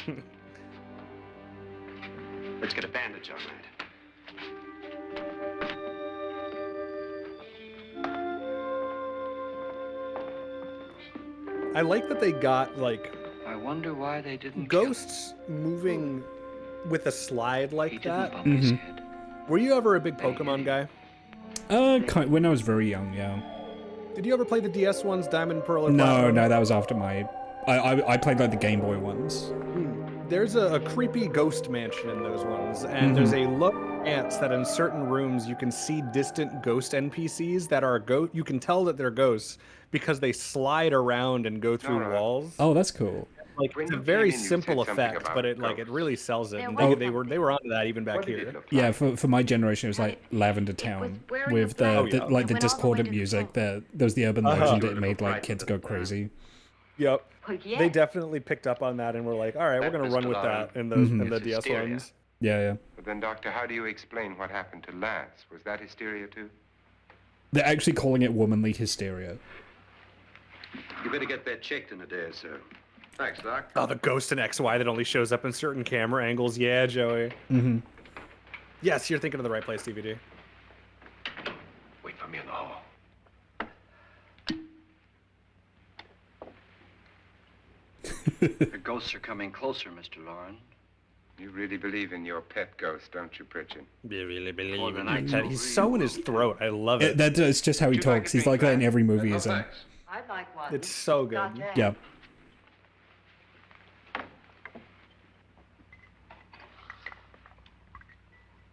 Let's get a bandage on that. I like that they got like I wonder why they didn't ghosts moving with a slide like that. bump his head. Were you ever a big Pokemon guy? When I was very young, yeah. Did you ever play the DS ones, Diamond, Pearl, or No, Platinum? no, that was after my... I played like the Game Boy ones. There's a creepy ghost mansion in those ones, and there's a low chance that in certain rooms you can see distant ghost NPCs that are you can tell that they're ghosts because they slide around and go through walls. Oh, that's cool. like When it's a you very came in, you simple said something effect, about but it really ghosts. sells it. And There they was were onto that even back What did here. it look Yeah, like? for my generation, it was like Lavender Town with the, Oh, yeah. the like It the went all the way discordant to the music. phone. There was the urban Uh-huh. legend. You were It a made little like kids go frightened at the crazy. Yep. Well, yeah. They definitely picked up on that and were like, all right, we're That, gonna run Mr. with Lauren, that in those in is the DS hysteria. ones. Yeah. But then, Doctor, how do you explain what happened to Lance? Was that hysteria too? They're actually calling it womanly hysteria. You better get that checked in a day or so. Thanks, Doc. Oh, the ghost in XY that only shows up in certain camera angles. Yeah, Joey. Mm-hmm. Yes, you're thinking of the right place, DVD. Wait for me in the hall. The ghosts are coming closer, Mr. Lauren. You really believe in your pet ghost, don't you, Pritchard? You really believe More than in I that? do. He's so in his throat. I love it. That's just how he Would you like talks. a He's drink, like that in Lance? every movie No, he's in. thanks. I'd like one. It's so good. Got that. Yeah.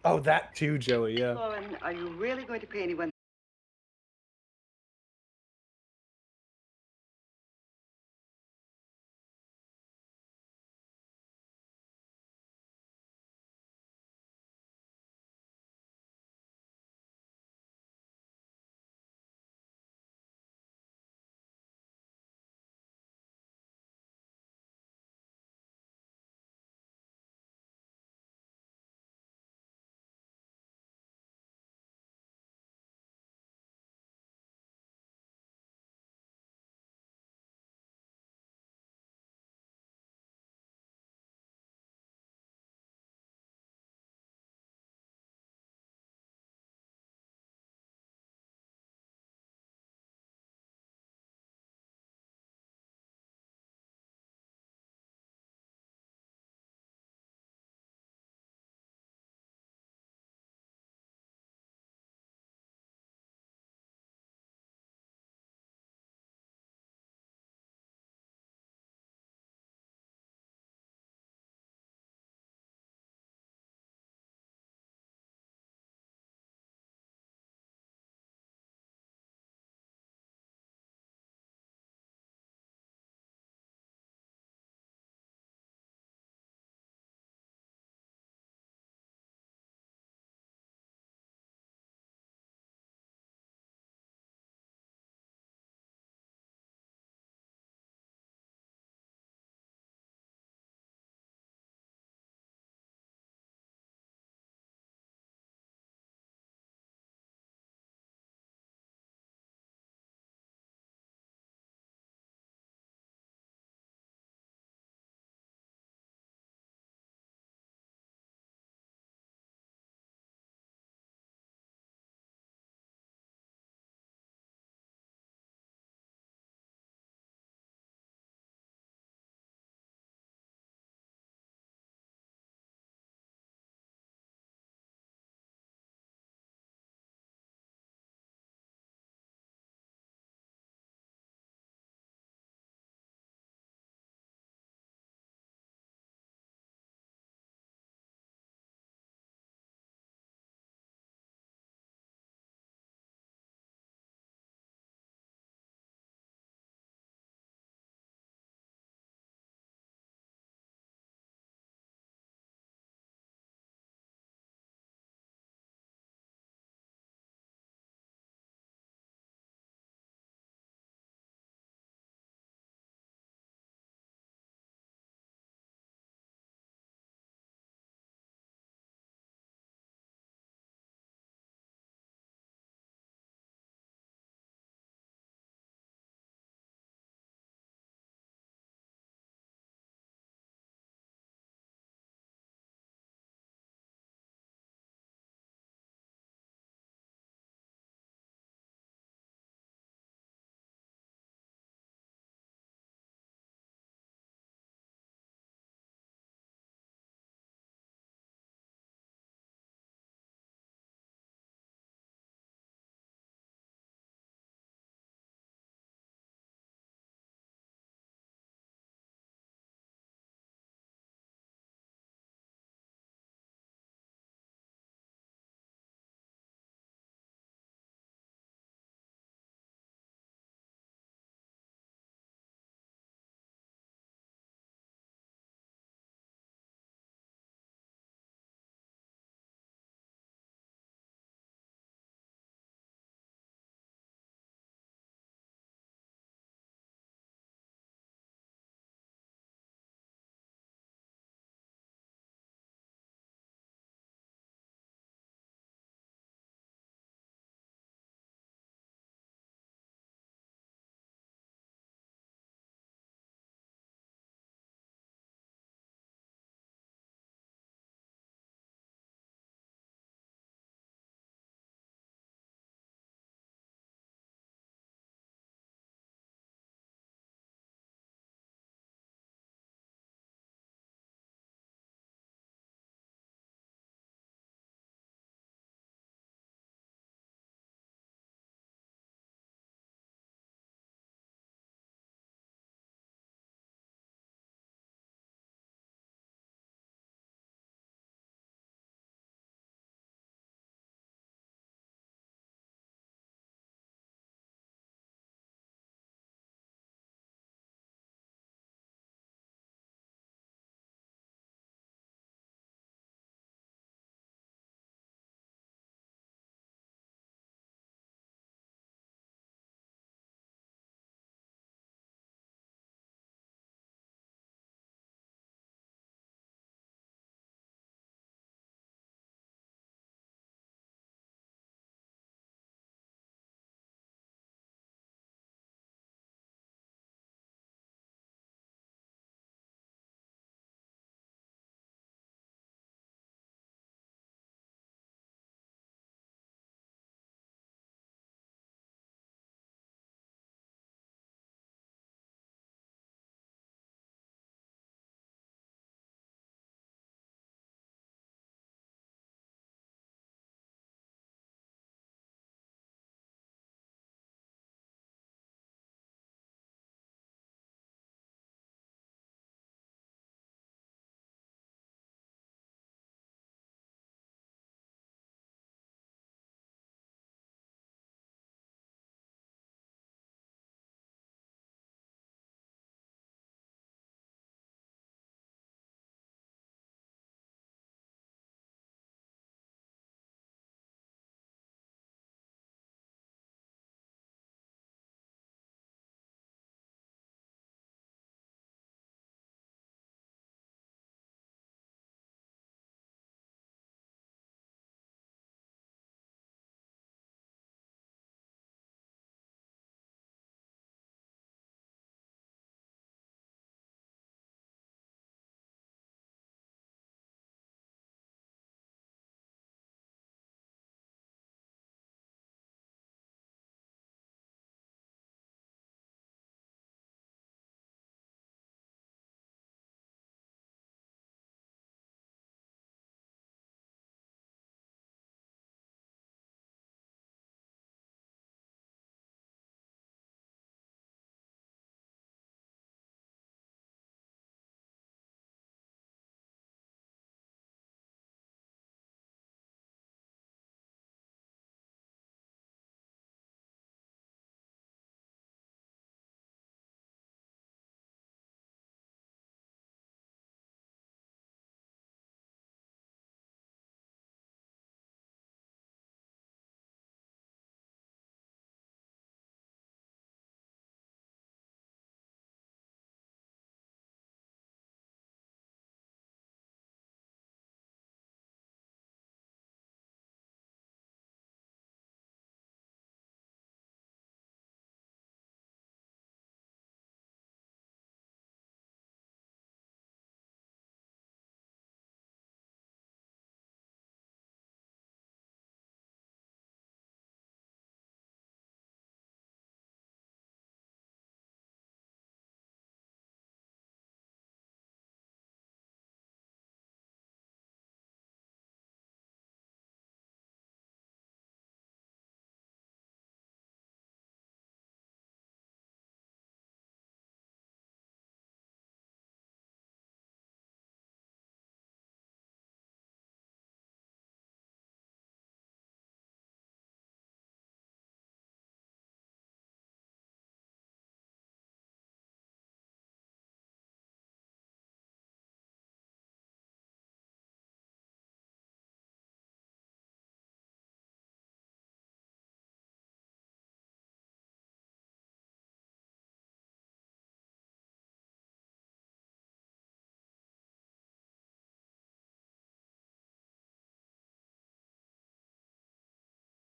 Oh, that too, Joey. Yeah. Lauren, are you really going to pay anyone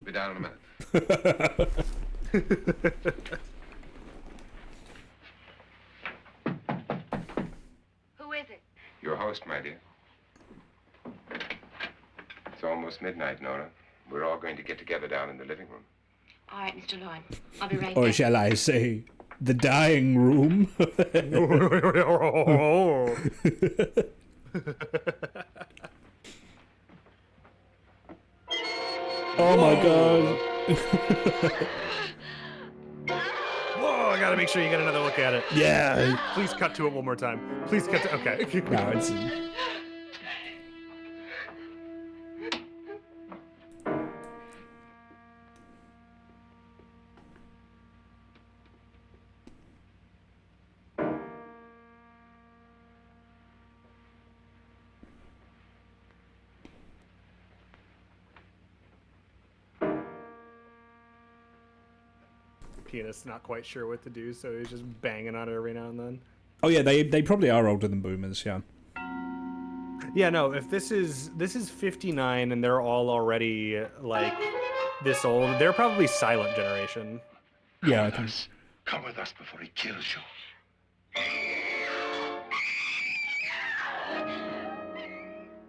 be down in a minute. Who is it? Your host, my dear. It's almost midnight, Nora. We're all going to get together down in the living room. All right, Mr. Lorne. I'll be right Or there. shall I say, the dying room? Oh my god. Whoa, I gotta make sure you get another look at it. Yeah. Please cut to it one more time. Please cut to. Okay. No, it's. Pianist's not quite sure what to do, so he's just banging on it every now and then. Oh yeah, they probably are older than boomers, yeah. Yeah, no, if this is 59 and they're all already like this old, they're probably silent generation. Yeah, I think. Come with us before he kills you.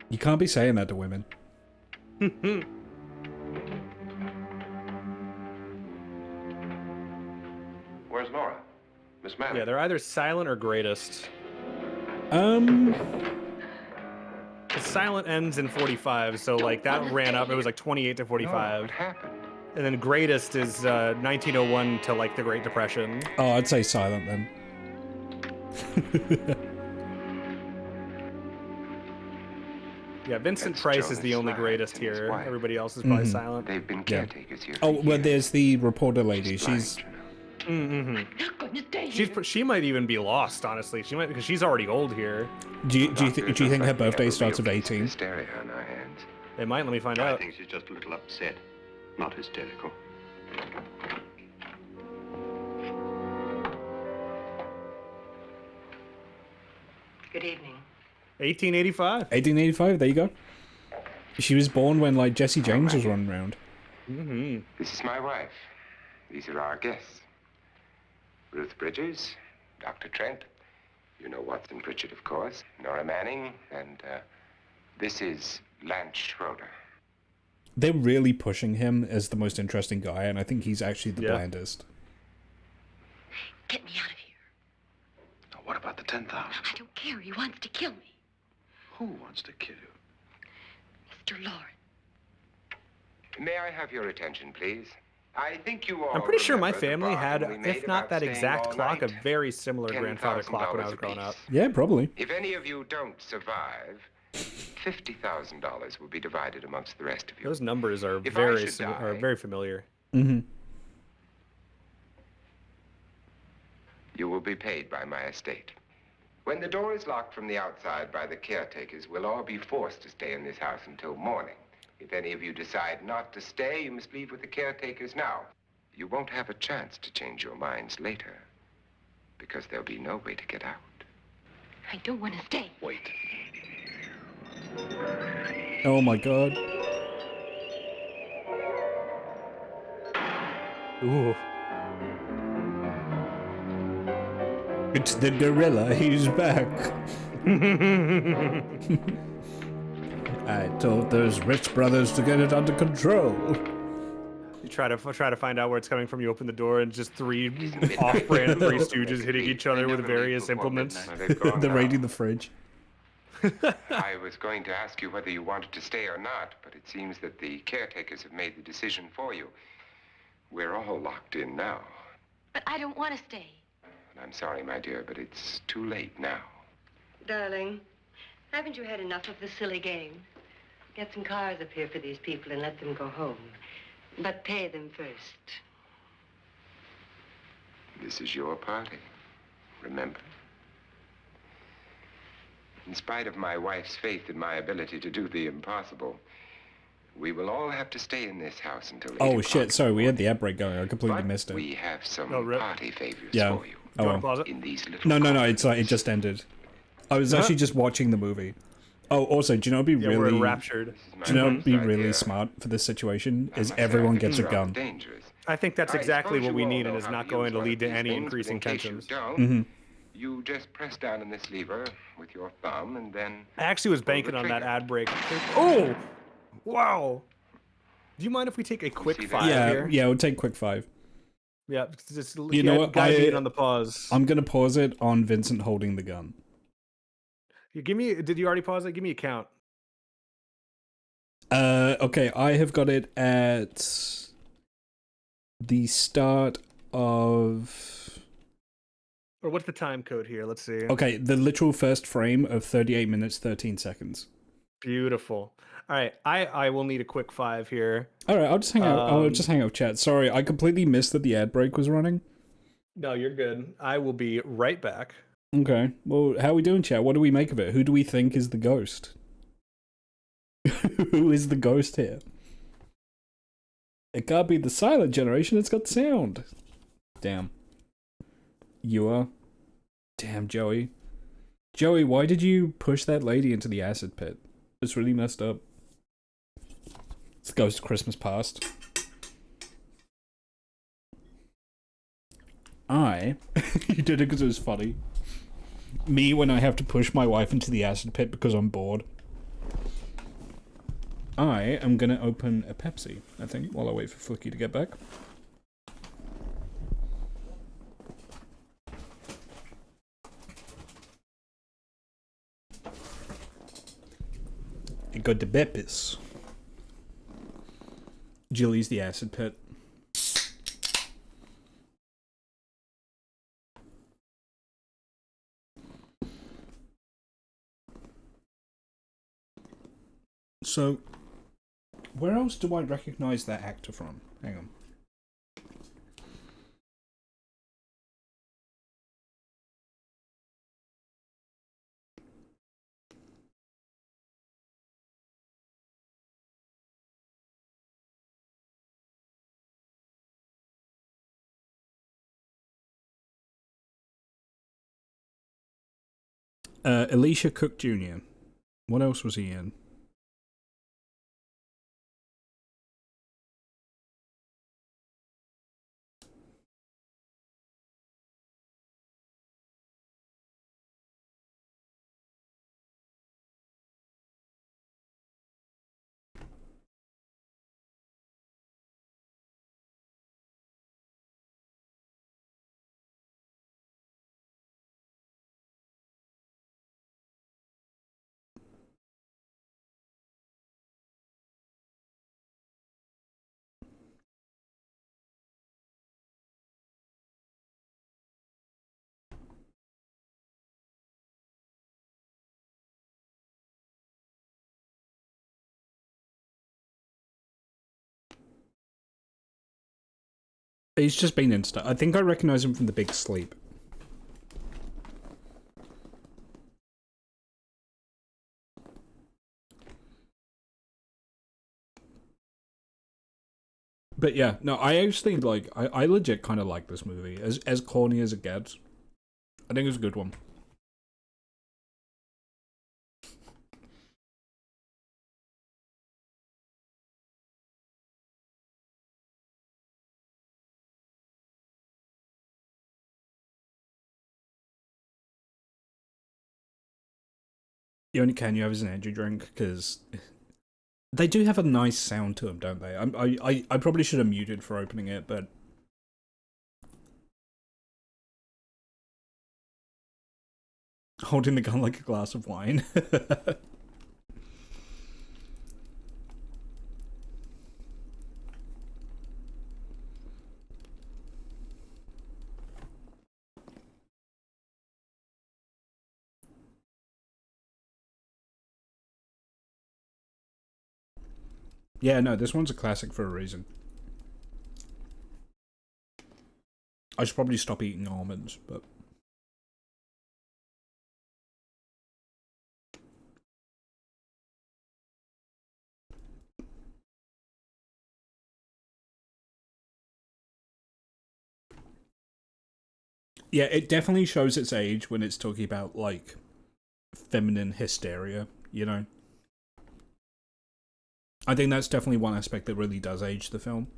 You can't be saying that to women. Where's Laura? Miss Manning? Yeah, they're either silent or greatest. Um. Silent ends in 45, so like that ran up. It was like 28 to 45. What happened? And then greatest is 1901 to like the Great Depression. Oh, I'd say silent then. Yeah, Vincent That's Price is Jonas the only Lyons greatest and his here. wife. Everybody else is probably Mhm. silent. They've been Yeah. caretakers here. Oh, for well, years. there's the reporter lady. blind, She's. you know. She might even be lost, honestly. She might, because she's already old here. Do you think her Looks like birthday we have a starts real at case of 18? Hysteria on our hands. They might. Let me find I out. think she's just a little upset, not hysterical. Good evening. 1885. 1885. There you go. She was born when like Jesse James was running around. Mm-hmm. This is my wife. These are our guests. Ruth Bridges, Dr. Trent. You know Watson Pritchard, of course. Nora Manning, and this is Lance Schroeder. They're really pushing him as the most interesting guy, and I think he's actually the Yeah. blandest. Get me out of here. Now, what about the 10,000? I don't care. He wants to kill me. Who wants to kill you? Mr. Lawrence. May I have your attention, please? I think you all I'm pretty sure my remember the family had, bargain we made if not about that staying exact all clock, a night. very similar grandfather clock when I was growing up. Yeah, probably. If any of you don't survive, $50,000 will be divided amongst the rest of you. Those numbers are If I very should are die- very familiar. Mm-hmm. You will be paid by my estate. When the door is locked from the outside by the caretakers, we'll all be forced to stay in this house until morning. If any of you decide not to stay, you must leave with the caretakers now. You won't have a chance to change your minds later, because there'll be no way to get out. I don't want to stay. Wait. Oh my god. Ooh. It's the gorilla. He's back. I told those rich brothers to get it under control. You try to find out where it's coming from. You open the door and just three off-brand Three Stooges hitting each other with various implements. They're raiding the fridge. I was going to ask you whether you wanted to stay or not, but it seems that the caretakers have made the decision for you. We're all locked in now. But I don't want to stay. And I'm sorry, my dear, but it's too late now. Darling, haven't you had enough of the silly game? Get some cars up here for these people and let them go home. But pay them first. This is your party, remember? In spite of my wife's faith in my ability to do the impossible, we will all have to stay in this house until 8 Oh o'clock. shit, sorry, we had the outbreak going. I completely But missed it. we have some Oh, rip. party favors Yeah. for you. Oh, well. Pause it? In these little No, it's like it just ended. I was actually just watching the movie, Oh, also, do you know what'd be we're really enraptured. Do you know what'd be really smart for this situation? Is everyone gets a gun. I think that's exactly what we need, and is not going to lead to any increasing tensions. You just press down on this lever with your thumb, and then... I actually was banking on that ad break. Oh! Wow! Do you mind if we take a quick 5 here? Yeah, we'll take quick 5. Yeah, just you know what? guide me in on the pause. I'm gonna pause it on Vincent holding the gun. Did you already pause it? Give me a count. Okay, I have got it at the start of... Or what's the time code here? Let's see. Okay, the literal first frame of 38 minutes, 13 seconds. Beautiful. All right, I will need a quick 5 here. All right, I'll just hang out. I'll just hang out with chat. Sorry, I completely missed that the ad break was running. No, you're good. I will be right back. Okay. Well, how are we doing, chat? What do we make of it? Who do we think is the ghost? Who is the ghost here? It can't be the silent generation. It's got sound. Damn. You are. Damn, Joey. Joey, why did you push that lady into the acid pit? It's really messed up. It's the ghost of Christmas past. You did it because it was funny. Me when I have to push my wife into the acid pit because I'm bored. I am gonna open a Pepsi, I think, while I wait for Flicky to get back. I got the Beppis. Jilly's the acid pit. So, where else do I recognize that actor from? Hang on. Elisha Cook Jr. What else was he in? He's just been in stuff. I think I recognize him from The Big Sleep. But yeah, no, I actually like. I legit kind of like this movie. As corny as it gets, I think it's a good one. The only can you have is an energy drink, because they do have a nice sound to them, don't they? I probably should have muted for opening it, but... Holding the gun like a glass of wine. Yeah, no, this one's a classic for a reason. I should probably stop eating almonds, but... Yeah, it definitely shows its age when it's talking about, like, feminine hysteria you know? I think that's definitely one aspect that really does age the film.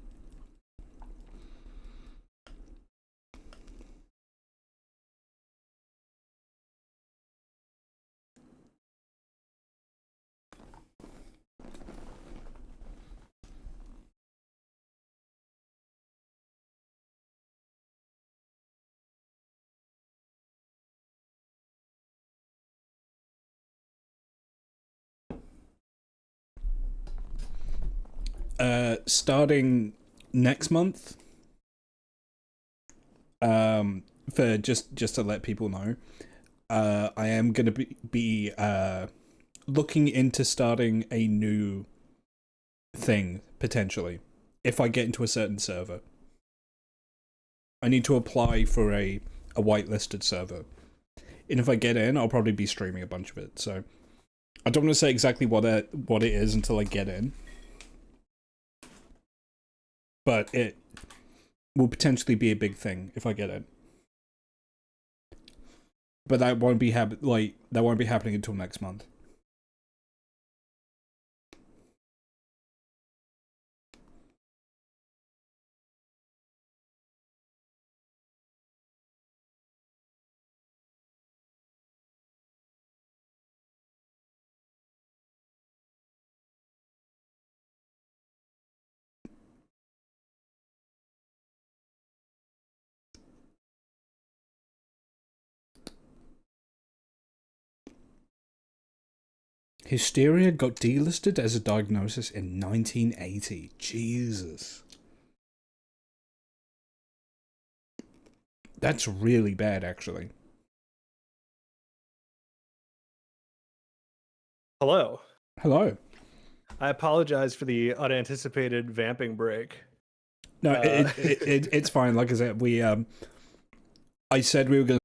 Starting next month, for just to let people know, I am going to be looking into starting a new thing, potentially, if I get into a certain server. I need to apply for a whitelisted server. And if I get in, I'll probably be streaming a bunch of it, so I don't want to say exactly what it is until I get in. But it will potentially be a big thing if I get in. But that won't be happening until next month. Hysteria got delisted as a diagnosis in 1980. Jesus. That's really bad, actually. Hello. Hello. I apologize for the unanticipated vamping break. No, it's fine. Like I said, I said we were going to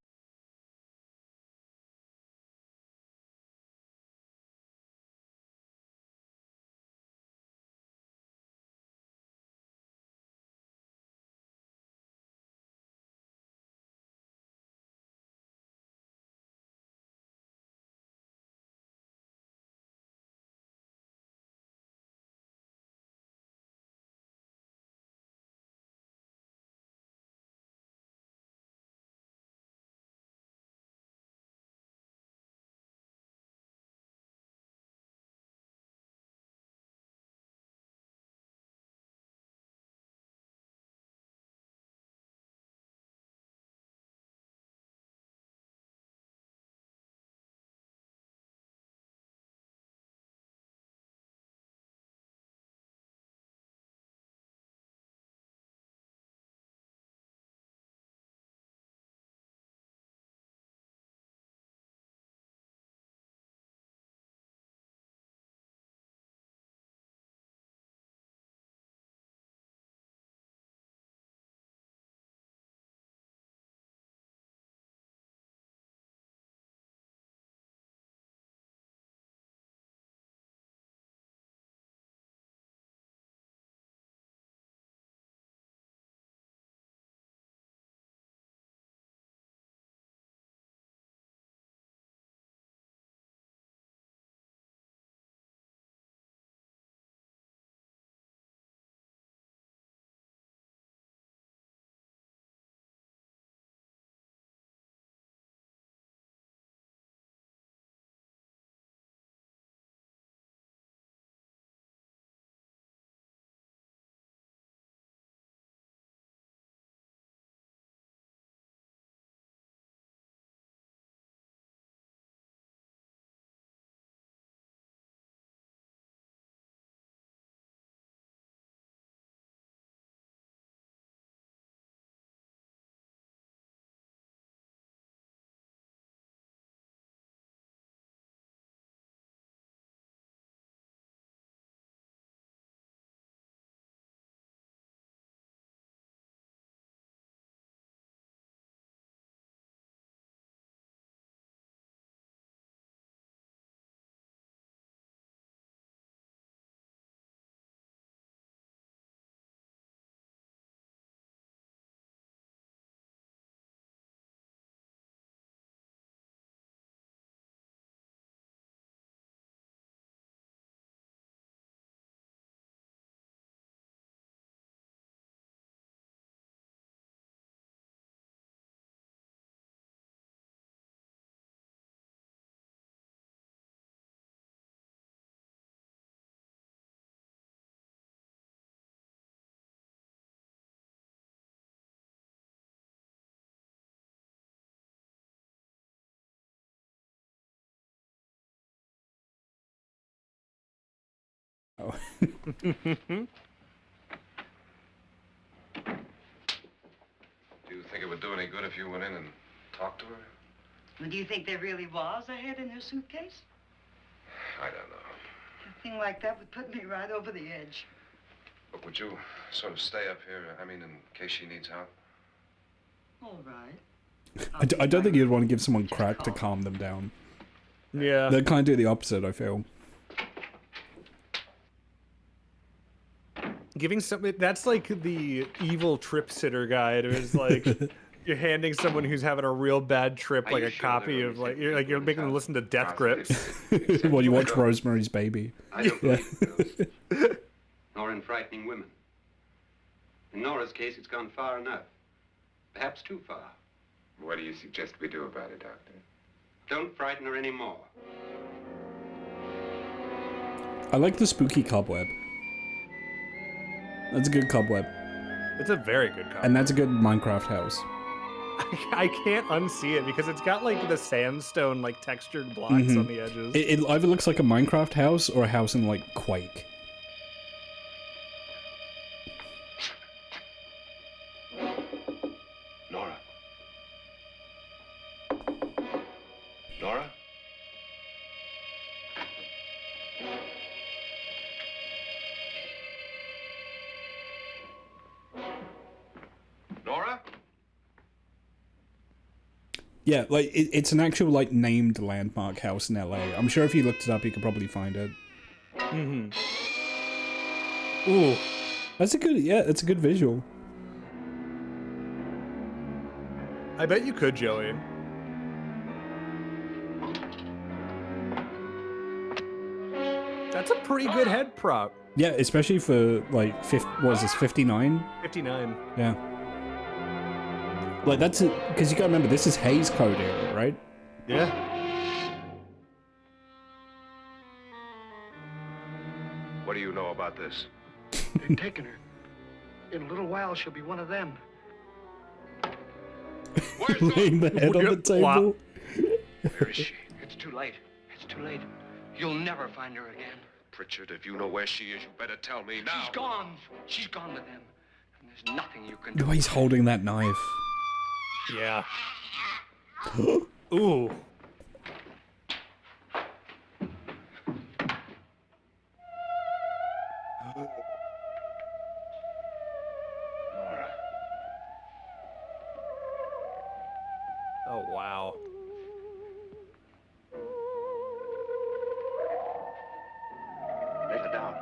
though. Do you think it would do any good if you went in and talked to her? Well, do you think there really was a head in her suitcase? I don't know. A thing like that would put me right over the edge. But would you sort of stay up here, I mean, in case she needs help? All right. I don't think you'd want to give someone crack to calm them down. Yeah. They'd kind of do the opposite, I feel. Giving something that's like the evil trip sitter guide. It was like you're handing someone who's having a real bad trip like a copy of like you're making them listen to Death Grips. While you watch Rosemary's Baby. I don't believe those. Nor in frightening women. In Nora's case, it's gone far enough. Perhaps too far. What do you suggest we do about it, Doctor? Don't frighten her anymore. I like the spooky cobweb. That's a good cobweb. It's a very good cobweb. And that's a good Minecraft house. I can't unsee it because it's got like the sandstone like textured blocks on the edges. It either looks like a Minecraft house or a house in like Quake. Nora? Nora? Nora? Yeah, like it's an actual like named landmark house in LA. I'm sure if you looked it up, you could probably find it. Ooh, that's a good. Yeah, it's a good visual. I bet you could, Joey. That's a pretty good head prop. Yeah, especially for like what is this, 59? 59. Yeah. Like that's it, because you gotta remember this is Hays Code era, right? Yeah. What do you know about this? They've taken her. In a little while, she'll be one of them. Laying the head on the table. Where is she? It's too late. It's too late. You'll never find her again. Pritchard, if you know where she is, you better tell me now. She's gone. She's gone with them. And there's nothing you can The do. way he's holding that knife. Yeah. Ooh. Nora. Oh wow. Lay her down.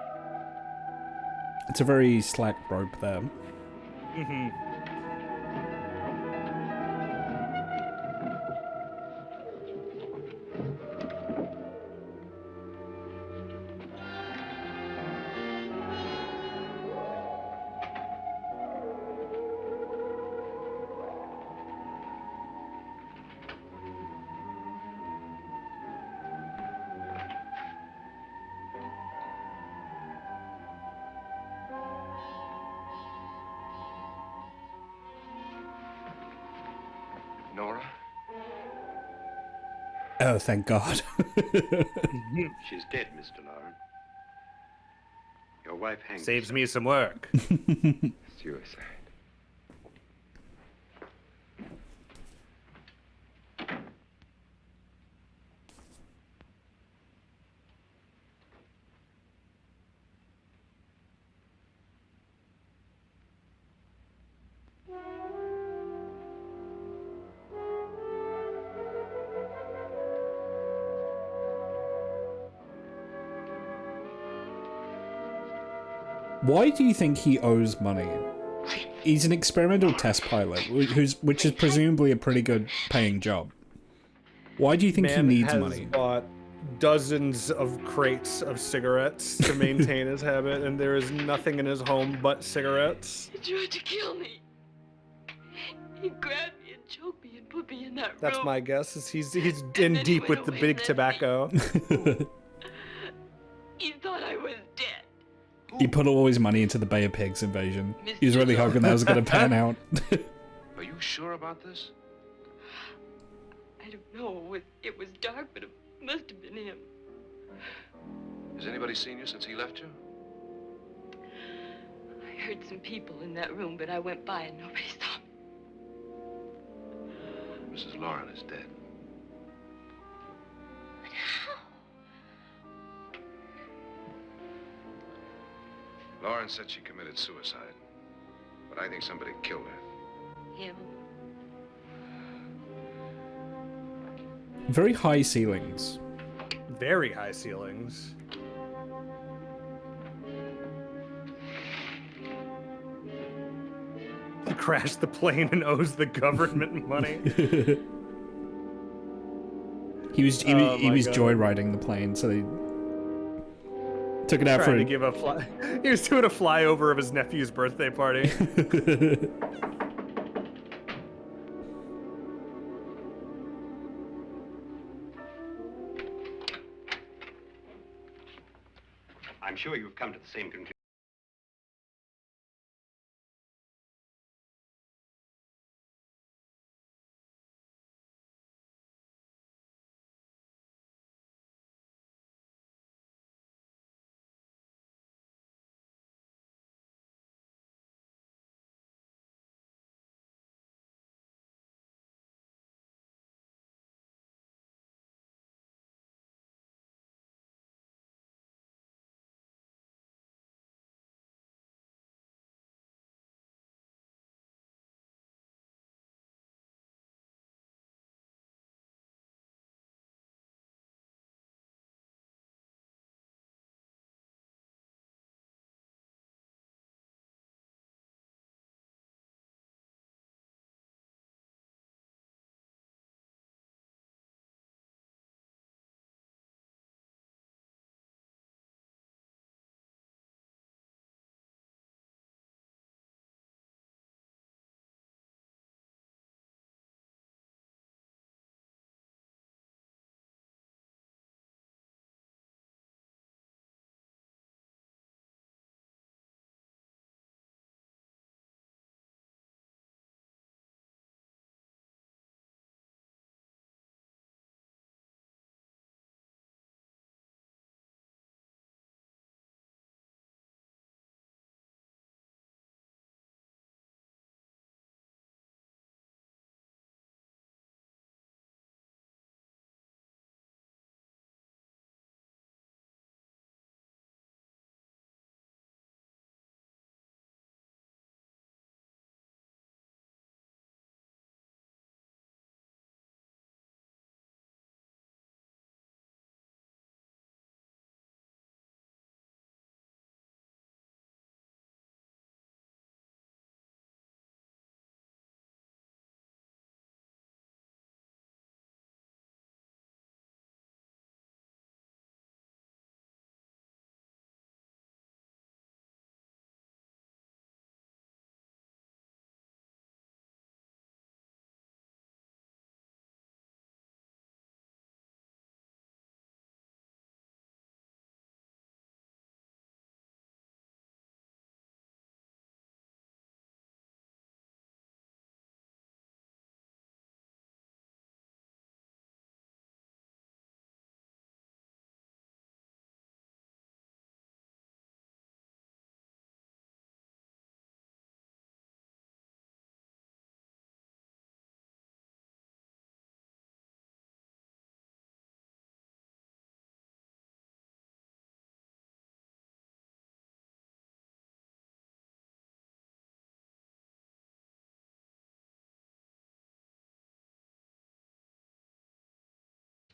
It's a very slack rope there. Nora? Oh, thank God. She's dead, Mr. Lauren. Your wife hanged Saves me some work. Suicide. Why do you think he owes money? He's an experimental test pilot, which is presumably a pretty good paying job. Why do you think Man he needs has money? bought dozens of crates of cigarettes to maintain his habit, and there is nothing in his home but cigarettes. He tried to kill me. He grabbed me and choked me and put me in that That's room. my guess. Is he's in deep with the big tobacco. He thought I was dead. He put all his money into the Bay of Pigs invasion. He was really hoping that was going to pan out. Are you sure about this? I don't know. It was dark, but it must have been him. Has anybody seen you since he left you? heard some people in that room, but I went by and nobody saw me. Mrs. Lauren is dead. But how? Lauren said she committed suicide, but I think somebody killed her. Him? Very high ceilings. Very high ceilings. He crashed the plane and owes the government money. He was joyriding the plane, so they took it out Trying for to give a fly. He was doing a flyover of his nephew's birthday party. I'm sure you've come to the same conclusion.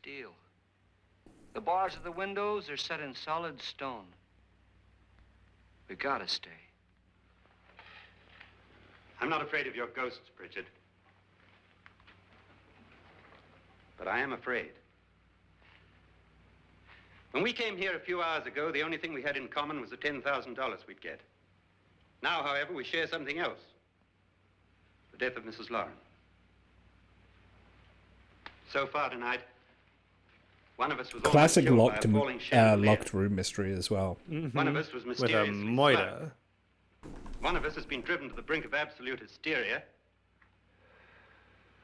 Steel. The bars of the windows are set in solid stone. We gotta stay. I'm not afraid of your ghosts, Pritchard. But I am afraid. When we came here a few hours ago, the only thing we had in common was the $10,000 we'd get. Now, however, we share something else. The death of Mrs. Lauren. So far tonight, one of us was classic almost killed by a falling chandelier. locked room mystery as well. Mm-hmm. One of us was with mysteriously a moida. smoked. One of us has been driven to the brink of absolute hysteria.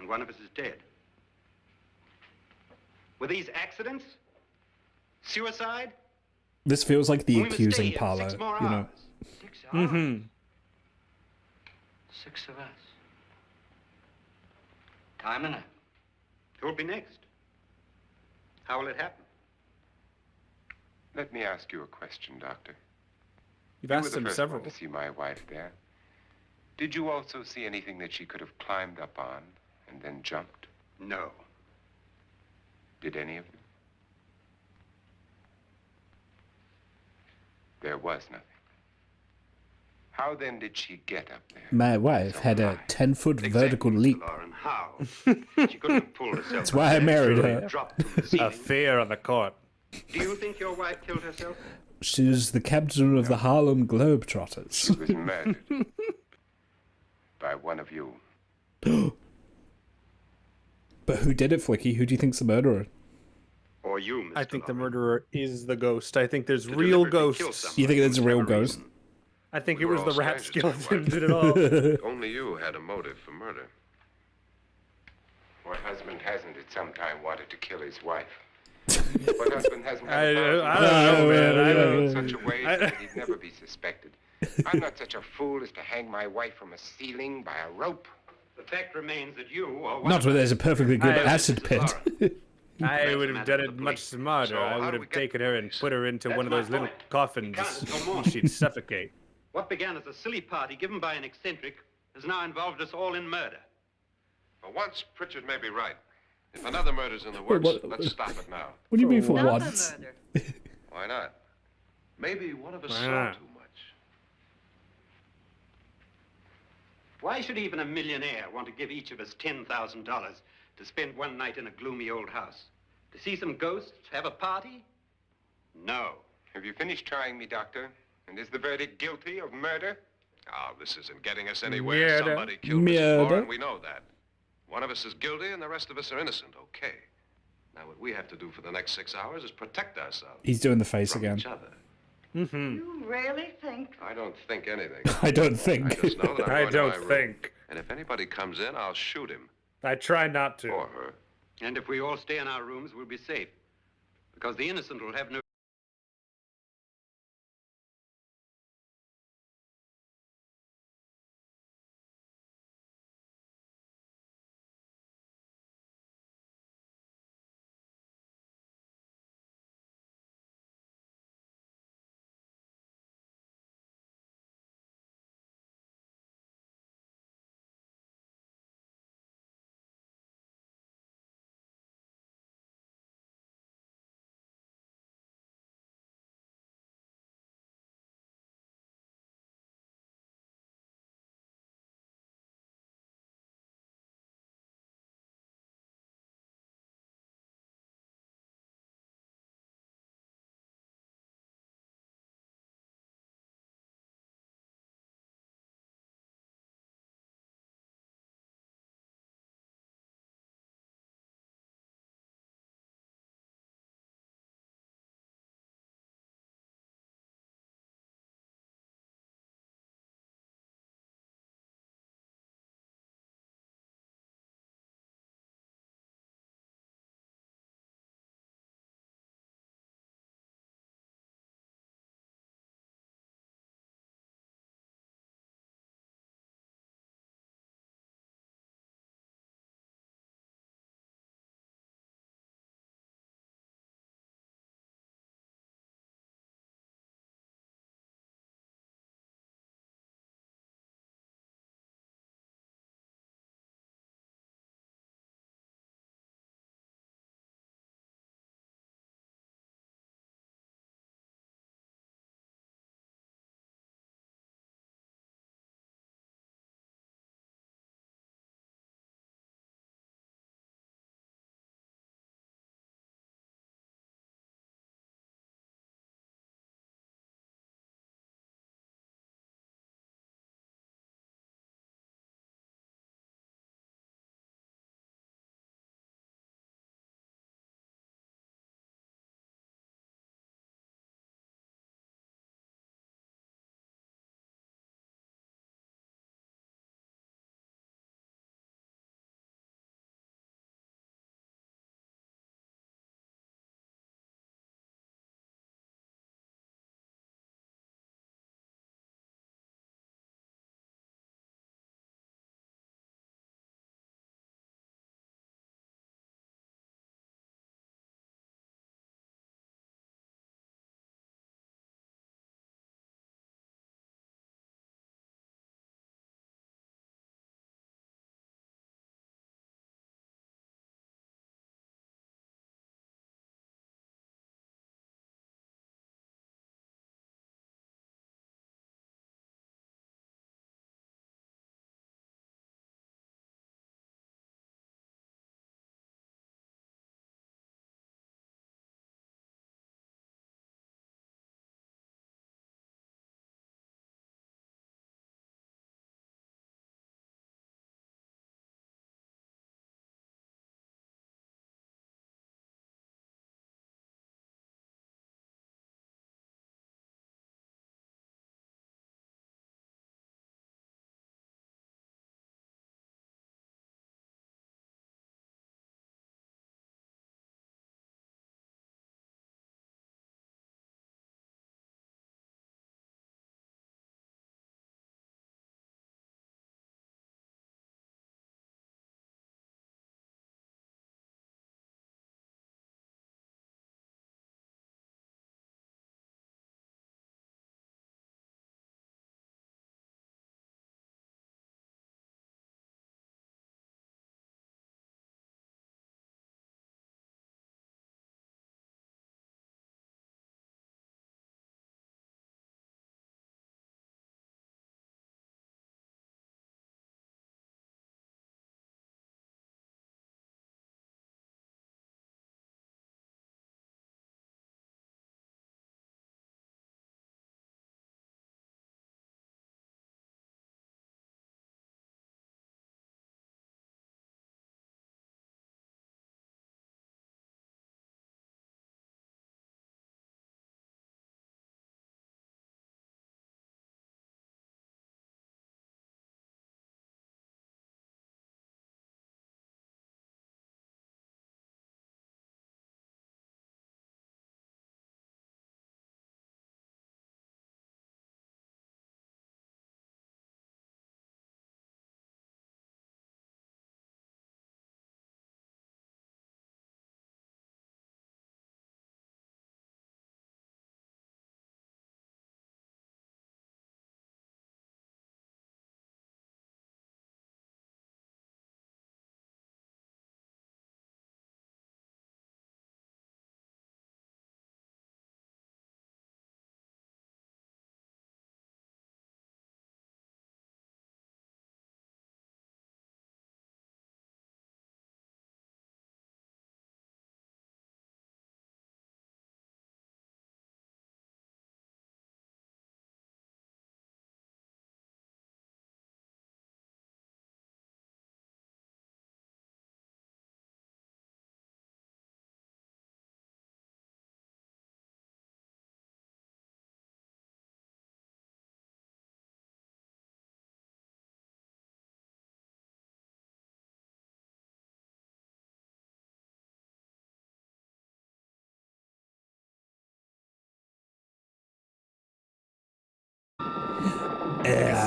And one of us is dead. Were these accidents? Suicide? This feels like the We must stay accusing here parlor, 6 more you know. hours. 6 hours? Mm-hmm. 6 of us. Time enough. Who'll be next? How will it happen? Let me ask you a question, Doctor. You've You were asked the him first several. one to see my wife there. Did you also see anything that she could have climbed up on and then jumped? No. Did any of you? There was nothing. How then did she get up there? My wife had a 10-foot vertical leap. Lauren, how? She couldn't have pulled herself. That's why I married her. Dropped from the ceiling. A fear of the court. Do you think your wife killed herself? She's the captain of the Harlem Globetrotters. She was murdered by one of you. But who did it, Flicky? Who do you think's the murderer? Or you, Mr. I think the Lauren. murderer is the ghost. I think there's To real deliberately kill ghosts. someone You think it's a real for whatever ghost? reason. I think We it were was the all rat strangers to my skeleton wife. did it all. Only you had a motive for murder. What husband hasn't at some time wanted to kill his wife? What husband hasn't had I a don't thousand know, man. I don't in know. such a way that he'd never be suspected? I'm not such a fool as to hang my wife from a ceiling by a rope. The fact remains that you, or one Not of where us, there's a perfectly good I- acid pit. I would have matter done of it the much police. smarter. So I how would do have we get taken her and put her into That's one of my those little point. coffins. We can't go more. She'd suffocate. What began as a silly party given by an eccentric has now involved us all in murder. For once, Pritchard may be right. If another murder's in the works, let's stop it now. What do you mean for Another once? murder. Why not? Maybe one of us Why saw not? too much. Why should even a millionaire want to give each of us $10,000 to spend one night in a gloomy old house? To see some ghosts, have a party? No. Have you finished trying me, Doctor? And is the verdict guilty of murder? Oh, this isn't getting us anywhere. Murder. Somebody killed Mrs. Murder. Lauren, we know that. One of us is guilty and the rest of us are innocent, okay. Now what we have to do for the next 6 hours is protect ourselves He's doing the face from again. each other. Mm-hmm. You really think? I don't think anything. I don't I think. just know that I'm I going to my don't room. think. And if anybody comes in, I'll shoot him. I try not to. Or her. And if we all stay in our rooms, we'll be safe. Because the innocent will have no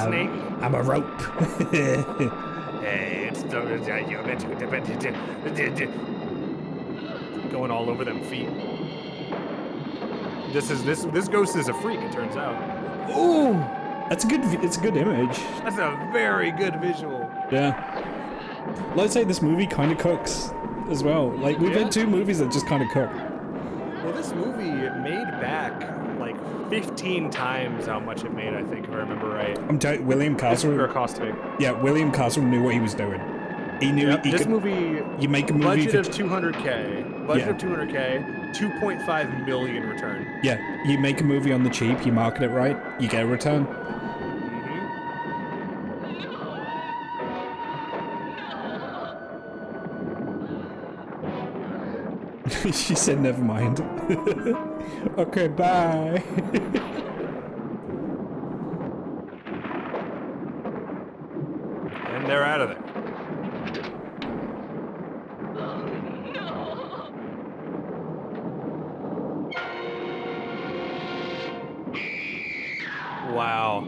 snake. I'm a rope. It's going all over them feet. This ghost is a freak, it turns out. Ooh, It's a good image. that's a very good visual. Yeah. Let's say this movie kind of cooks as well. Like we've had 2 movies that just kind of cook. Well, this movie made back like 15 times how much it made, I think, if I remember right. I'm telling William Castle. Yeah, William Castle knew what he was doing. He knew this movie. You make a movie budget for of 200K. Budget of 200K. 2.5 million return. Yeah, you make a movie on the cheap, you market it right, you get a return. She said, never mind. Okay, bye. And they're out of there. Wow.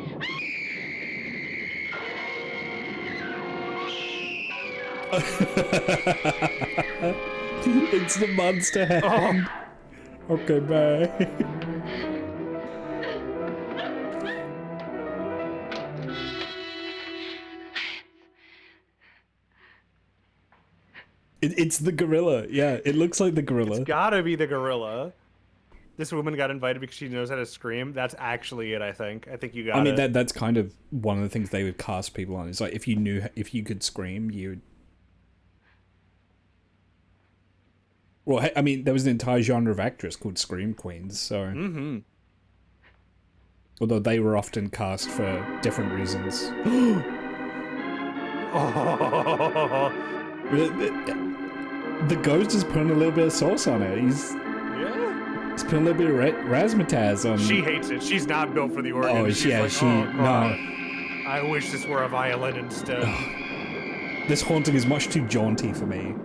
It's the monster hand. Okay, bye. It's the gorilla. Yeah, it looks like the gorilla. It's gotta be the gorilla. This woman got invited because she knows how to scream. That's actually it, I think. I think you got it. I mean, that's kind of one of the things they would cast people on. It's like, if you could scream, you'd... Well, I mean, there was an entire genre of actress called Scream Queens, so... Mm-hmm. Although they were often cast for different reasons. The ghost is putting a little bit of sauce on it. He's putting a little bit of razzmatazz on... She hates it. She's not built for the organ. Oh, She's yeah, like, no. I wish this were a violin instead. This haunting is much too jaunty for me.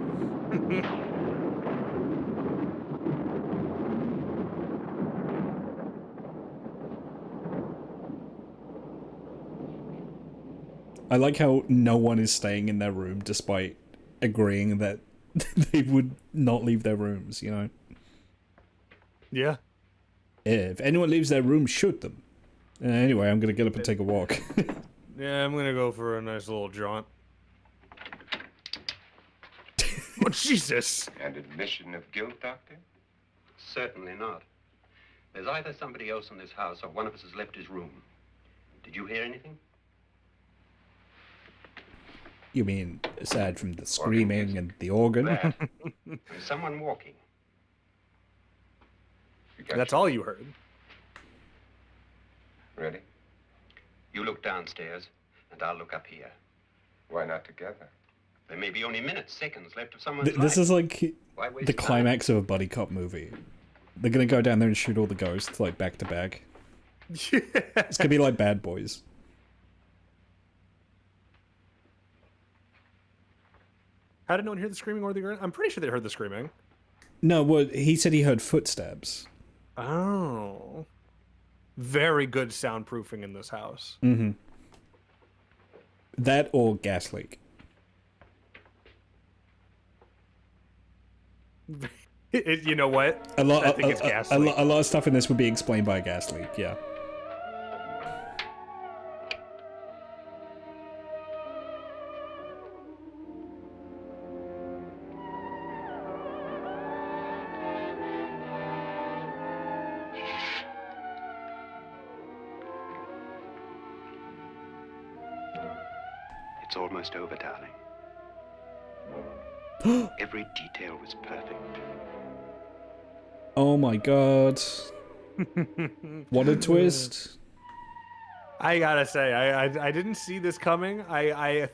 I like how no one is staying in their room despite agreeing that they would not leave their rooms, you know? Yeah. If anyone leaves their room, shoot them. Anyway, I'm gonna get up and take a walk. Yeah, I'm gonna go for a nice little jaunt. Oh, Jesus! An admission of guilt, Doctor? Certainly not. There's either somebody else in this house or one of us has left his room. Did you hear anything? You mean, aside from the screaming and the organ? There's someone walking. That's all you heard. Ready? You look downstairs, and I'll look up here. Why not together? There may be only minutes, seconds left of someone's life. This is like Why waste the time? climax of a buddy cop movie. They're gonna go down there and shoot all the ghosts, like, back to back. It's gonna be like Bad Boys. How did no one hear the screaming or the urine? I'm pretty sure they heard the screaming. No, well, he said he heard footsteps. Oh. Very good soundproofing in this house. Mm-hmm. That or gas leak. You know what? I think it's gas a leak. lot of stuff in this would be explained by a gas leak, yeah. It's almost over, darling. Every detail was perfect. Oh my god. What a twist. I gotta say, I didn't see this coming. I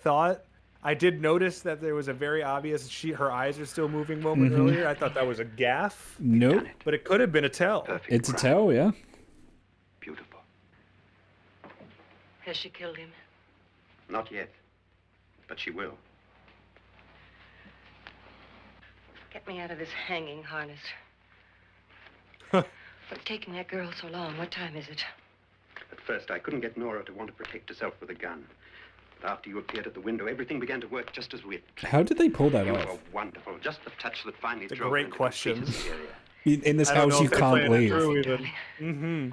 did notice that there was a very obvious her eyes are still moving moment earlier. I thought that was a gaffe. Nope. But it could have been a tell. It's a tell, yeah. Beautiful. Has she killed him? Not yet, but she will. Get me out of this hanging harness. What's taking that girl so long? What time is it? At first, I couldn't get Nora to want to protect herself with a gun. But after you appeared at the window, everything began to work just as we had planned. How did they pull that You off? were wonderful. Just the touch that finally It's a drove great her into question. complete hysteria. In this I don't house, know you if they're can't playing it leave. through even. Mm-hmm.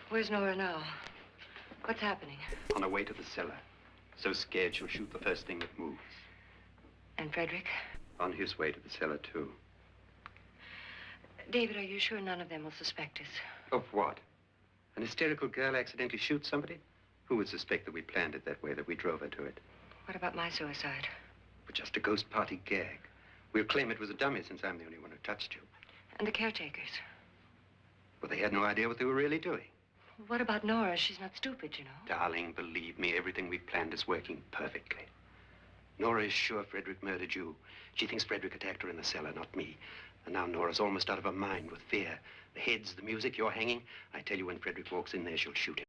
Where's Nora now? What's happening? On her way to the cellar. So scared she'll shoot the first thing that moves. And Frederick? On his way to the cellar, too. David, are you sure none of them will suspect us? Of what? An hysterical girl accidentally shoots somebody? Who would suspect that we planned it that way, that we drove her to it? What about my suicide? But just a ghost party gag. We'll claim it was a dummy since I'm the only one who touched you. And the caretakers? Well, they had no idea what they were really doing. What about Nora? She's not stupid, you know. Darling, believe me, everything we planned is working perfectly. Nora is sure Frederick murdered you. She thinks Frederick attacked her in the cellar, not me. And now Nora's almost out of her mind with fear. The heads, the music, you're hanging. I tell you, when Frederick walks in there, she'll shoot him.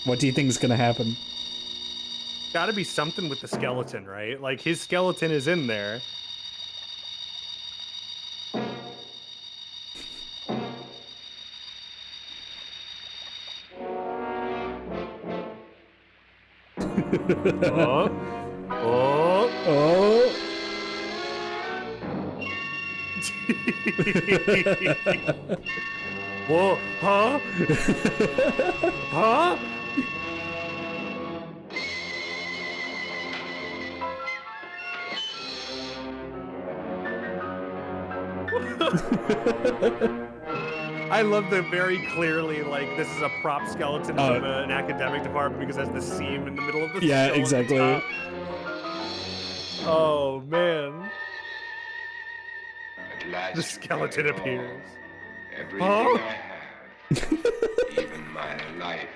What do you think is going to happen? Got to be something with the skeleton, right? Like his skeleton is in there. Oh. Whoa, huh? Huh? I love the very clearly, like, this is a prop skeleton from an academic department because it has the seam in the middle of the Yeah, skull at the exactly. top. Oh, man. At last, The skeleton you get it all. appears. Everything Huh? I have, even my life.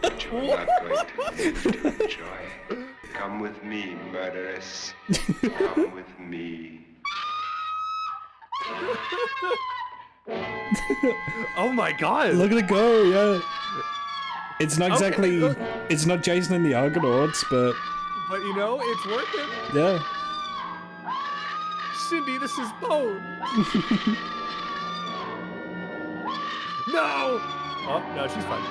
But you're not going to live to enjoy it. Come with me, murderess. Come with me. Oh my god! Look at it go, yeah. It's not exactly, it's not Jason and the Argonauts, but... But you know, it's working. Yeah. Cindy, this is Bone. No! Oh, no, she's fine.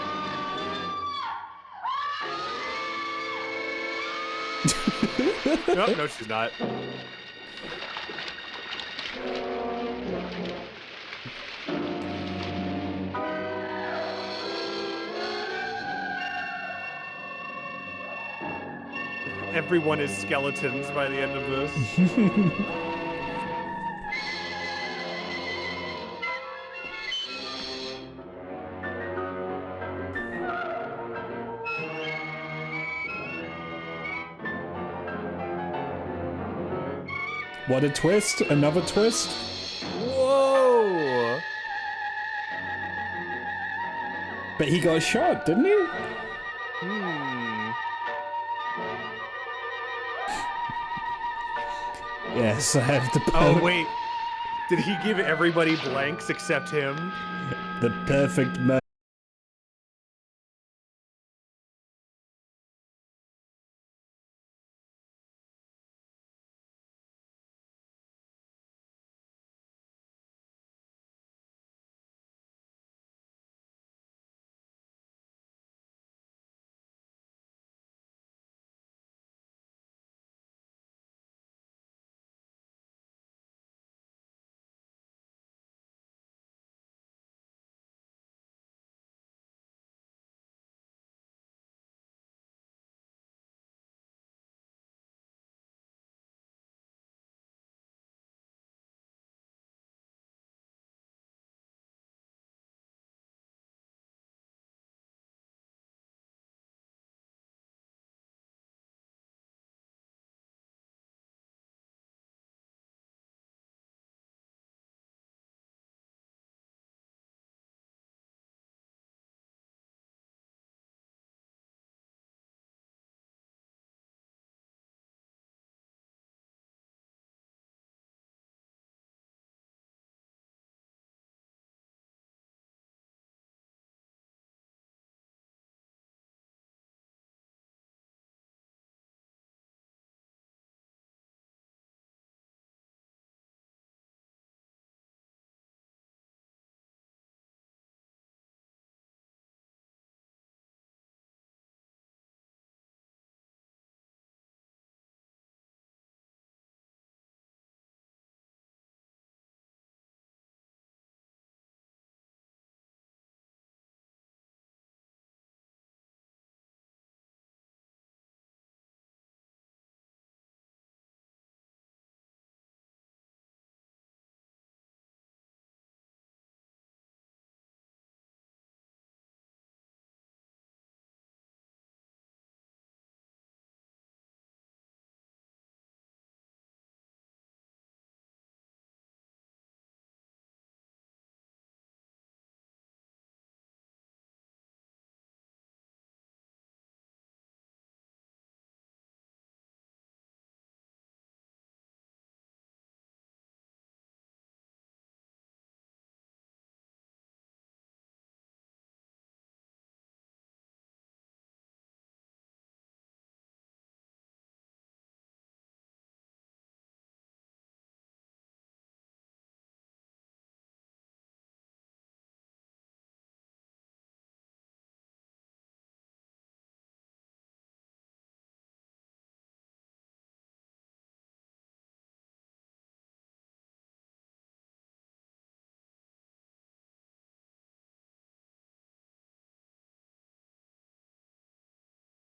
No, she's not. Everyone is skeletons by the end of this. What a twist, another twist. Whoa! But he got shot, didn't he? Yes, I have the Oh, wait. Did he give everybody blanks except him? The perfect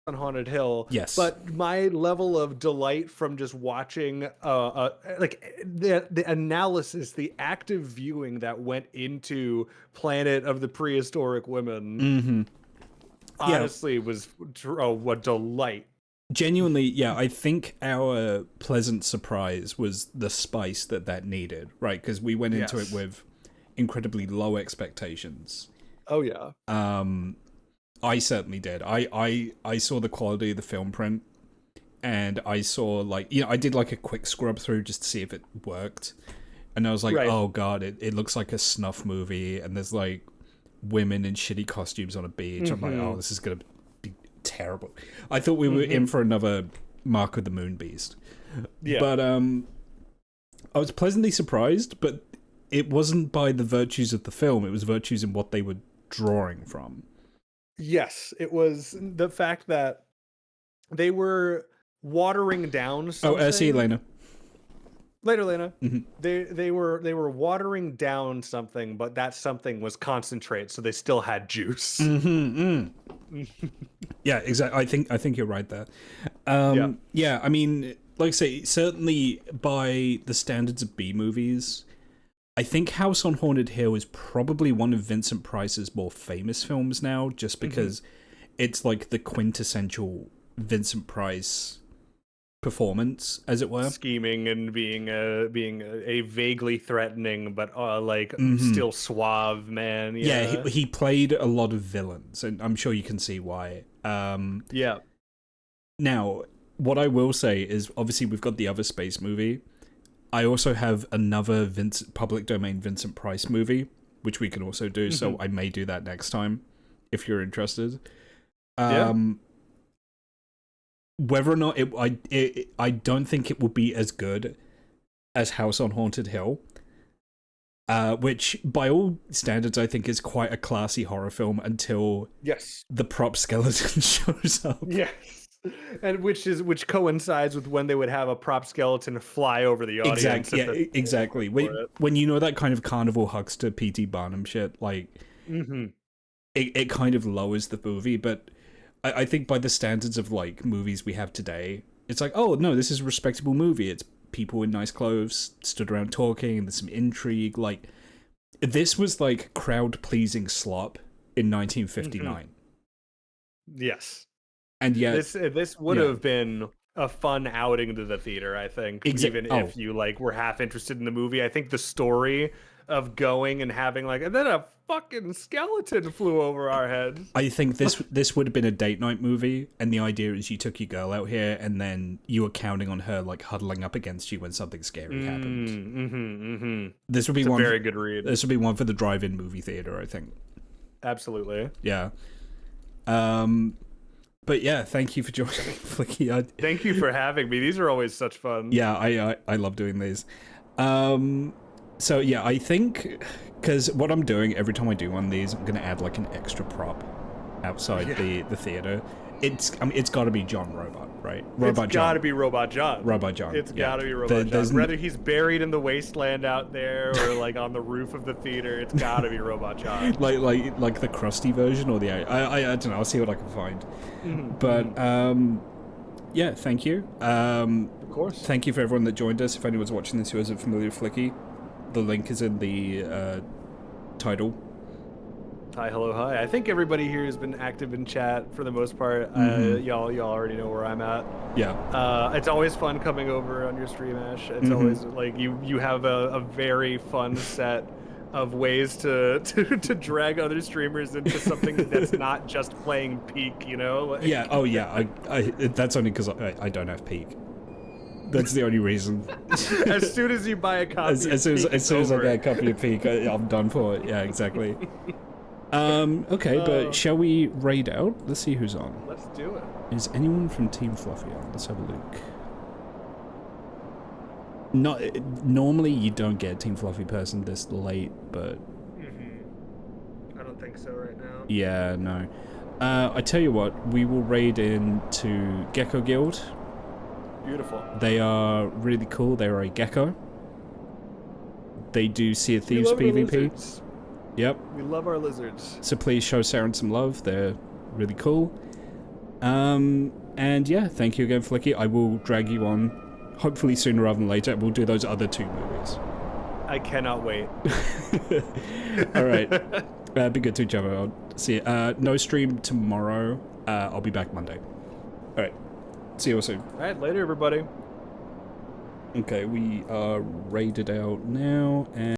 on Haunted Hill. Yes. But my level of delight from just watching like the analysis, the active viewing that went into Planet of the Prehistoric Women honestly was a delight. Genuinely, yeah, I think our pleasant surprise was the spice that needed, right? Because we went into it with incredibly low expectations. Oh yeah. I certainly did. I saw the quality of the film print, and I saw I did like a quick scrub through just to see if it worked, and I was like, oh god, it looks like a snuff movie, and there's like women in shitty costumes on a beach. I'm like, oh, this is gonna be terrible. I thought we were in for another Mark of the Moon Beast. Yeah. But I was pleasantly surprised, but it wasn't by the virtues of the film, it was virtues in what they were drawing from. Yes, it was the fact that they were watering down something. Oh, see you, Lena. Later, Lena. They were watering down something, but that something was concentrate, so they still had juice. Yeah, exactly. I think you're right there. Yeah, I mean, like I say, certainly by the standards of B movies, I think House on Haunted Hill is probably one of Vincent Price's more famous films now, just because it's like the quintessential Vincent Price performance, as it were. Scheming and being a vaguely threatening but still suave man. Yeah, he played a lot of villains, and I'm sure you can see why. Yeah. Now, what I will say is, obviously, we've got the other space movie. I also have another public domain Vincent Price movie, which we can also do, so I may do that next time, if you're interested. Whether or not I don't think it will be as good as House on Haunted Hill, which by all standards I think is quite a classy horror film until the prop skeleton shows up. Yes. And which coincides with when they would have a prop skeleton fly over the audience. Exactly. When you know that kind of carnival huckster P.T. Barnum shit, like it kind of lowers the movie, but I think by the standards of like movies we have today, it's like, oh no, this is a respectable movie. It's people in nice clothes stood around talking, and there's some intrigue. Like, this was like crowd pleasing slop in 1959. Yes. And yet this would have been a fun outing to the theater, I think. Even if you like were half interested in the movie. I think the story of going and having and then a fucking skeleton flew over our heads. I think this would have been a date night movie, and the idea is you took your girl out here and then you were counting on her huddling up against you when something scary happened. This would be a very good read. This would be one for the drive-in movie theater, I think. Absolutely. Yeah. But yeah, thank you for joining me, Flicky. Thank you for having me. These are always such fun. Yeah, I love doing these. So yeah, I think, because what I'm doing every time I do one of these, I'm going to add like an extra prop outside the theater. It's got to be John Robot, right? It's got to be Robot John. Robot John. It's got to be Robot John. Whether he's buried in the wasteland out there or like on the roof of the theater, it's got to be Robot John. like the crusty version or the I don't know. I'll see what I can find. But yeah, thank you. Of course. Thank you for everyone that joined us. If anyone's watching this who isn't familiar with Flicky, the link is in the title. Hi, hello, hi. I think everybody here has been active in chat for the most part. Y'all already know where I'm at. Yeah. It's always fun coming over on your stream, Ash. It's always like you have a very fun set of ways to drag other streamers into something that's not just playing Peak, you know? Like, yeah. Oh yeah. I that's only because I don't have Peak. That's the only reason. As soon as you buy a copy, as soon as I get a copy of Peak, I'm done for it. Yeah, exactly. Okay, but shall we raid out? Let's see who's on. Let's do it. Is anyone from Team Fluffy on? Let's have a look. Normally you don't get a Team Fluffy person this late, but... I don't think so right now. Yeah, no. I tell you what, we will raid into Gecko Guild. Beautiful. They are really cool. They are a gecko. They do Sea of Thieves PvP. Yep. We love our lizards. So please show Saren some love. They're really cool. And yeah, thank you again, Flicky. I will drag you on, hopefully sooner rather than later. We'll do those other 2 movies. I cannot wait. All right. Be good to each other. I'll see you. No stream tomorrow. I'll be back Monday. All right. See you all soon. All right, later, everybody. Okay, we are raided out now, and